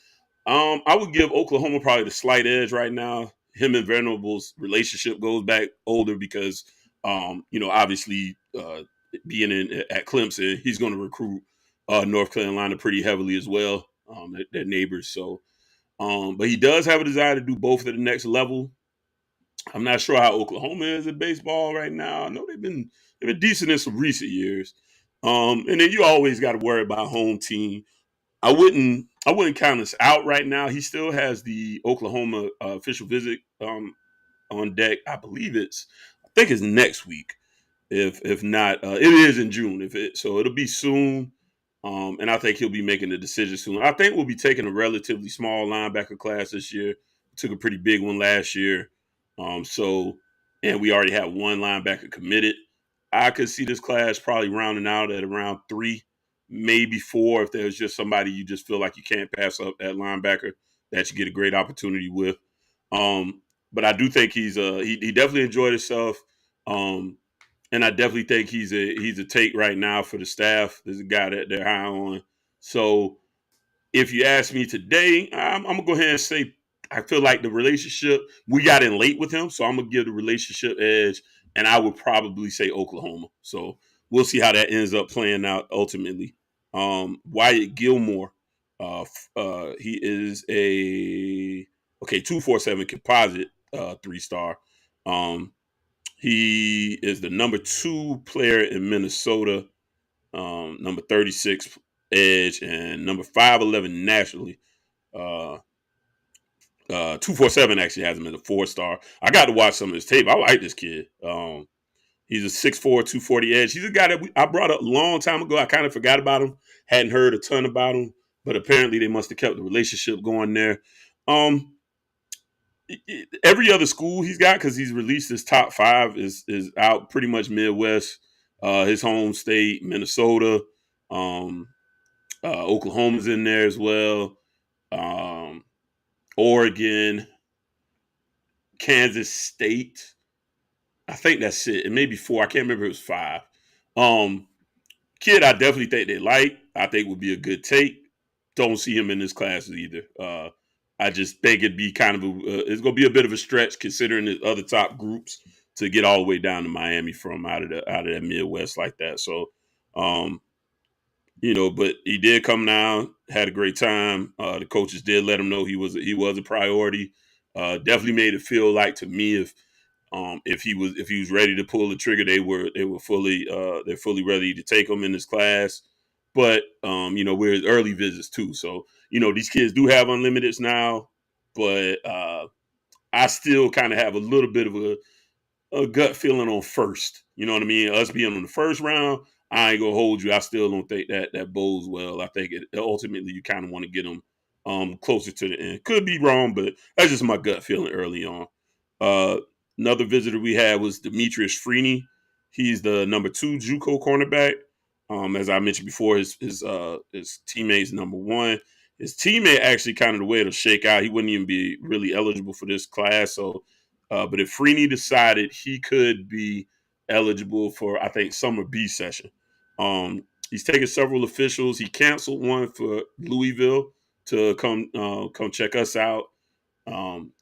I would give Oklahoma probably the slight edge right now. Him and Venerable's relationship goes back older because, obviously being at Clemson, he's going to recruit North Carolina pretty heavily as well. They're neighbors. So, but he does have a desire to do both at the next level. I'm not sure how Oklahoma is at baseball right now. I know they've been decent in some recent years. And then you always got to worry about home team. I wouldn't count us out right now. He still has the Oklahoma official visit on deck. I think it's next week. If not, it is in June. So it'll be soon. And I think he'll be making a decision soon. I think we'll be taking a relatively small linebacker class this year. We took a pretty big one last year. And we already have 1 linebacker committed. I could see this class probably rounding out at around 3, maybe 4 if there's just somebody you just feel like you can't pass up at linebacker that you get a great opportunity with. But I do think he definitely enjoyed himself. And I definitely think he's a take right now for the staff. There's a guy that they're high on. So if you ask me today, I'm going to go ahead and say I feel like the relationship, we got in late with him. So I'm going to give the relationship edge. And I would probably say Oklahoma. So we'll see how that ends up playing out ultimately. Wyatt Gilmore, he is a 247 composite 3-star. He is the number 2 player in Minnesota, number 36 edge, and number 5'11" nationally. 247 actually has him in a 4-star. I got to watch some of his tape. I like this kid. He's a 6'4", 240 edge. He's a guy that I brought up a long time ago. I kind of forgot about him. Hadn't heard a ton about him. but apparently they must have kept the relationship going there. Every other school he's got, because he's released his top 5, is out pretty much Midwest. His home state, Minnesota, Oklahoma's in there as well. Oregon, Kansas State. I think that's it. It may be 4. I can't remember if it was 5. Kid, I definitely think they like. I think would be a good take. Don't see him in this class either. I just think it'd be kind of it's going to be a bit of a stretch considering the other top groups to get all the way down to Miami from out of that Midwest like that. So, but he did come down, had a great time. The coaches did let him know he was a priority. Definitely made it feel like to me if he was ready to pull the trigger, they're fully ready to take him in this class. But we're at early visits too, so these kids do have unlimiteds now. But I still kind of have a little bit of a gut feeling on first. You know what I mean? Us being on the first round, I ain't gonna hold you. I still don't think that bodes well. I think ultimately you kind of want to get them closer to the end. Could be wrong, but that's just my gut feeling early on. Another visitor we had was Demetrius Freeney. He's the number 2 JUCO cornerback. As I mentioned before, his teammate's number 1. His teammate actually kind of the way it'll shake out. He wouldn't even be really eligible for this class. So, but if Freeney decided he could be eligible for, I think, summer B session. He's taken several officials. He canceled one for Louisville to come check us out.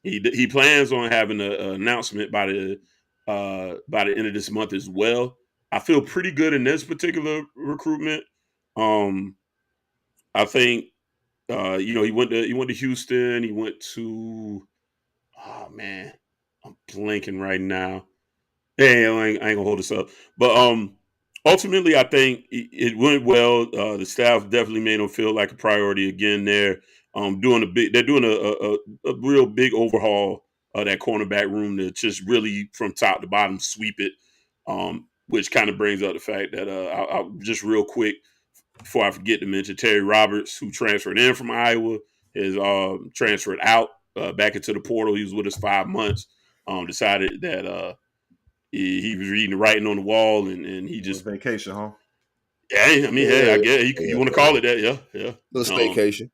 He plans on having an announcement by the end of this month as well. I feel pretty good in this particular recruitment. I think he went to Houston. He went to oh man, I'm blanking right now. Hey, I ain't gonna hold this up. But ultimately, I think it went well. The staff definitely made him feel like a priority again. They're doing a real big overhaul of that cornerback room to just really from top to bottom sweep it. Which kind of brings up the fact that I'll just real quick before I forget to mention Terry Roberts, who transferred in from Iowa, has transferred out back into the portal. He was with us 5 months. Decided that he was reading the writing on the wall, and he just vacation, huh? Yeah, I mean, I guess you want to call it that, yeah. Little staycation.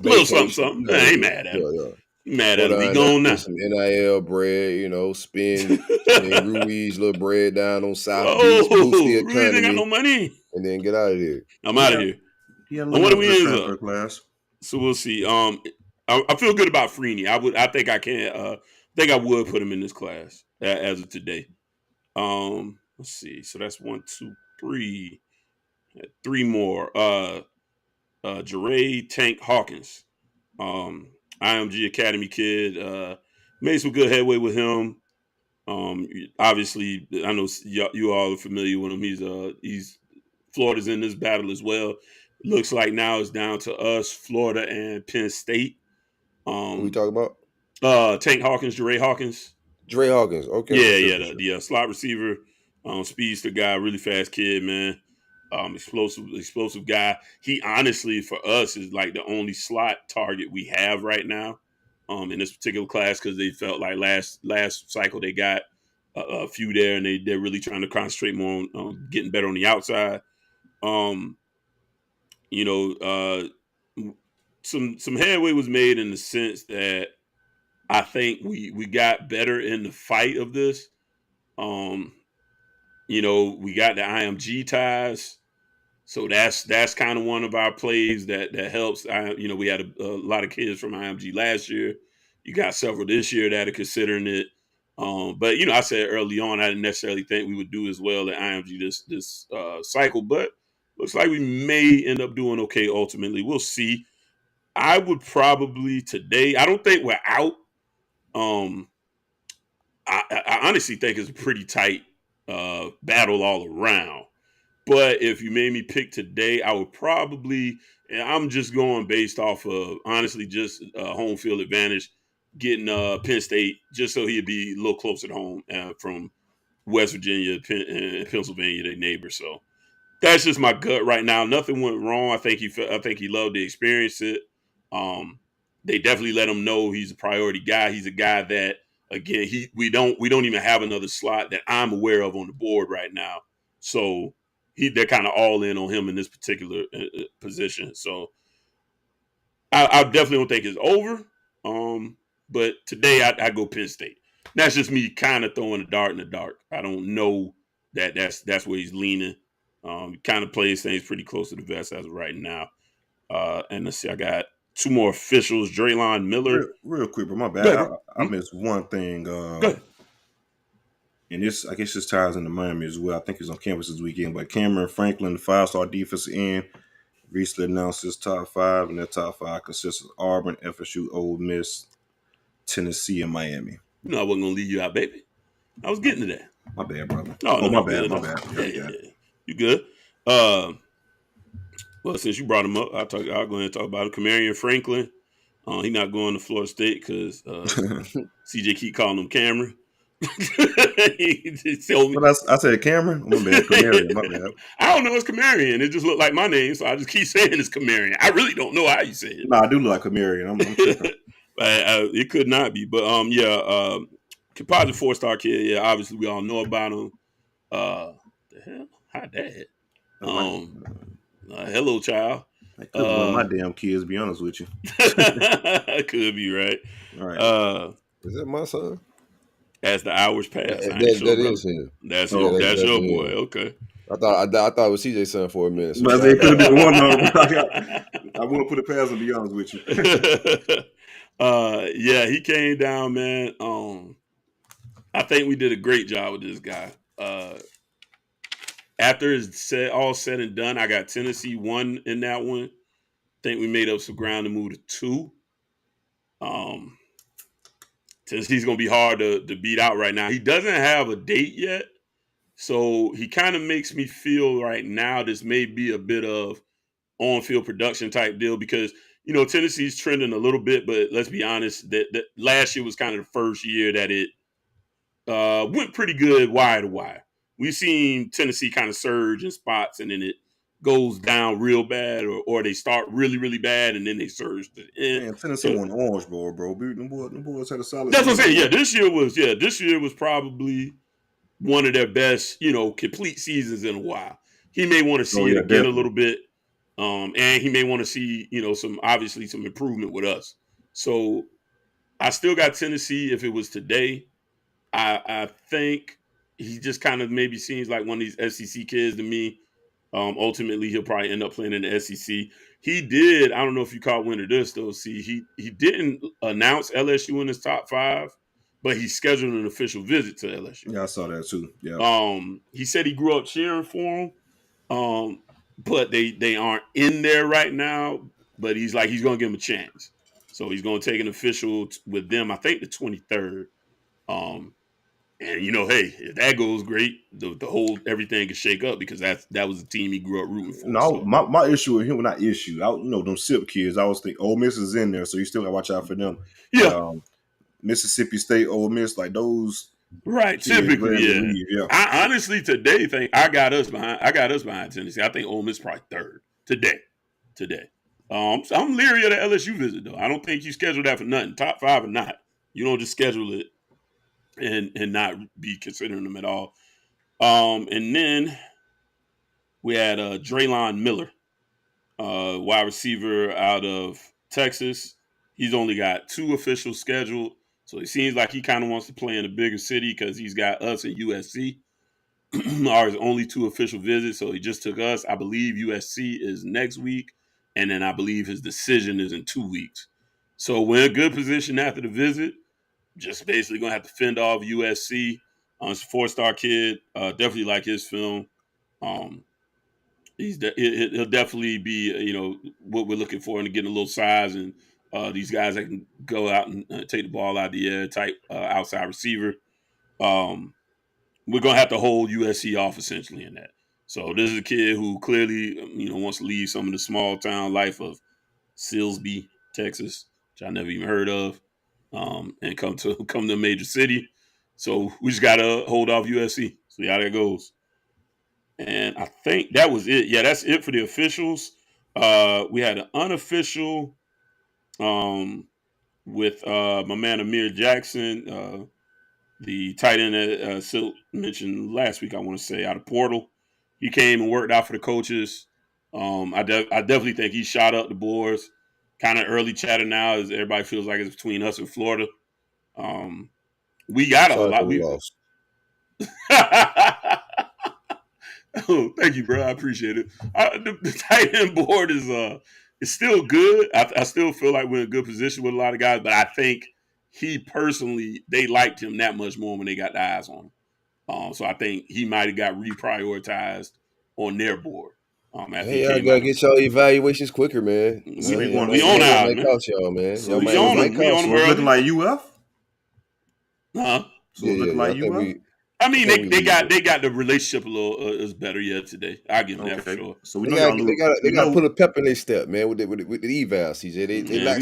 Little something. I ain't mad at him. Mad at him. He gone now. Some NIL bread, spend Ruiz little bread down on South Beach, boost the economy. Ruiz ain't got no money. And then get out of here. I'm out of here. And what are we in class? So we'll see. I feel good about Freeney. I think I can. I think I would put him in this class as of today. Let's see. So that's 1, 2, 3. 3 more. Jeray Tank Hawkins. IMG Academy kid, made some good headway with him. Obviously, I know you all are familiar with him. He's Florida's in this battle as well. Looks like now it's down to us, Florida and Penn State. What we talking about? Tank Hawkins, Jeray Hawkins. Jeray Hawkins, okay. The slot receiver, speedster guy, really fast kid, man. Explosive guy. He honestly, for us, is like the only slot target we have right now in this particular class because they felt like last cycle they got a few there, and they're really trying to concentrate more on getting better on the outside. Some headway was made in the sense that I think we got better in the fight of this. We got the IMG ties. So that's kind of one of our plays that helps. We had a lot of kids from IMG last year. You got several this year that are considering it. But I said early on, I didn't necessarily think we would do as well at IMG this cycle. But looks like we may end up doing okay ultimately. We'll see. I would probably today. I don't think we're out. I honestly think it's a pretty tight battle all around. But if you made me pick today, I would probably, and I'm just going based off of, honestly, just home field advantage, getting Penn State just so he'd be a little closer to home from West Virginia and Pennsylvania, their neighbors. So That's just my gut right now. Nothing went wrong. I think he loved to experience it. They definitely let him know he's a priority guy. He's a guy that, again, we don't even have another slot that I'm aware of on the board right now. So they're kind of all in on him in this particular position. So I definitely don't think it's over. But today I go Penn State. That's just me kind of throwing a dart in the dark. I don't know that's where he's leaning. He kind of plays things pretty close to the vest as of right now. And let's see, I got two more officials. Draylon Miller. Real quick, but my bad. I missed one thing. Go ahead. And this, I guess, this ties into Miami as well. I think he's on campus this weekend. But Cameron Franklin, the 5-star defensive end, recently announced his top 5, and that top 5 consists of Auburn, FSU, Ole Miss, Tennessee, and Miami. No, I wasn't gonna leave you out, baby. I was getting to that. My bad, brother. No, my bad. Yeah. You good? Well, since you brought him up, I'll go ahead and talk about him. Camarion Franklin. He's not going to Florida State because CJ keep calling him Cameron. I said Cameron. My bad. Camarion. My bad. I don't know. It's Camarion. It just looked like my name, so I just keep saying it's Camarion. I really don't know how you say it. No, I do look like Camarion. I'm tripping. It could not be, but composite 4-star kid. Yeah, obviously we all know about him. The hell, hi dad. Hello, child. That could be one of my damn kids. Be honest with you. Could be right. All right. Is that my son? As the hours pass, that is him. That's your boy. Okay. I thought it was CJ's son for a minute. So it could have been one of them. I wouldn't put it past him. To be honest with you. Yeah, he came down, man. I think we did a great job with this guy. After it's all said and done, I got Tennessee 1 in that one. I think we made up some ground to move to 2. Tennessee's going to be hard to beat out right now. He doesn't have a date yet, so he kind of makes me feel right now this may be a bit of on-field production type deal because, Tennessee's trending a little bit, but let's be honest, that last year was kind of the first year that it went pretty good wire to wire. We've seen Tennessee kind of surge in spots, and then it goes down real bad, or they start really, really bad, and then they surge. Man, Tennessee won Orange Bowl, bro. Them boys had a solid. That's what I'm saying. Yeah, this year was probably one of their best, complete seasons in a while. He may want to see it again a little bit, and he may want to see, some improvement with us. So I still got Tennessee. If it was today, I think he just kind of maybe seems like one of these SEC kids to me. Ultimately, he'll probably end up playing in the SEC. He did. I don't know if you caught wind of this, though. See, he didn't announce LSU in his top 5, but he scheduled an official visit to LSU. Yeah, I saw that too. Yeah. He said he grew up cheering for him, but they aren't in there right now. But he's going to give him a chance. So he's going to take an official with them, I think the 23rd. And hey, if that goes great, the whole everything can shake up because that was the team he grew up rooting for. No, so. my issue with him, not issue. Them SIP kids. I always think Ole Miss is in there, so you still got to watch out for them. Yeah, Mississippi State, Ole Miss, like those. Right, typically, yeah. I honestly today think I got us behind Tennessee. I think Ole Miss probably 3rd today. I'm leery of the LSU visit though. I don't think you schedule that for nothing. Top 5 or not, you don't just schedule it. And not be considering them at all. And then we had Draylon Miller, wide receiver out of Texas. He's only got 2 officials scheduled, so it seems like he kind of wants to play in a bigger city because he's got us and USC. Are his only 2 official visits, so he just took us. I believe USC is next week, and then I believe his decision is in 2 weeks. So we're in a good position after the visit. Just basically going to have to fend off USC. He's a 4-star kid. Definitely like his film. He'll definitely be, what we're looking for and getting a little size and these guys that can go out and take the ball out of the air type outside receiver. We're going to have to hold USC off essentially in that. So this is a kid who clearly, wants to leave some of the small town life of Silsbee, Texas, which I never even heard of. And come to a major city. So we just got to hold off USC. See how that goes. And I think that was it. Yeah, that's it for the officials. We had an unofficial with my man Amir Jackson, the tight end that Silk mentioned last week, I want to say, out of Portal. He came and worked out for the coaches. I definitely think he shot up the boards. Kind of early chatter now as everybody feels like it's between us and Florida. We got a lot. We lost. Oh, thank you, bro. I appreciate it. The tight end board is still good. I still feel like we're in a good position with a lot of guys, but I think he personally, they liked him that much more when they got the eyes on him. So I think he might have got reprioritized on their board. Hey, I gotta get y'all evaluations quicker, man. We on out, man. Y'all, man. So we on them. Looking like UF? Huh? So looking like UF? I mean, they got the relationship a little is better today. I give them that for sure. So they got to put a pep in their step, man, with the eval, CJ. They lack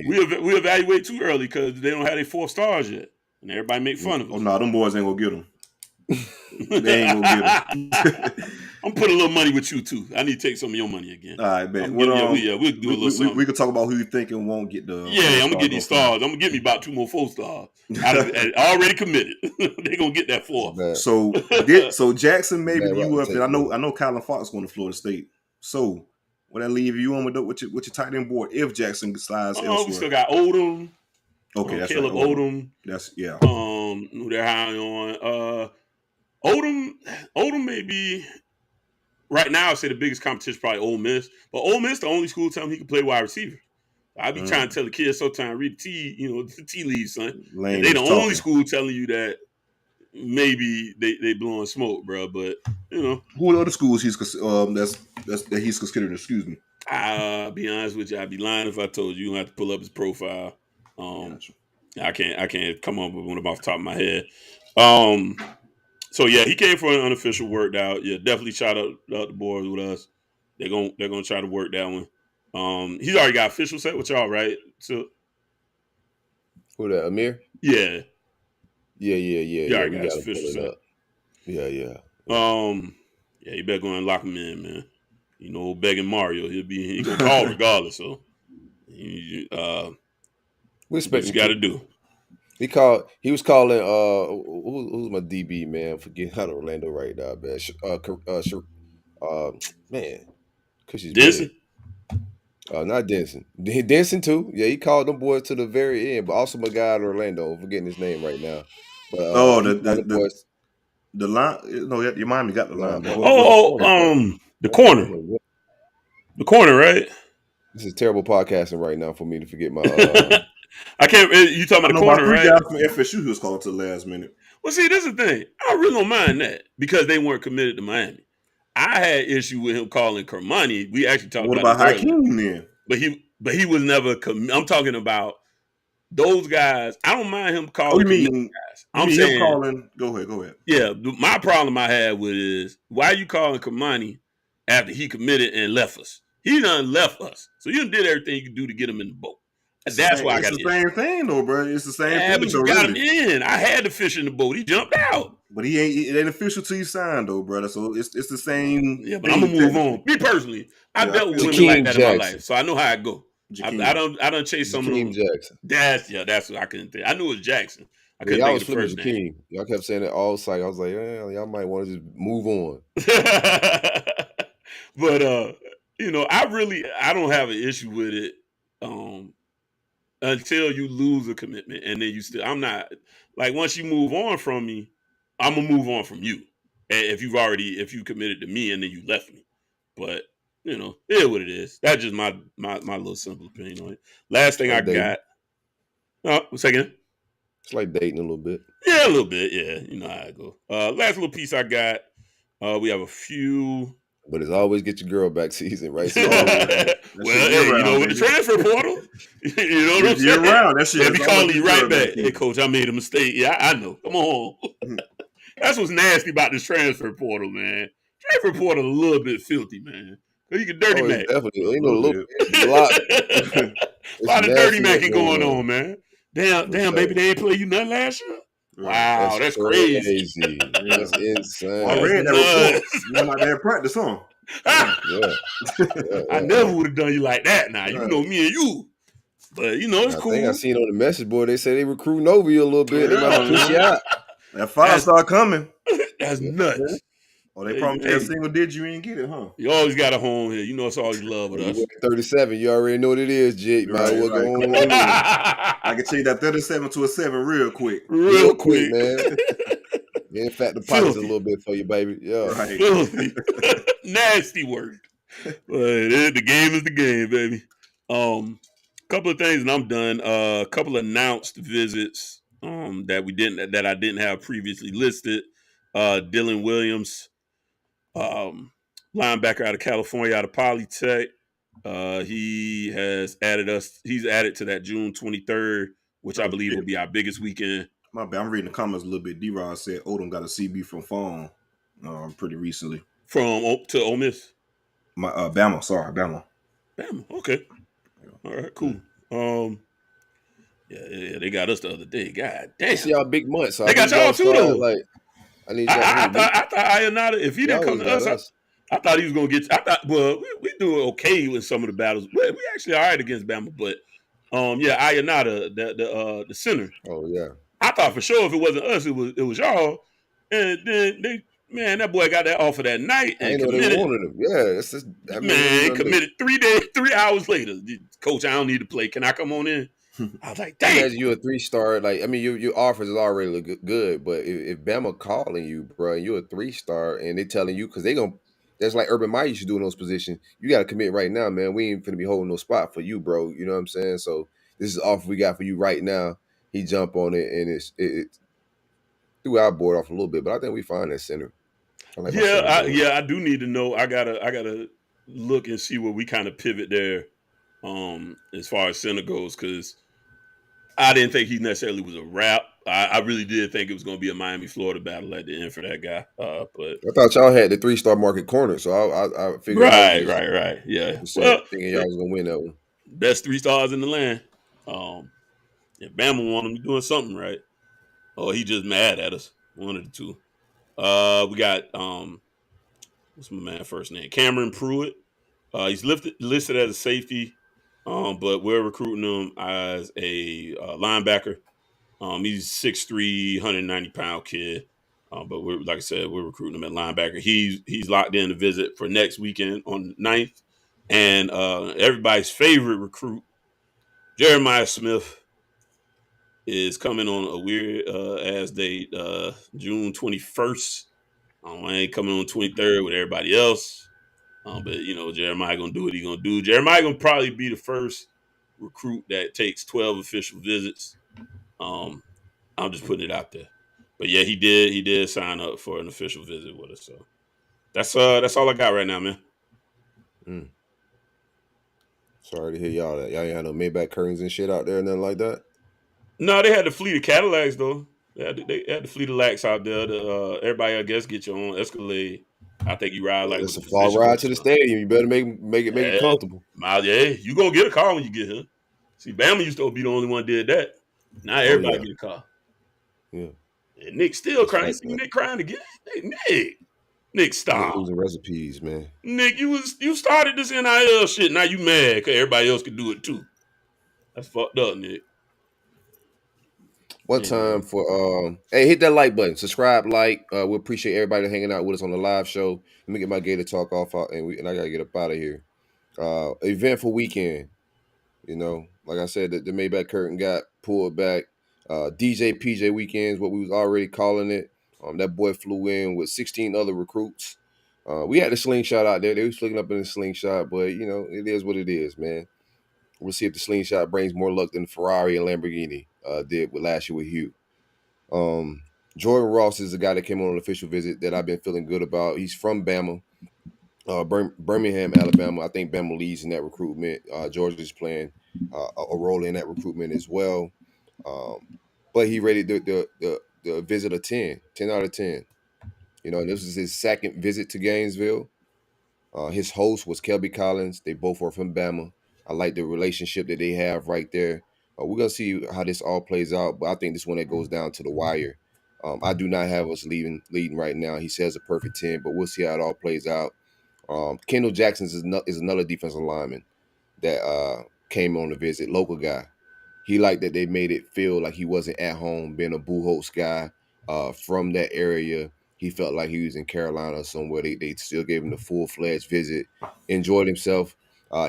we evaluate too early because they don't have their 4 stars yet, and everybody make fun of us. Oh no, them boys ain't gonna get them. They ain't gonna get them. I'm putting a little money with you too. I need to take some of your money again. All right, man. We'll do a little something. We can talk about who you think won't get the. Yeah, I'm gonna get these stars. I'm gonna get me about 2 more 4 stars. I already committed. They gonna get that 4. So Jackson maybe you up. I know Colin Fox going to Florida State. So will that leave you on with your tight end board if Jackson slides elsewhere? We still got Odom. Okay, that's Caleb right. Odom. That's yeah. Who they're high on? Odom may be. Right now, I'd say the biggest competition is probably Ole Miss. But Ole Miss, the only school telling him he can play wide receiver. I be trying to tell the kids sometimes, read the tea leaves, son. They the only school telling you that maybe they blowing smoke, bro. But who are the other schools he's considered? Excuse me. I'll be honest with you, I'd be lying if I told you. You don't have to pull up his profile. I can't come up with one off the top of my head. So yeah, he came for an unofficial worked out. Yeah, definitely shot up the boards with us. They're gonna try to work that one. He's already got official set with y'all, right? So who that? Amir? Yeah. Yeah. You already got official set. Yeah. Yeah, you better go and lock him in, man. Begging Mario, he gonna call regardless. So we expect what you got to do. He was calling. Who's my DB, man? Forget out of Orlando right now, man. Denson. Not Denson. Denson too. Yeah, he called them boys to the very end, but also my guy out of Orlando. I'm forgetting his name right now. But the line. No, your Miami got the line. The corner. The corner, right? This is terrible podcasting right now for me to forget my. I can't. You talking about the corner, right? Guys from FSU who was called to the last minute. Well, see, this is the thing. I really don't mind that because they weren't committed to Miami. I had issue with him calling Kermani. We actually talked about What about Hakeem then? But he was never. I'm talking about those guys. I don't mind him calling. Guys. I'm saying him calling. Go ahead. Yeah, my problem I had with is why are you calling Kermani after he committed and left us? He done left us, so you did everything you could do to get him in the boat. That's why I got it. It's the same thing, though, bro. It's the same thing. But you got him in. I had the fish in the boat. He jumped out. But it ain't official till you sign, though, brother. So it's the same. Yeah, but I'm gonna move on. Me personally, I dealt with women like that in my life, so I know how it go. I don't chase some of them. Jackson. That's what I couldn't think. I knew it was Jackson. I couldn't think of the first name. Y'all kept saying it all cycle. I was like, y'all might want to just move on. But I don't have an issue with it. Until you lose a commitment, and then I'm not like once you move on from me, I'm gonna move on from you. If you committed to me and then you left me, but it is what it is. That's just my little simple opinion on it. Last thing I got. What's again? It's like dating a little bit. Yeah, a little bit. Yeah, you know how I go. Last little piece I got. We have a few. But it's always get your girl back season, right? So with the transfer portal, you know what I'm saying? You're around. That shit. Let me call you right back. Hey, coach, I made a mistake. Yeah, I know. Come on. That's what's nasty about this transfer portal, man. Transfer portal a little bit filthy, man. You can dirty Mac. Definitely. A lot of dirty Macking going on, man. Damn, baby, they ain't play you nothing last year. Wow, that's crazy. That's insane. I read that report. You went out there and practice, huh? I never would have done you like that. Now you know me and you, but you know it's cool. I think I seen on the message board they say they recruiting over you a little bit. They might push you out. That 5-star coming. That's nuts. Oh, they promised you a single digit, you ain't get it, huh? You always got a home here. You know it's all you love with us. 37, you already know what it is, Jit. Might as well go on. I can change that 37 to a 7 real quick. Real quick, man. In fact, the pockets a little bit for you, baby. Yeah. Right. Nasty work. But the game is the game, baby. Couple of things and I'm done. A couple announced visits that I didn't have previously listed. Dylan Williams, linebacker out of California, out of Polytech. He's added to that June 23rd, which I believe will be our biggest weekend. My bad. I'm reading the comments a little bit. D-Rod said Odom got a CB from Fawn pretty recently. To Ole Miss? Bama. Sorry, Bama. Bama. Okay. All right, cool. Yeah, they got us the other day. God damn. It's y'all big months. So they got y'all too, though. Like, I need y'all. I thought Ionata, if he didn't come to us, I thought he was going to get. We do okay with some of the battles. We actually all right against Bama, but Ionata, the center. Oh yeah. I thought for sure if it wasn't us, it was y'all. And then that boy got that offer that night. And I know they wanted him. Yeah, it's just committed 3 hours later. Coach, I don't need to play. Can I come on in? I was like, dang. As you a 3-star, like I mean, your offers is already look good, but if Bama calling you, bro, and you're a 3-star, and they telling you because they gonna. That's like Urban Meyer used to do in those positions. You got to commit right now, man. We ain't finna be holding no spot for you, bro. You know what I'm saying? So this is the offer we got for you right now. He jump on it, and it threw our board off a little bit, but I think we find that center. I do need to know. I gotta look and see where we kind of pivot there, as far as center goes, because I didn't think he necessarily was a wrap. I really did think it was going to be a Miami-Florida battle at the end for that guy. But I thought y'all had the 3-star market corner, so I figured. Right. Yeah. Thinking y'all was going to win that one. Best 3 stars in the land. If Bama want him doing something right, or he just mad at us. One of the two. We got what's my man first name? Cameron Pruitt. He's listed as a safety, but we're recruiting him as a linebacker. He's 6'3", 190-pound kid. But like I said, we're recruiting him at linebacker. He's locked in to visit for next weekend on the 9th. And everybody's favorite recruit, Jeremiah Smith, is coming on a weird ass date, June 21st. I ain't coming on 23rd with everybody else. But Jeremiah gonna do what he gonna do. Jeremiah gonna probably be the first recruit that takes 12 official visits. I'm just putting it out there. But yeah, he did sign up for an official visit with us. So that's all I got right now, man. Sorry to hear y'all that. Y'all ain't had no Maybach curtains and shit out there, nothing like that. No, they had the fleet of Cadillacs though. They had the fleet of Lacs out there. Everybody, I guess, get your own Escalade. I think you ride like it's a far ride to the stadium. You better make it comfortable. You gonna get a car when you get here. See, Bama used to be the only one did that. Now everybody get a car. Yeah. And Nick still crying. See Nick crying again. Hey, Nick, stop. Losing recipes, man. Nick, you started this NIL shit. Now you mad because everybody else could do it too. That's fucked up, Nick. Time for hey, hit that like button, subscribe, like. We appreciate everybody hanging out with us on the live show. Let me get my Gator talk off, and I gotta get up out of here. Eventful weekend. Like I said, the Maybach curtain got pulled back. DJ PJ weekends, what we was already calling it. That boy flew in with 16 other recruits. We had the slingshot out there. They was flicking up in the slingshot, but it is what it is, man. We'll see if the slingshot brings more luck than the Ferrari and Lamborghini did with last year with Hugh. Jordan Ross is the guy that came on an official visit that I've been feeling good about. He's from Bama, Birmingham, Alabama. I think Bama leads in that recruitment. Georgia's playing a role in that recruitment as well. But he rated the visit a 10 out of 10. And this is his second visit to Gainesville. His host was Kelby Collins. They both are from Bama. I like the relationship that they have right there. We're going to see how this all plays out, but I think this one that goes down to the wire. I do not have us leading right now. He says a perfect 10, but we'll see how it all plays out. Kendall Jackson is another defensive lineman that came on the visit, local guy. He liked that they made it feel like he wasn't at home, being a Buchholz guy from that area. He felt like he was in Carolina or somewhere. They still gave him the full-fledged visit, enjoyed himself.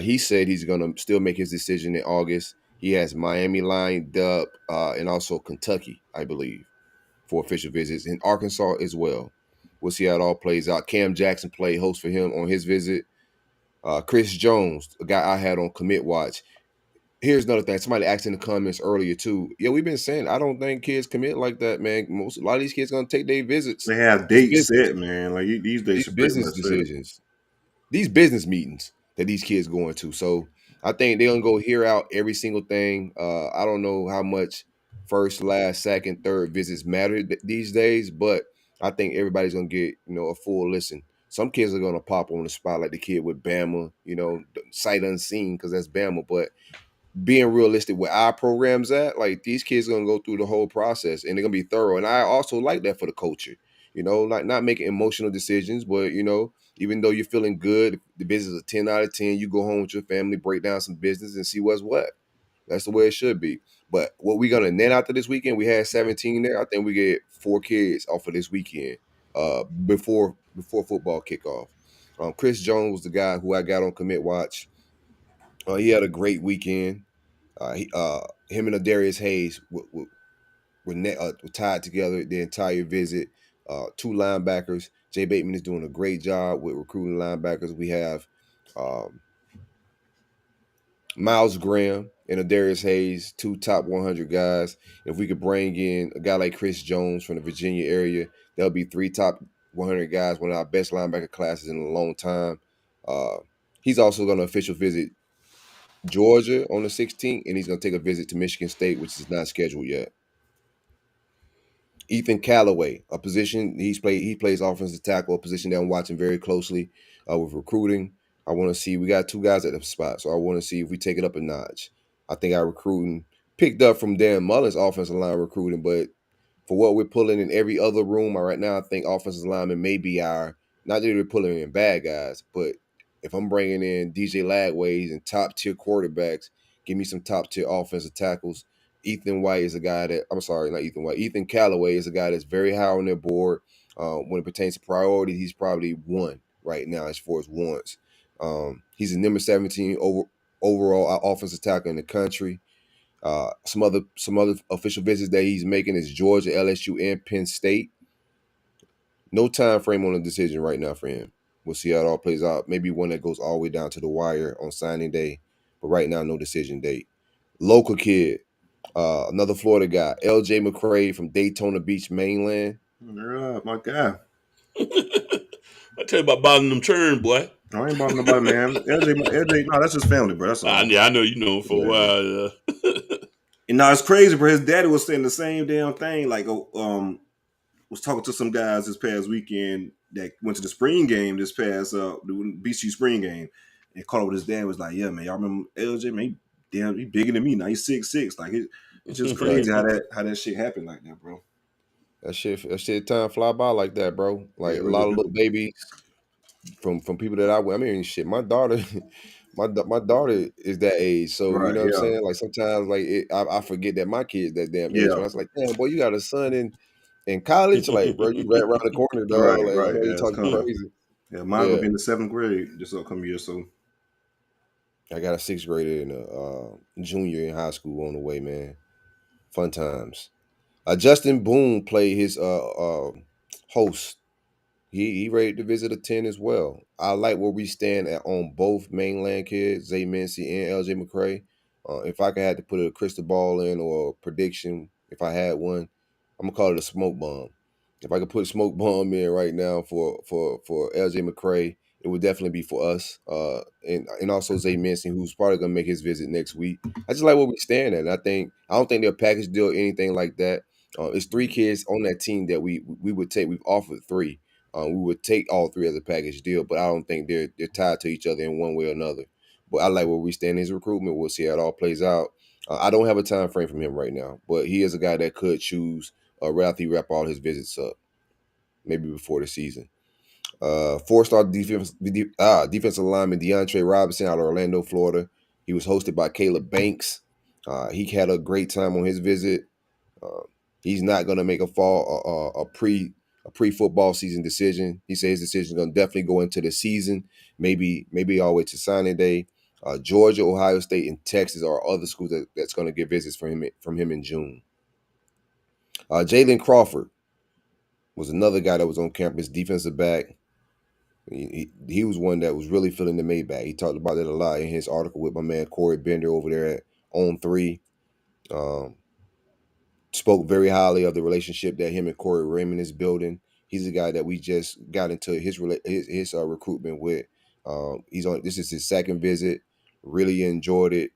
He said he's going to still make his decision in August. He has Miami lined up and also Kentucky, I believe, for official visits, and Arkansas as well. We'll see how it all plays out. Cam Jackson played host for him on his visit. Chris Jones, a guy I had on commit watch. Here's another thing. Somebody asked in the comments earlier too. Yeah, we've been saying I don't think kids commit like that, man. A lot of these kids gonna take their visits. They have dates set, man. Like these days, business decisions, these business meetings that these kids going to. So I think they're gonna go hear out every single thing. I don't know how much first, last, second, third visits matter these days, but I think everybody's gonna get a full listen. Some kids are gonna pop on the spot like the kid with Bama, sight unseen because that's Bama, but being realistic where our program's at, like these kids are gonna go through the whole process and they're gonna be thorough. And I also like that for the culture, like not making emotional decisions, but even though you're feeling good, the business is a 10 out of 10, you go home with your family, break down some business and see what's what. That's the way it should be. But what we're gonna net after this weekend, we had 17 there. I think we get 4 kids off of this weekend before football kickoff. Chris Jones was the guy who I got on commit watch. He had a great weekend. Him and Adarius Hayes were tied together the entire visit. 2 linebackers. Jay Bateman is doing a great job with recruiting linebackers. We have Miles Graham and Adarius Hayes, 2 top 100 guys. If we could bring in a guy like Chris Jones from the Virginia area, that'll be 3 top 100 guys, one of our best linebacker classes in a long time. He's also going to official visit Georgia on the 16th, and he's going to take a visit to Michigan State, which is not scheduled yet. Ethan Callaway, a position he plays offensive tackle, a position that I'm watching very closely with recruiting. I want to see, we got 2 guys at the spot, so I want to see if we take it up a notch. I think our recruiting picked up from Dan Mullen's offensive line recruiting, but for what we're pulling in every other room right now, I think offensive linemen may be not that we're pulling in bad guys, but if I'm bringing in DJ Lagways and top-tier quarterbacks, give me some top-tier offensive tackles. Ethan White is a guy that – I'm sorry, not Ethan White. Ethan Callaway is a guy that's very high on their board. When it pertains to priority, he's probably 1 right now as far as wants. He's a number 17 overall offensive tackle in the country. Some other official visits that he's making is Georgia, LSU, and Penn State. No time frame on the decision right now for him. We'll see how it all plays out. Maybe one that goes all the way down to the wire on signing day. But right now, no decision date. Local kid, another Florida guy, LJ McCray from Daytona Beach, mainland. My guy. I tell you about bottom them churn, boy. I ain't bothering nobody, man. LJ, no, that's his family, bro. That's all. Yeah, I know you know him for a while. And now it's crazy, bro. His daddy was saying the same damn thing. Like, was talking to some guys this past weekend that went to the spring game this past the BC spring game, and called up with his dad. Was like, "Yeah, man, y'all remember LJ? Man, he bigger than me now. He's 6'6". Like, it's just crazy how that shit happened like that, bro. That shit time fly by like that, bro. Like, a lot of little babies from people that I mean, shit. My daughter, my daughter is that age, so you know what I'm saying. Like sometimes, like I forget that my kid's that damn age. When I was like, damn, boy, you got a son in college, like, bro, you right around the corner, dog. I know you're talking crazy. Yeah, mine will be in the 7th grade this upcoming year, so. I got a 6th grader and a junior in high school on the way, man. Fun times. Justin Boone played his host. He ready to visit a 10 as well. I like where we stand on both mainland kids, Zay Mincy and LJ McCray. If I could have to put a crystal ball in or a prediction, if I had one, I'm gonna call it a smoke bomb. If I could put a smoke bomb in right now for LJ McCray, it would definitely be for us. And also Zay Mincy, who's probably gonna make his visit next week. I just like where we stand at. And I don't think they're a package deal or anything like that. It's 3 kids on that team that we would take. We've offered 3. We would take all 3 as a package deal, but I don't think they're tied to each other in one way or another. But I like where we stand in his recruitment. We'll see how it all plays out. I don't have a time frame from him right now, but he is a guy that could choose right after he wrap all his visits up, maybe before the season. 4-star defensive lineman DeAndre Robinson out of Orlando, Florida. He was hosted by Caleb Banks. He had a great time on his visit. He's not going to make a pre-football season decision. He says his decision is going to definitely go into the season, maybe all the way to signing day. Georgia, Ohio State, and Texas are other schools that's going to get visits from him in June. Jalen Crawford was another guy that was on campus, defensive back. He was one that was really feeling the Maybach. He talked about it a lot in his article with my man Corey Bender over there at On3. Spoke very highly of the relationship that him and Corey Raymond is building. He's a guy that we just got into his recruitment with. This is his second visit. Really enjoyed it.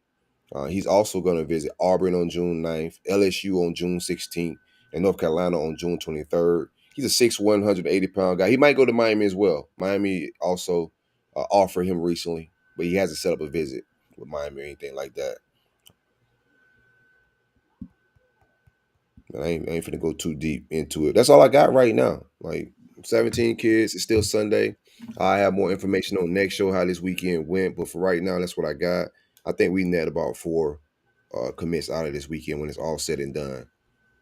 He's also going to visit Auburn on June 9th, LSU on June 16th, and North Carolina on June 23rd. He's a 6'1", 180-pound guy. He might go to Miami as well. Miami also offered him recently, but he hasn't set up a visit with Miami or anything like that. I ain't finna go too deep into it. That's all I got right now. Like 17 kids. It's still Sunday. I have more information on next show how this weekend went, but for right now, that's what I got. I think we net about 4 commits out of this weekend when it's all said and done.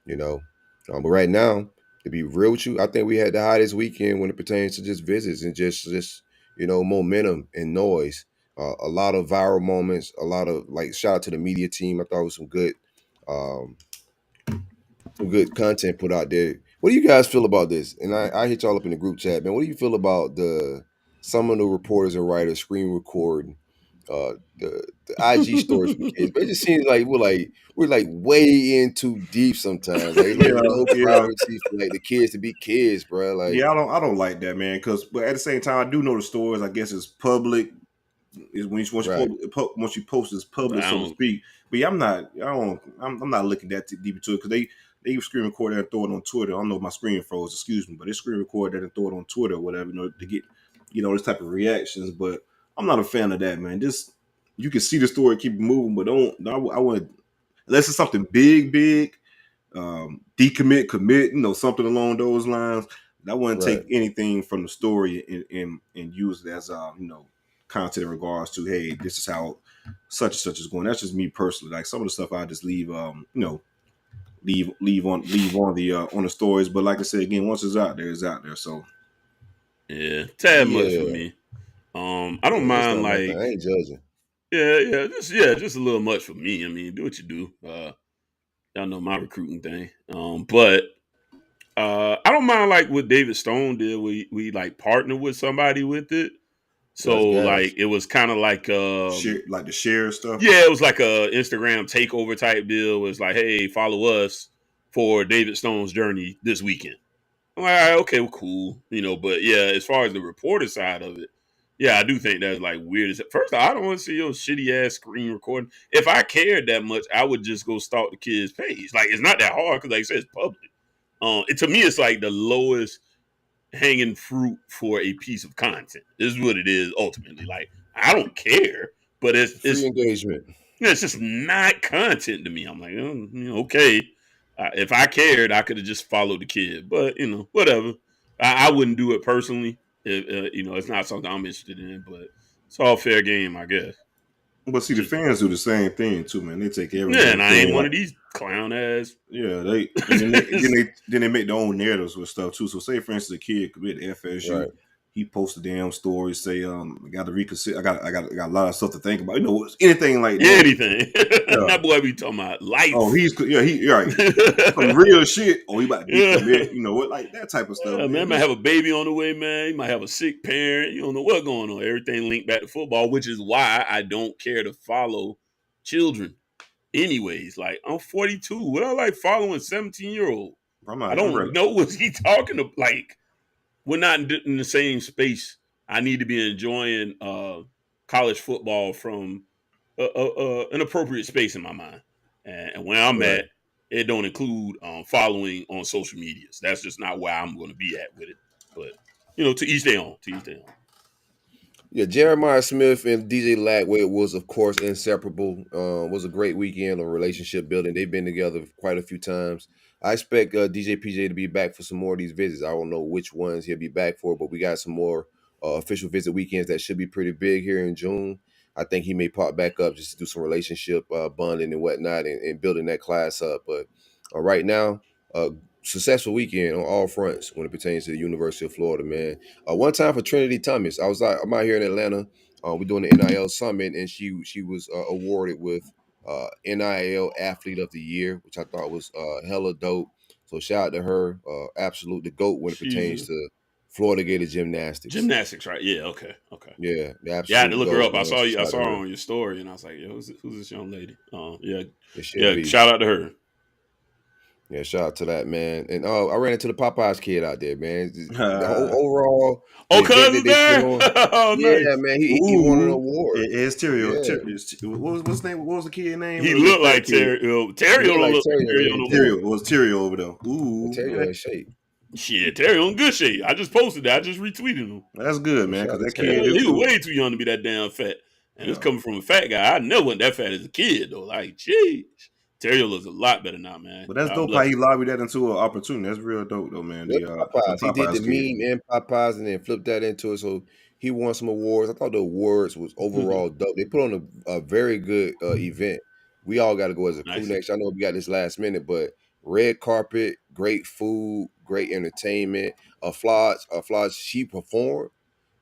But right now, to be real with you, I think we had the hottest weekend when it pertains to just visits and just momentum and noise. A lot of viral moments. A lot of shout out to the media team. I thought it was some good content put out there. What do you guys feel about this? And I hit y'all up in the group chat, man. What do you feel about some of the reporters and writers screen recording the IG stories for kids? But it just seems like we're way in too deep sometimes. No privacy for the kids to be kids, bro. I don't like that, man. But at the same time, I do know the stories. I guess it's public. Is once you post it's public, so to speak. But yeah, I'm not looking that deep into it because they screen record that and throw it on Twitter. I don't know if my screen froze, excuse me, but they screen record that and throw it on Twitter or whatever, to get this type of reactions. But I'm not a fan of that, man. Just you can see the story, keep moving, but I want, unless it's something big, decommit, commit, something along those lines. I wouldn't take anything from the story and use it as content in regards to, hey, this is how such and such is going. That's just me personally. Like some of the stuff I just leave leave on the stories. But like I said again, once it's out there, it's out there. So yeah, tad much for me. I don't mind I ain't judging. Just a little much for me. I mean, do what you do. Y'all know my recruiting thing. But I don't mind what David Stone did. We partnered with somebody with it. So it was kind of the share stuff. Yeah, it was like a Instagram takeover type deal. It was like, hey, follow us for David Stone's journey this weekend. I'm like, all right, okay, well, cool, But yeah, as far as the reporter side of it, yeah, I do think that's weird. First of all, I don't want to see your shitty ass screen recording. If I cared that much, I would just go stalk the kid's page. It's not that hard because, like I said, it's public. To me, it's the lowest hanging fruit for a piece of content. This is what it is ultimately. I don't care, but it's engagement. It's just not content to me. I'm like, okay. If I cared, I could have just followed the kid. But whatever. I wouldn't do it personally. It's not something I'm interested in. But it's all fair game, I guess. But see, the fans do the same thing too, man. They take everything. Yeah, and I ain't one of these clown ass. Yeah, then they make their own narratives with stuff too. So, say for instance, a kid commit to FSU, right. He posts a damn story, say, I got to reconsider. I got a lot of stuff to think about. Anything like that. Anything. That boy be talking about life. Oh, he right. Some real shit. Oh, he about to decommit. What, that type of stuff. Man, might have a baby on the way, man. He might have a sick parent. You don't know what's going on. Everything linked back to football, which is why I don't care to follow children. Anyways, I'm 42. What I like following 17-year-old? I don't know what he talking about. We're not in the same space. I need to be enjoying college football from an appropriate space in my mind. And where I'm at, it don't include following on social medias. That's just not where I'm going to be at with it. But, to each their own. Yeah, Jeremiah Smith and DJ Latway was, of course, inseparable. Was a great weekend on relationship building. They've been together quite a few times. I expect DJ PJ to be back for some more of these visits. I don't know which ones he'll be back for, but we got some more official visit weekends that should be pretty big here in June. I think he may pop back up just to do some relationship bonding and whatnot and building that class up. But right now, successful weekend on all fronts when it pertains to the University of Florida, man. One time for Trinity Thomas, I'm out here in Atlanta. We're doing the NIL summit, and she was awarded with NIL Athlete of the Year, which I thought was hella dope. So shout out to her, absolute the GOAT when it pertains to Florida Gator gymnastics. Gymnastics, right? Yeah, okay. Yeah, the absolute yeah, I had to look her GOAT, up. I man. saw her on your story, and I was like, "Yo, who's this young lady?" Yeah, shout out to her. Yeah, shout out to that, man. And I ran into the Popeyes kid out there, man. Overall, cousin there. Oh, nice. Yeah, man. He won an award. It's Terrio. Yeah. What was his name? What was the kid's name? He looked like Terrio. Terrio was Terrio over there. Ooh, Terrio in shape. Shit, Terrio in good shape. I just posted that. I just retweeted him. That's good, man. Because that kid, he was way too young to be that damn fat. And it's coming from a fat guy. I never went that fat as a kid, though. Like, jeez. Terrio looks a lot better now, man. But that's dope how he lobbied that into an opportunity. That's real dope, though, man. Popeyes. He did the meme and Popeyes and then flipped that into it. So he won some awards. I thought the awards was overall dope. They put on a very good event. We all got to go as a crew next. I know we got this last minute, but red carpet, great food, great entertainment. Flaj, she performed.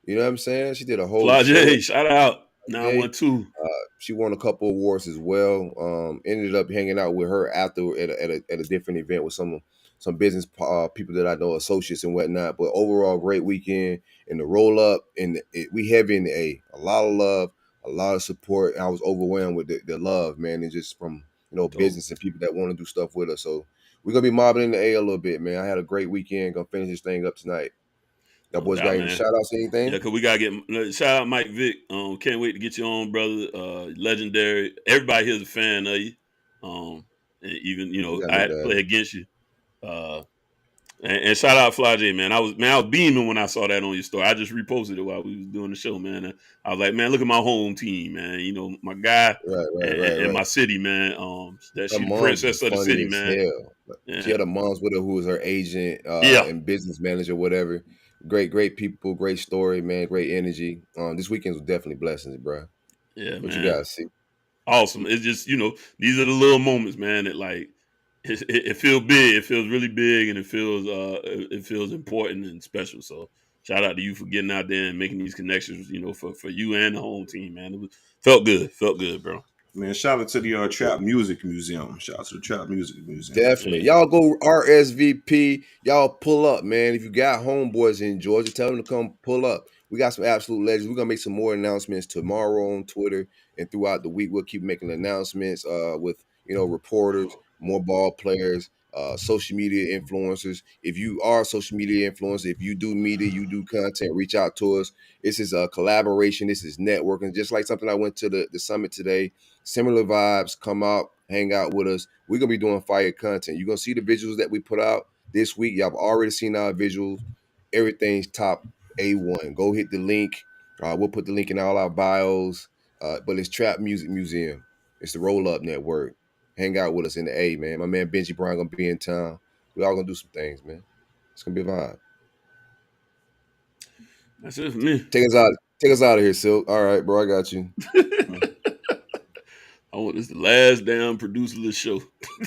You know what I'm saying? She did a whole show. Shout out. 912. She won a couple awards as well. Ended up hanging out with her after at a different event with some business people that I know, associates and whatnot. But overall, great weekend in the Rollup, and we having a lot of love, a lot of support. I was overwhelmed with the love, man, and just from business and people that want to do stuff with us. So we're gonna be mobbing in the A a little bit, man. I had a great weekend. Gonna finish this thing up tonight. Y'all boys got any shout outs, anything? Yeah, because we got to get shout out Mike Vick. Can't wait to get you on, brother. Legendary. Everybody here's a fan of you. And even, I had to play against you. And shout out Fly J, man. I was beaming when I saw that on your story. I just reposted it while we was doing the show, man. And I was like, man, look at my home team, man. My guy and my city, man. That she's the princess of the city, man. Yeah. She had a mom's with her who was her agent and business manager, whatever. Great people, great story, man. Great energy. This weekend was definitely blessings, bro. Yeah, what man. You guys see? Awesome. It's just these are the little moments, man. That like it feels big. It feels really big, and it feels important and special. So shout out to you for getting out there and making these connections. For you and the home team, man. Felt good, bro. Man, shout out to the Trap Music Museum. Shout out to the Trap Music Museum. Definitely. Y'all go RSVP. Y'all pull up, man. If you got homeboys in Georgia, tell them to come pull up. We got some absolute legends. We're going to make some more announcements tomorrow on Twitter and throughout the week. We'll keep making announcements with, reporters, more ball players, social media influencers. If you are a social media influencer, if you do media, you do content, reach out to us. This is a collaboration. This is networking. Just like something I went to the summit today. Similar vibes. Come out, hang out with us. We're going to be doing fire content. You're going to see the visuals that we put out this week. Y'all have already seen our visuals. Everything's top A1. Go hit the link. We'll put the link in all our bios. But it's Trap Music Museum. It's the Rollup Network. Hang out with us in the A, man. My man Benji Brown going to be in town. We all going to do some things, man. It's going to be a vibe. That's it for me. Take us out of here, Silk. All right, bro. I got you. I want this the last damn producer of the show.